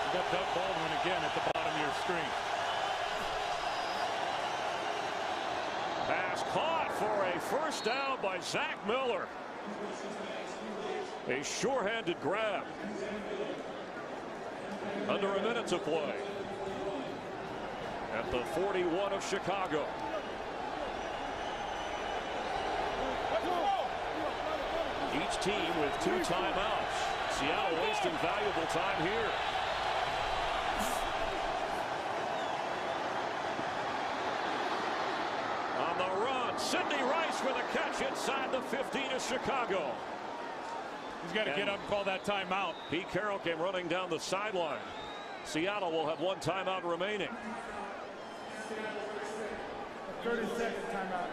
You got Doug Baldwin again at the bottom of your screen. Pass caught for a 1st down by Zach Miller. A sure-handed grab. Under a minute to play. At the 41 of Chicago. Each team with 2 timeouts. Seattle wasting valuable time here. On the run, Sidney Rice with a catch inside the 15 of Chicago. He's got to get up and call that timeout. Pete Carroll came running down the sideline. Seattle will have 1 timeout remaining. 30-second timeout.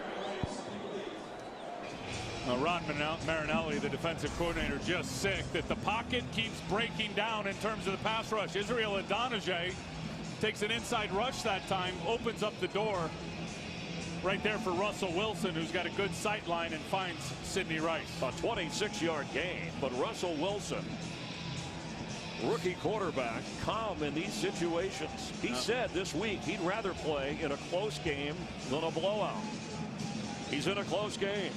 Ron Marinelli, the defensive coordinator, just sick that the pocket keeps breaking down in terms of the pass rush. Israel Adonijah takes an inside rush that time, opens up the door right there for Russell Wilson, who's got a good sight line and finds Sidney Rice. A 26-yard gain, but Russell Wilson, rookie quarterback, calm in these situations. He said this week he'd rather play in a close game than a blowout. He's in a close game.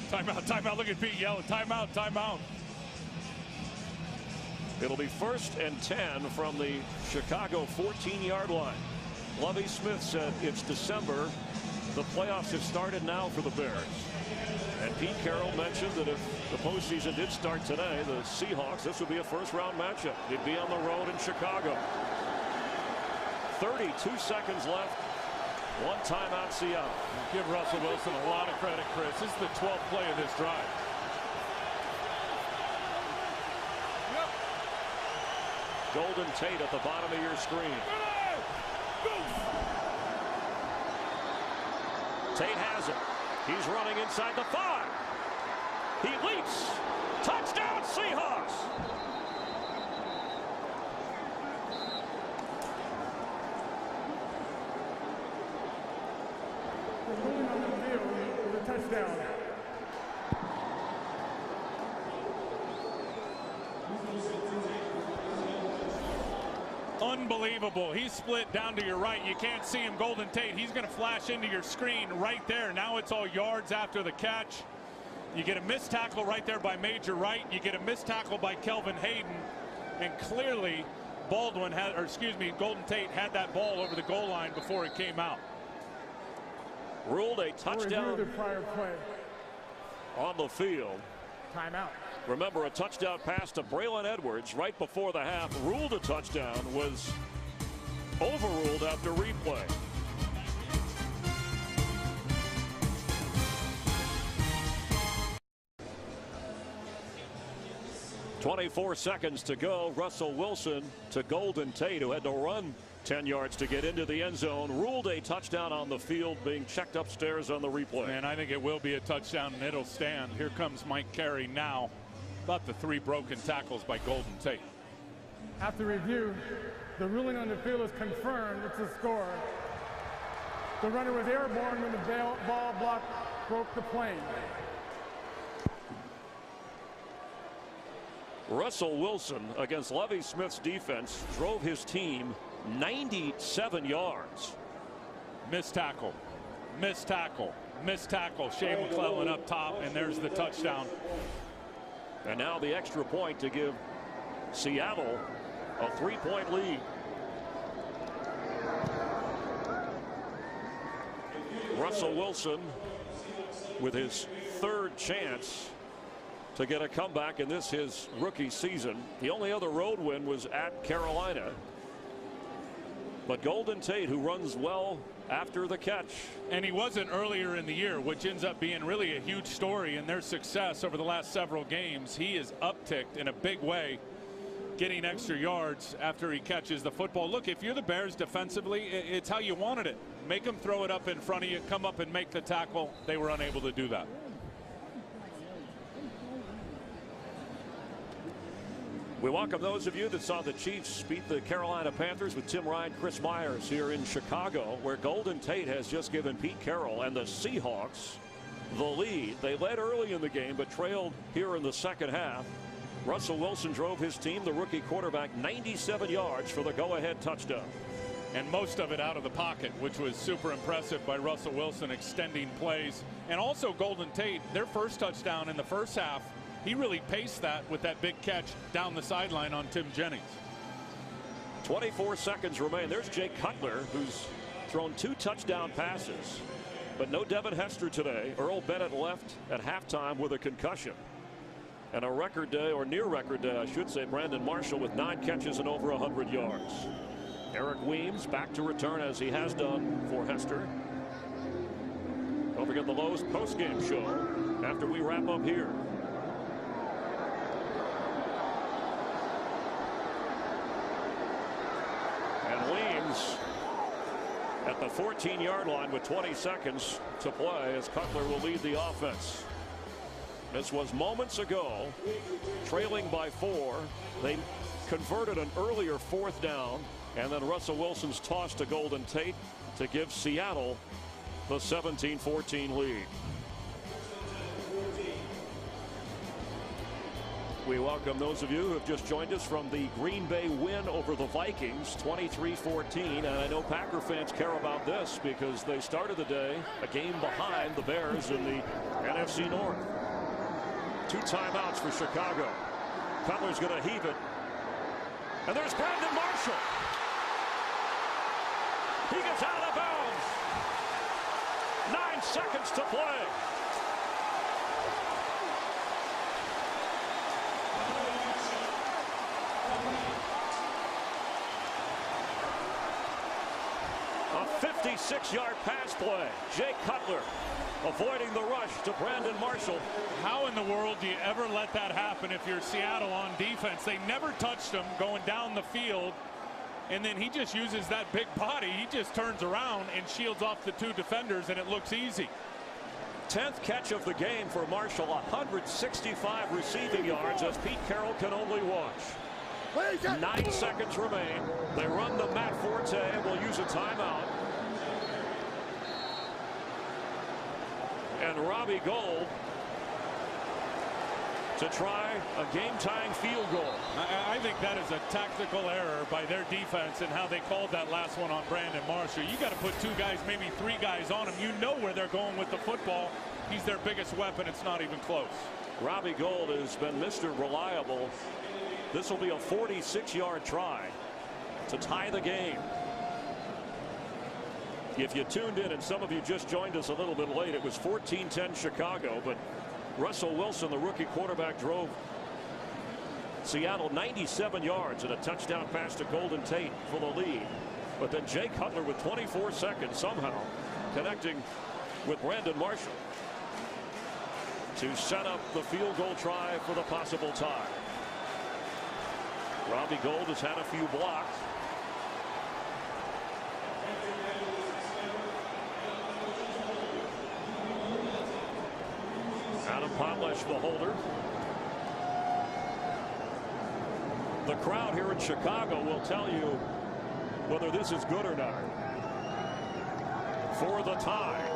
Timeout, timeout. Look at Pete yelling, timeout, timeout. It'll be 1st and 10 from the Chicago 14-yard line. Lovie Smith said it's December. The playoffs have started now for the Bears. And Pete Carroll mentioned that if the postseason did start today, the Seahawks, this would be a 1st-round matchup. They'd be on the road in Chicago. 32 seconds left. 1 timeout Seattle. Give Russell Wilson a lot of credit, Chris. This is the 12th play of this drive. Golden Tate at the bottom of your screen. Tate has it. He's running inside the 5. He leaps. Touchdown, Seahawks. Touchdown. Unbelievable. He's split down to your right. You can't see him. Golden Tate, he's going to flash into your screen right there. Now it's all yards after the catch. You get a missed tackle right there by Major Wright. You get a missed tackle by Kelvin Hayden. And clearly Golden Tate had that ball over the goal line before it came out. Ruled a touchdown The prior play. on the field. Timeout. Remember, a touchdown pass to Braylon Edwards right before the half. Ruled a touchdown, was overruled after replay. .24 seconds to go. Russell Wilson to Golden Tate, who had to run 10 yards to get into the end zone. Ruled a touchdown on the field, being checked upstairs on the replay. And I think it will be a touchdown, and it'll stand. Here comes Mike Carey now. About the 3 broken tackles by Golden Tate. After review, the ruling on the field is confirmed. It's a score. The runner was airborne when the ball block broke the plane. Russell Wilson, against Lovie Smith's defense, drove his team 97 yards. Missed tackle. Missed tackle. Missed tackle. Shea McClellan up top, and there's the touchdown. And now the extra point to give Seattle a 3-point lead. Russell Wilson with his 3rd chance to get a comeback in this his rookie season. The only other road win was at Carolina. But Golden Tate, who runs well after the catch. And he wasn't earlier in the year, which ends up being really a huge story in their success over the last several games. He is upticked in a big way, getting extra yards after he catches the football. Look, if you're the Bears defensively, it's how you wanted it. Make them throw it up in front of you, come up and make the tackle. They were unable to do that. We welcome those of you that saw the Chiefs beat the Carolina Panthers with Tim Ryan, Chris Myers here in Chicago, where Golden Tate has just given Pete Carroll and the Seahawks the lead. They led early in the game, but trailed here in the second half. Russell Wilson drove his team, the rookie quarterback, 97 yards for the go-ahead touchdown. And most of it out of the pocket, which was super impressive by Russell Wilson, extending plays. And also Golden Tate, their first touchdown in the first half, he really paced that with that big catch down the sideline on Tim Jennings. 24 seconds remain. There's Jake Cutler, who's thrown 2 touchdown passes, but no Devin Hester today. Earl Bennett left at halftime with a concussion. And a record day, or near record day, I should say, Brandon Marshall with 9 catches and over 100 yards. Eric Weems back to return, as he has done for Hester. Don't forget the Lowe's postgame show after we wrap up here. Weems at the 14-yard line with 20 seconds to play, as Cutler will lead the offense. This was moments ago, trailing by 4. They converted an earlier 4th down, and then Russell Wilson's toss to Golden Tate to give Seattle the 17-14 lead. We welcome those of you who have just joined us from the Green Bay win over the Vikings, 23-14. And I know Packer fans care about this because they started the day a game behind the Bears in the NFC North. 2 timeouts for Chicago. Cutler's going to heave it. And there's Brandon Marshall. He gets out of bounds. 9 seconds to play. A 56-yard pass play. Jay Cutler avoiding the rush to Brandon Marshall. How in the world do you ever let that happen if you're Seattle on defense? They never touched him going down the field. and then he just uses that big body. He just turns around and shields off the 2 defenders, and it looks easy. 10th catch of the game for Marshall, 165 receiving yards as Pete Carroll can only watch. 9 seconds remain. They run to Matt Forte and will use a timeout. And Robbie Gould to try a game-tying field goal. I think that is a tactical error by their defense and how they called that last one on Brandon Marshall. You got to put 2 guys, maybe 3 guys on him. You know where they're going with the football. He's their biggest weapon. It's not even close. Robbie Gould has been Mr. Reliable. This will be a 46-yard try to tie the game. If you tuned in, and some of you just joined us a little bit late, it was 14-10 Chicago, but Russell Wilson, the rookie quarterback, drove Seattle 97 yards and a touchdown pass to Golden Tate for the lead. But then Jay Cutler with 24 seconds somehow connecting with Brandon Marshall to set up the field goal try for the possible tie. Robbie Gould has had a few blocks. Adam Potlesh, the holder. The crowd here in Chicago will tell you whether this is good or not. For the tie.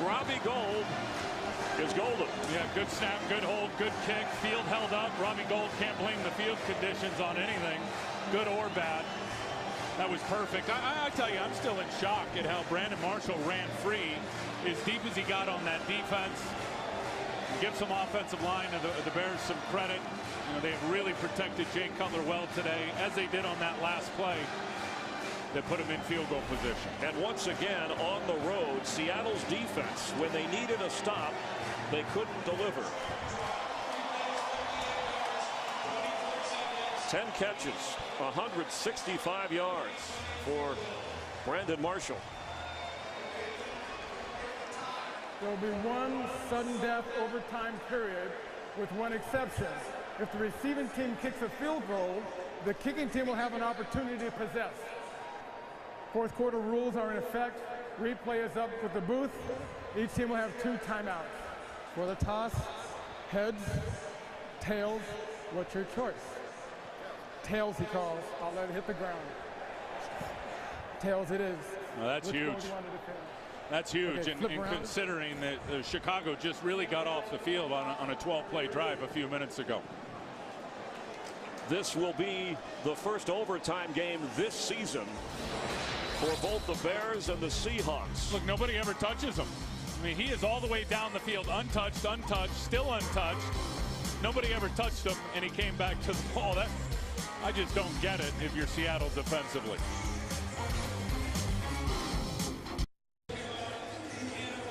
Robbie Gould is golden. Yeah, good snap, good hold, good kick. Field held up. Robbie Gould can't blame the field conditions on anything, good or bad. That was perfect. I tell you, I'm still in shock at how Brandon Marshall ran free as deep as he got on that defense. Give some offensive line to the Bears some credit. You know, they've really protected Jay Cutler well today, as they did on that last play that put him in field goal position. And once again on the road, Seattle's defense, when they needed a stop, they couldn't deliver. 10 catches, 165 yards for Brandon Marshall. There will be one sudden death overtime period with one exception. If the receiving team kicks a field goal, the kicking team will have an opportunity to possess. Fourth quarter rules are in effect. Replay is up with the booth. Each team will have 2 timeouts. For the toss, heads, tails, what's your choice? Tails, he calls. I'll let it hit the ground. Tails it is. Well, that's huge. That's huge, okay, and considering that Chicago just really got off the field on a 12-play drive a few minutes ago. This will be the first overtime game this season for both the Bears and the Seahawks. Look, nobody ever touches him. I mean, he is all the way down the field, untouched, still untouched. Nobody ever touched him, and he came back to the ball. I just don't get it if you're Seattle defensively.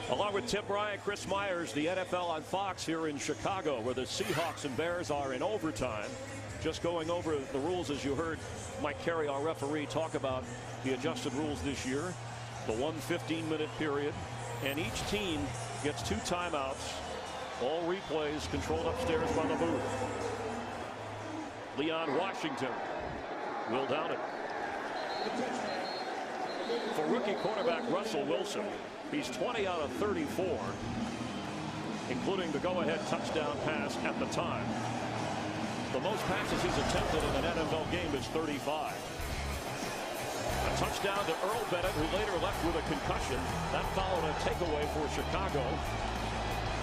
Along with Tim Bryant, Chris Myers, the NFL on Fox here in Chicago, where the Seahawks and Bears are in overtime. Just going over the rules as you heard Mike Carey, our referee, talk about the adjusted rules this year. The 1 15-minute period, and each team gets 2 timeouts. All replays controlled upstairs by the booth. Leon Washington will down it. For rookie quarterback Russell Wilson, he's 20 out of 34, including the go-ahead touchdown pass at the time. The most passes he's attempted in an NFL game is 35. A touchdown to Earl Bennett, who later left with a concussion. That followed a takeaway for Chicago.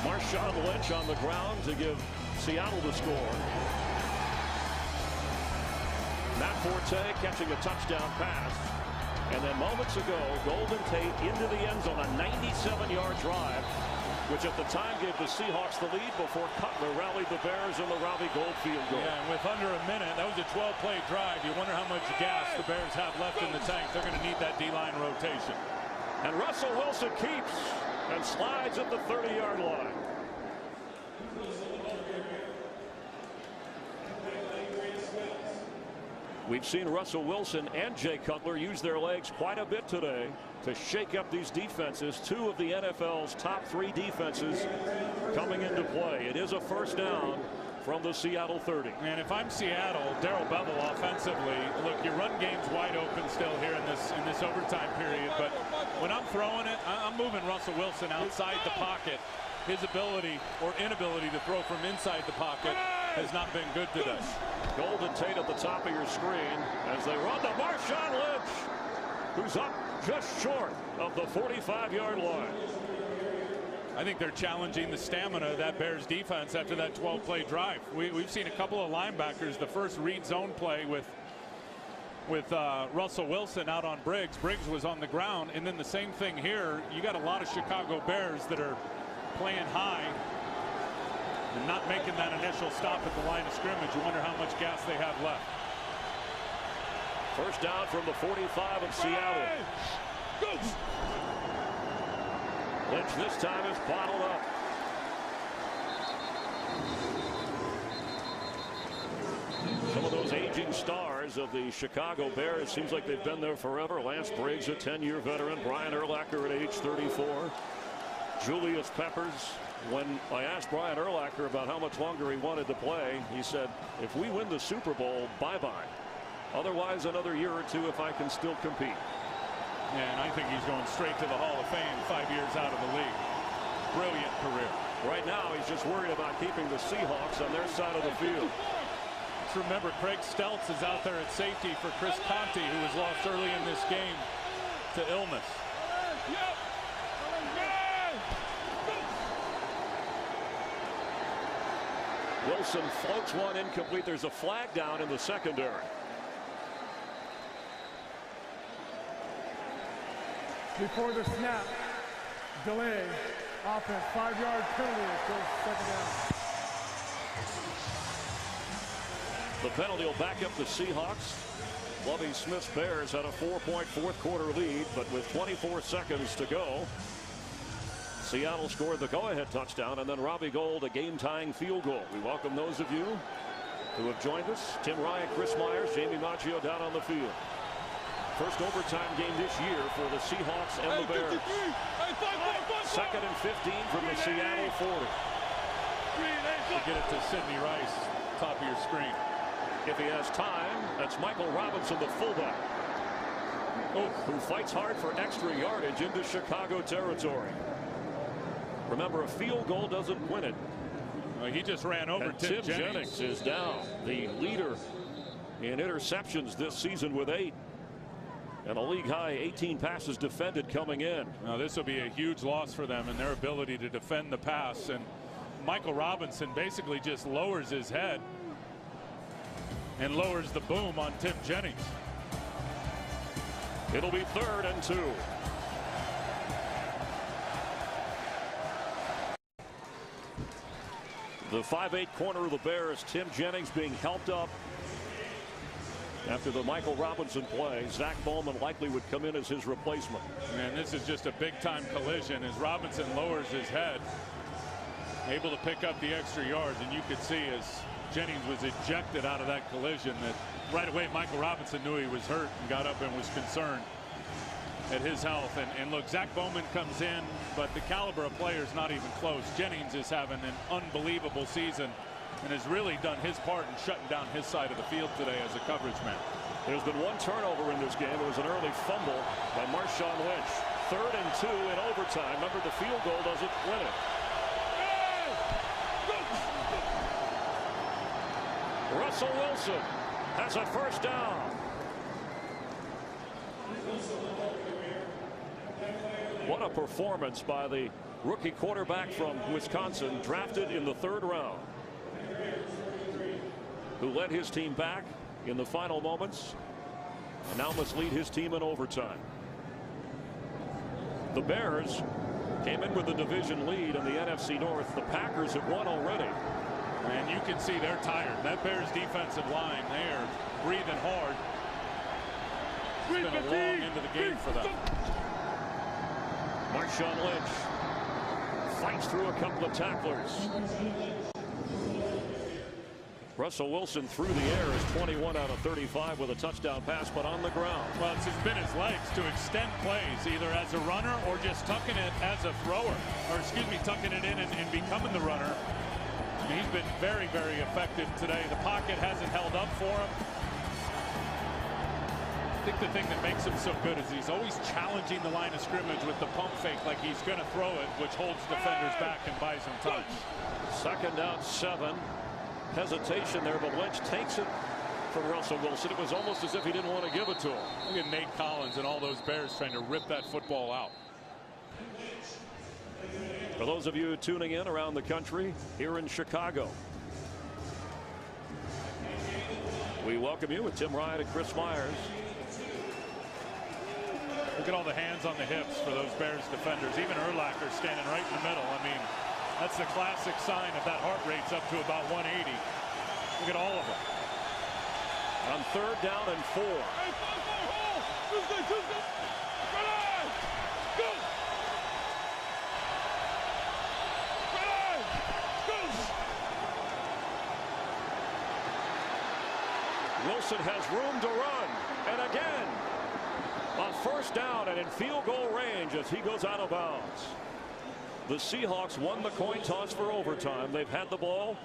Marshawn Lynch on the ground to give Seattle the score. Matt Forte catching a touchdown pass. And then moments ago, Golden Tate into the end zone, a 97-yard drive, which at the time gave the Seahawks the lead before Cutler rallied the Bears in the Robbie Gould field goal. Yeah, and with under a minute, that was a 12-play drive. You wonder how much gas the Bears have left in the tank. They're going to need that D-line rotation. And Russell Wilson keeps and slides at the 30-yard line. We've seen Russell Wilson and Jay Cutler use their legs quite a bit today to shake up these defenses. Two of the NFL's top 3 defenses coming into play. It is a first down from the Seattle 30. And if I'm Seattle, Darrell Bevel offensively, look, your run game's wide open still here in this overtime period. But when I'm throwing it, I'm moving Russell Wilson outside the pocket. His ability or inability to throw from inside the pocket has not been good today. Golden Tate at the top of your screen as they run to Marshawn Lynch, who's up just short of the 45-yard line. I think they're challenging the stamina of that Bears defense after that 12-play drive. We've seen a couple of linebackers, the first read zone play with Russell Wilson out on Briggs. Briggs was on the ground, and then the same thing here. You got a lot of Chicago Bears that are playing high and not making that initial stop at the line of scrimmage. You wonder how much gas they have left. First down from the 45 of Seattle. Lynch this time is bottled up. Some of those aging stars of the Chicago Bears, seems like they've been there forever. Lance Briggs, a 10-year veteran. Brian Urlacher at age 34. Julius Peppers. When I asked Brian Urlacher about how much longer he wanted to play, he said, if we win the Super Bowl, bye-bye. Otherwise, another year or 2 if I can still compete. And I think he's going straight to the Hall of Fame 5 years out of the league. Brilliant career. Right now, he's just worried about keeping the Seahawks on their side of the field. Let's remember, Craig Stelz is out there at safety for Chris Conte, who was lost early in this game to illness. Wilson floats one incomplete. There's a flag down in the secondary. Before the snap, delay, offense, 5-yard penalty until second down. The penalty will back up the Seahawks. Lovie Smith's Bears had a 4-point fourth-quarter lead, but with 24 seconds to go, Seattle scored the go-ahead touchdown, and then Robbie Gould a game-tying field goal. We welcome those of you who have joined us. Tim Ryan, Chris Myers, Jamie Maggio down on the field. First overtime game this year for the Seahawks and the Bears. Second and 15 from the Seattle 40. We'll get it to Sidney Rice, top of your screen. If he has time, that's Michael Robinson, the fullback, who fights hard for extra yardage into Chicago territory. Remember, a field goal doesn't win it. He just ran over Tim Jennings is down, the leader in interceptions this season with 8. And a league high 18 passes defended coming in. Now this will be a huge loss for them in their ability to defend the pass. And Michael Robinson basically just lowers his head and lowers the boom on Tim Jennings. It'll be 3rd and 2. The 5'8" corner of the Bears, Tim Jennings, being helped up after the Michael Robinson play. Zach Bowman likely would come in as his replacement. And this is just a big-time collision as Robinson lowers his head, able to pick up the extra yards. And you could see as Jennings was ejected out of that collision that right away Michael Robinson knew he was hurt and got up and was concerned at his health. And look, Zach Bowman comes in, but the caliber of player is not even close. Jennings is having an unbelievable season and has really done his part in shutting down his side of the field today as a coverage man. There's been one turnover in this game. It was an early fumble by Marshawn Lynch. 3rd and 2 in overtime. Remember, the field goal doesn't win it. Russell Wilson has a first down. What a performance by the rookie quarterback from Wisconsin, drafted in the 3rd round, who led his team back in the final moments and now must lead his team in overtime. The Bears came in with the division lead in the NFC North. The Packers have won already. And you can see they're tired. That Bears defensive line, they are breathing hard. It's been a long end of the game for them. Marshawn Lynch fights through a couple of tacklers. Russell Wilson through the air is 21 out of 35 with a touchdown pass, but on the ground. Well, it's been his legs to extend plays, either as a runner or just tucking it as a thrower, or excuse me, tucking it in and becoming the runner. I mean, he's been very, very effective today. The pocket hasn't held up for him. I think the thing that makes him so good is he's always challenging the line of scrimmage with the pump fake like he's going to throw it, which holds defenders back and buys them time. 2nd down 7. Hesitation there, but Lynch takes it from Russell Wilson. It was almost as if he didn't want to give it to him. Look at Nate Collins and all those Bears trying to rip that football out. For those of you tuning in around the country, here in Chicago, we welcome you with Tim Ryan and Chris Myers. Look at all the hands on the hips for those Bears defenders. Even Urlacher standing right in the middle. I mean, that's the classic sign of that heart rate's up to about 180. Look at all of them. On 3rd down and 4. Wilson has room to run, and again on 1st down and in field goal range as he goes out of bounds. The Seahawks won the coin toss for overtime. They've had the ball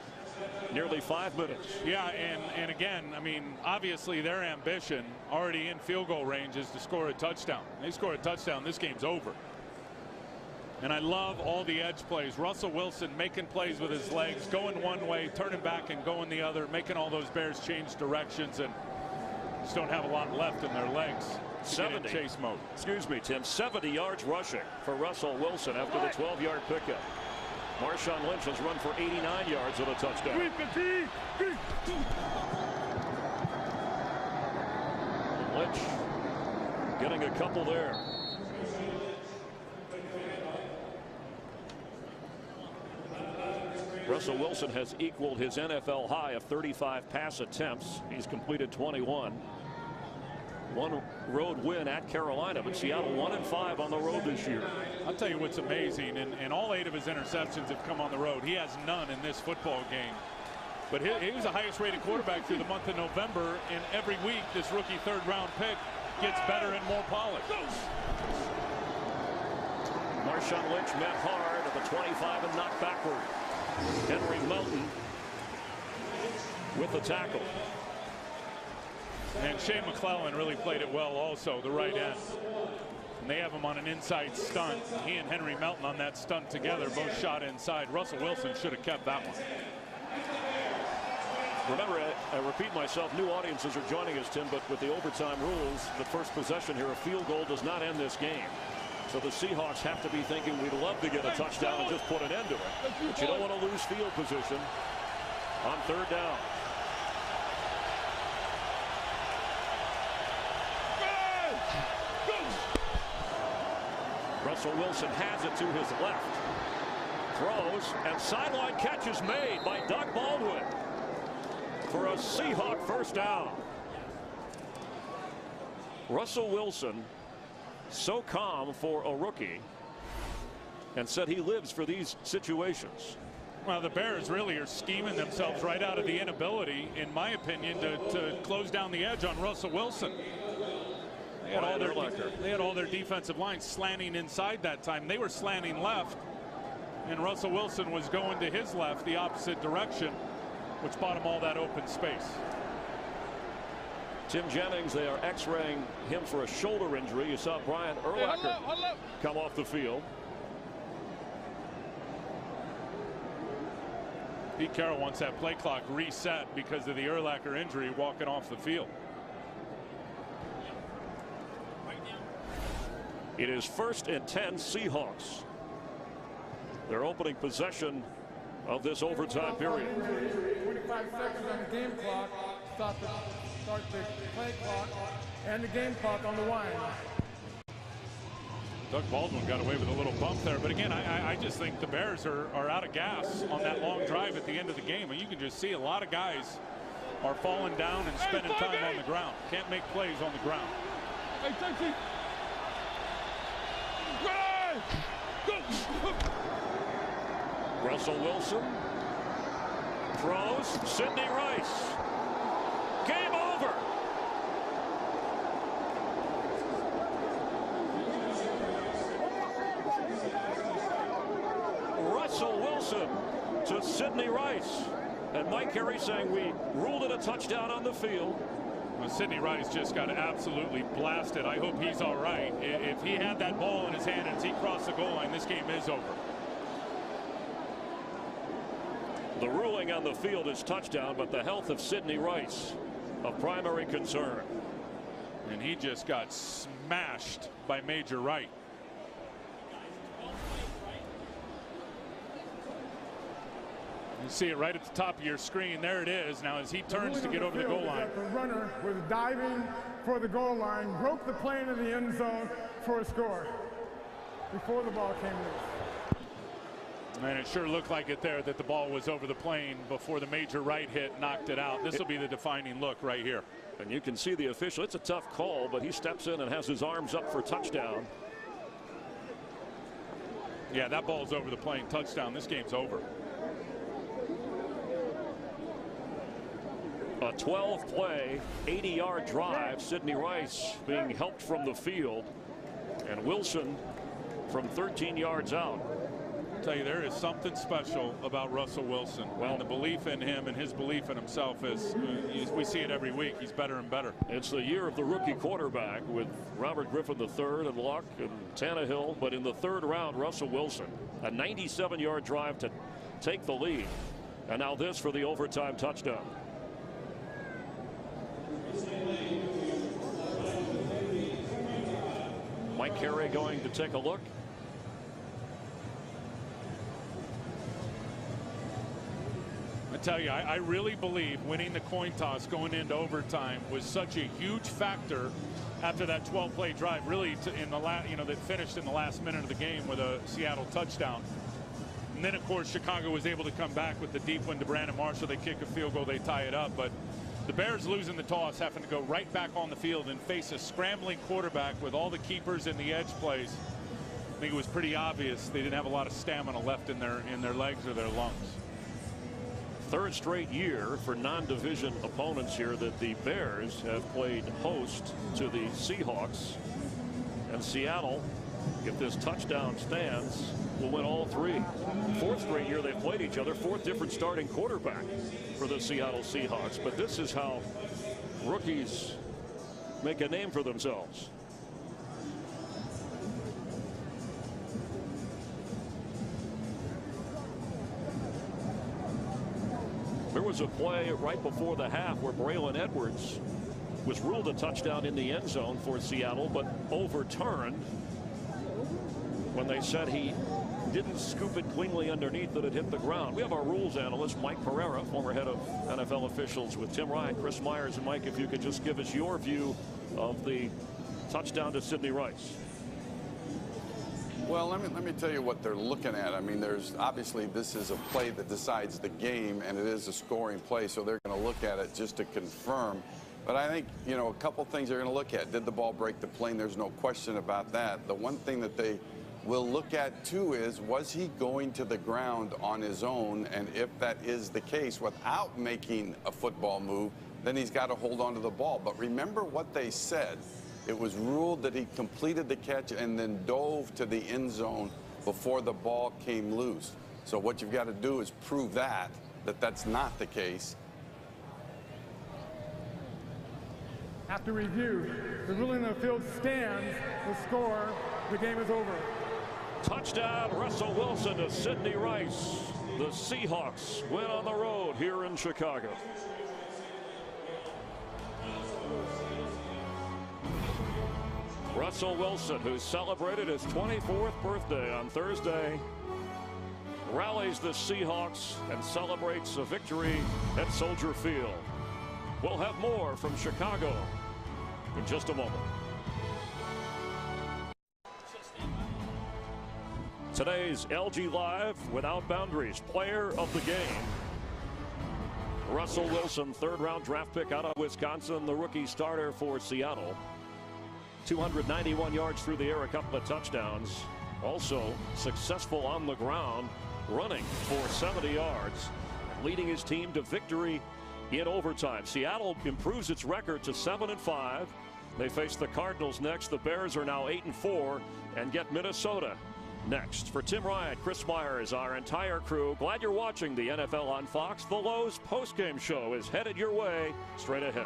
nearly 5 minutes. Yeah, and again, I mean, obviously their ambition already in field goal range is to score a touchdown. They score a touchdown, this game's over. And I love all the edge plays. Russell Wilson making plays with his legs, going one way, turning back and going the other, making all those Bears change directions and just don't have a lot left in their legs. 70 chase mode. Excuse me, Tim. 70 yards rushing for Russell Wilson after the 12-yard pickup. Marshawn Lynch has run for 89 yards with a touchdown. Lynch getting a couple there. Russell Wilson has equaled his NFL high of 35 pass attempts. He's completed 21. One road win at Carolina, but Seattle 1-5 on the road this year. I'll tell you what's amazing, and all 8 of his interceptions have come on the road. He has none in this football game. But he was the highest rated quarterback through the month of November, and every week this rookie 3rd-round pick gets better and more polished. Marshawn Lynch met hard at the 25 and knocked backward. Henry Melton with the tackle. And Shea McClellan really played it well also, the right end. And they have him on an inside stunt. He and Henry Melton on that stunt together, both shot inside. Russell Wilson should have kept that one. Remember, I repeat myself, new audiences are joining us, Tim, but with the overtime rules, the first possession here, a field goal does not end this game. So the Seahawks have to be thinking we'd love to get a touchdown and just put an end to it. But you don't want to lose field position on 3rd down. Russell Wilson has it to his left. Throws, and sideline catch is made by Doug Baldwin for a Seahawk 1st down. Russell Wilson, so calm for a rookie, and said he lives for these situations. Well, the Bears really are scheming themselves right out of the inability, in my opinion, to close down the edge on Russell Wilson. They had all their defensive lines slanting inside that time. They were slanting left, and Russell Wilson was going to his left, the opposite direction, which bought him all that open space. Tim Jennings, they are x-raying him for a shoulder injury. You saw Brian Urlacher come off the field. Pete Carroll wants that play clock reset because of the Urlacher injury walking off the field. It is 1st and 10 Seahawks. Their opening possession of this overtime period. 25 seconds on the game clock. Start the play clock and the game clock on the line. Doug Baldwin got away with a little bump there, but again, I just think the Bears are out of gas on that long drive at the end of the game. And you can just see a lot of guys are falling down and spending time on the ground. Can't make plays on the ground. Russell Wilson Throws. Sidney Rice. Game over. Russell Wilson to Sidney Rice. And Mike Carey saying we ruled it a touchdown on the field. Well, Sidney Rice just got absolutely blasted. I hope he's all right. If he had that ball in his hand and as he crossed the goal line, this game is over. The ruling on the field is touchdown, but the health of Sidney Rice of primary concern. And he just got smashed by Major Wright. You see it right at the top of your screen. There it is. Now as he turns to get over the goal line. The runner was diving for the goal line, broke the plane in the end zone for a score before the ball came loose. And it sure looked like it there that the ball was over the plane before the Major Wright hit knocked it out. This will be the defining look right here. And you can see the official. It's a tough call, but he steps in and has his arms up for touchdown. Yeah, that ball's over the plane. Touchdown. This game's over. A 12-play, 80-yard drive. Sidney Rice being helped from the field. And Wilson from 13 yards out. I'll tell you, there is something special about Russell Wilson. Well, and the belief in him and his belief in himself is, we see it every week. He's better and better. It's the year of the rookie quarterback with Robert Griffin III and Luck and Tannehill. But in the third round, Russell Wilson, a 97-yard drive to take the lead. And now this for the overtime touchdown. Mike Carey going to take a look. I tell you, I really believe winning the coin toss going into overtime was such a huge factor after that 12-play drive, really in the that finished in the last minute of the game with a Seattle touchdown. And then, of course, Chicago was able to come back with the deep one to Brandon Marshall. They kick a field goal, they tie it up. But the Bears losing the toss, having to go right back on the field and face a scrambling quarterback with all the keepers and the edge plays. I think it was pretty obvious they didn't have a lot of stamina left in their legs or their lungs. Third straight year for non-division opponents here that the Bears have played host to the Seahawks. And Seattle, if this touchdown stands, will win all three. Fourth straight year they've played each other. Fourth different starting quarterback for the Seattle Seahawks. But this is how rookies make a name for themselves. There was a play right before the half where Braylon Edwards was ruled a touchdown in the end zone for Seattle, but overturned when they said he didn't scoop it cleanly underneath, that it hit the ground. We have our rules analyst, Mike Pereira, former head of NFL officials, with Tim Ryan, Chris Myers, and Mike, if you could just give us your view of the touchdown to Sidney Rice. Well, let me tell you what they're looking at. I mean, there's obviously this is a play that decides the game, and it is a scoring play, so they're going to look at it just to confirm. But I think, you know, a couple things they're going to look at. Did the ball break the plane? There's no question about that. The one thing that they will look at, too, is was he going to the ground on his own? And if that is the case, without making a football move, then he's got to hold on to the ball. But remember what they said. It was ruled that he completed the catch and then dove to the end zone before the ball came loose. So what you've got to do is prove that that's not the case. After review, the ruling of the field stands. The score, the game is over. Touchdown, Russell Wilson to Sidney Rice. The Seahawks win on the road here in Chicago. Russell Wilson, who celebrated his 24th birthday on Thursday, rallies the Seahawks and celebrates a victory at Soldier Field. We'll have more from Chicago in just a moment. Today's LG Live Without Boundaries Player of the Game. Russell Wilson, third-round draft pick out of Wisconsin, the rookie starter for Seattle. 291 yards through the air, a couple of touchdowns. Also successful on the ground, running for 70 yards. leading his team to victory in overtime. Seattle improves its record to 7-5. They face the Cardinals next. The Bears are now 8-4 and get Minnesota next. For Tim Ryan, Chris Myers, our entire crew, glad you're watching the NFL on Fox. The Lowe's postgame show is headed your way straight ahead.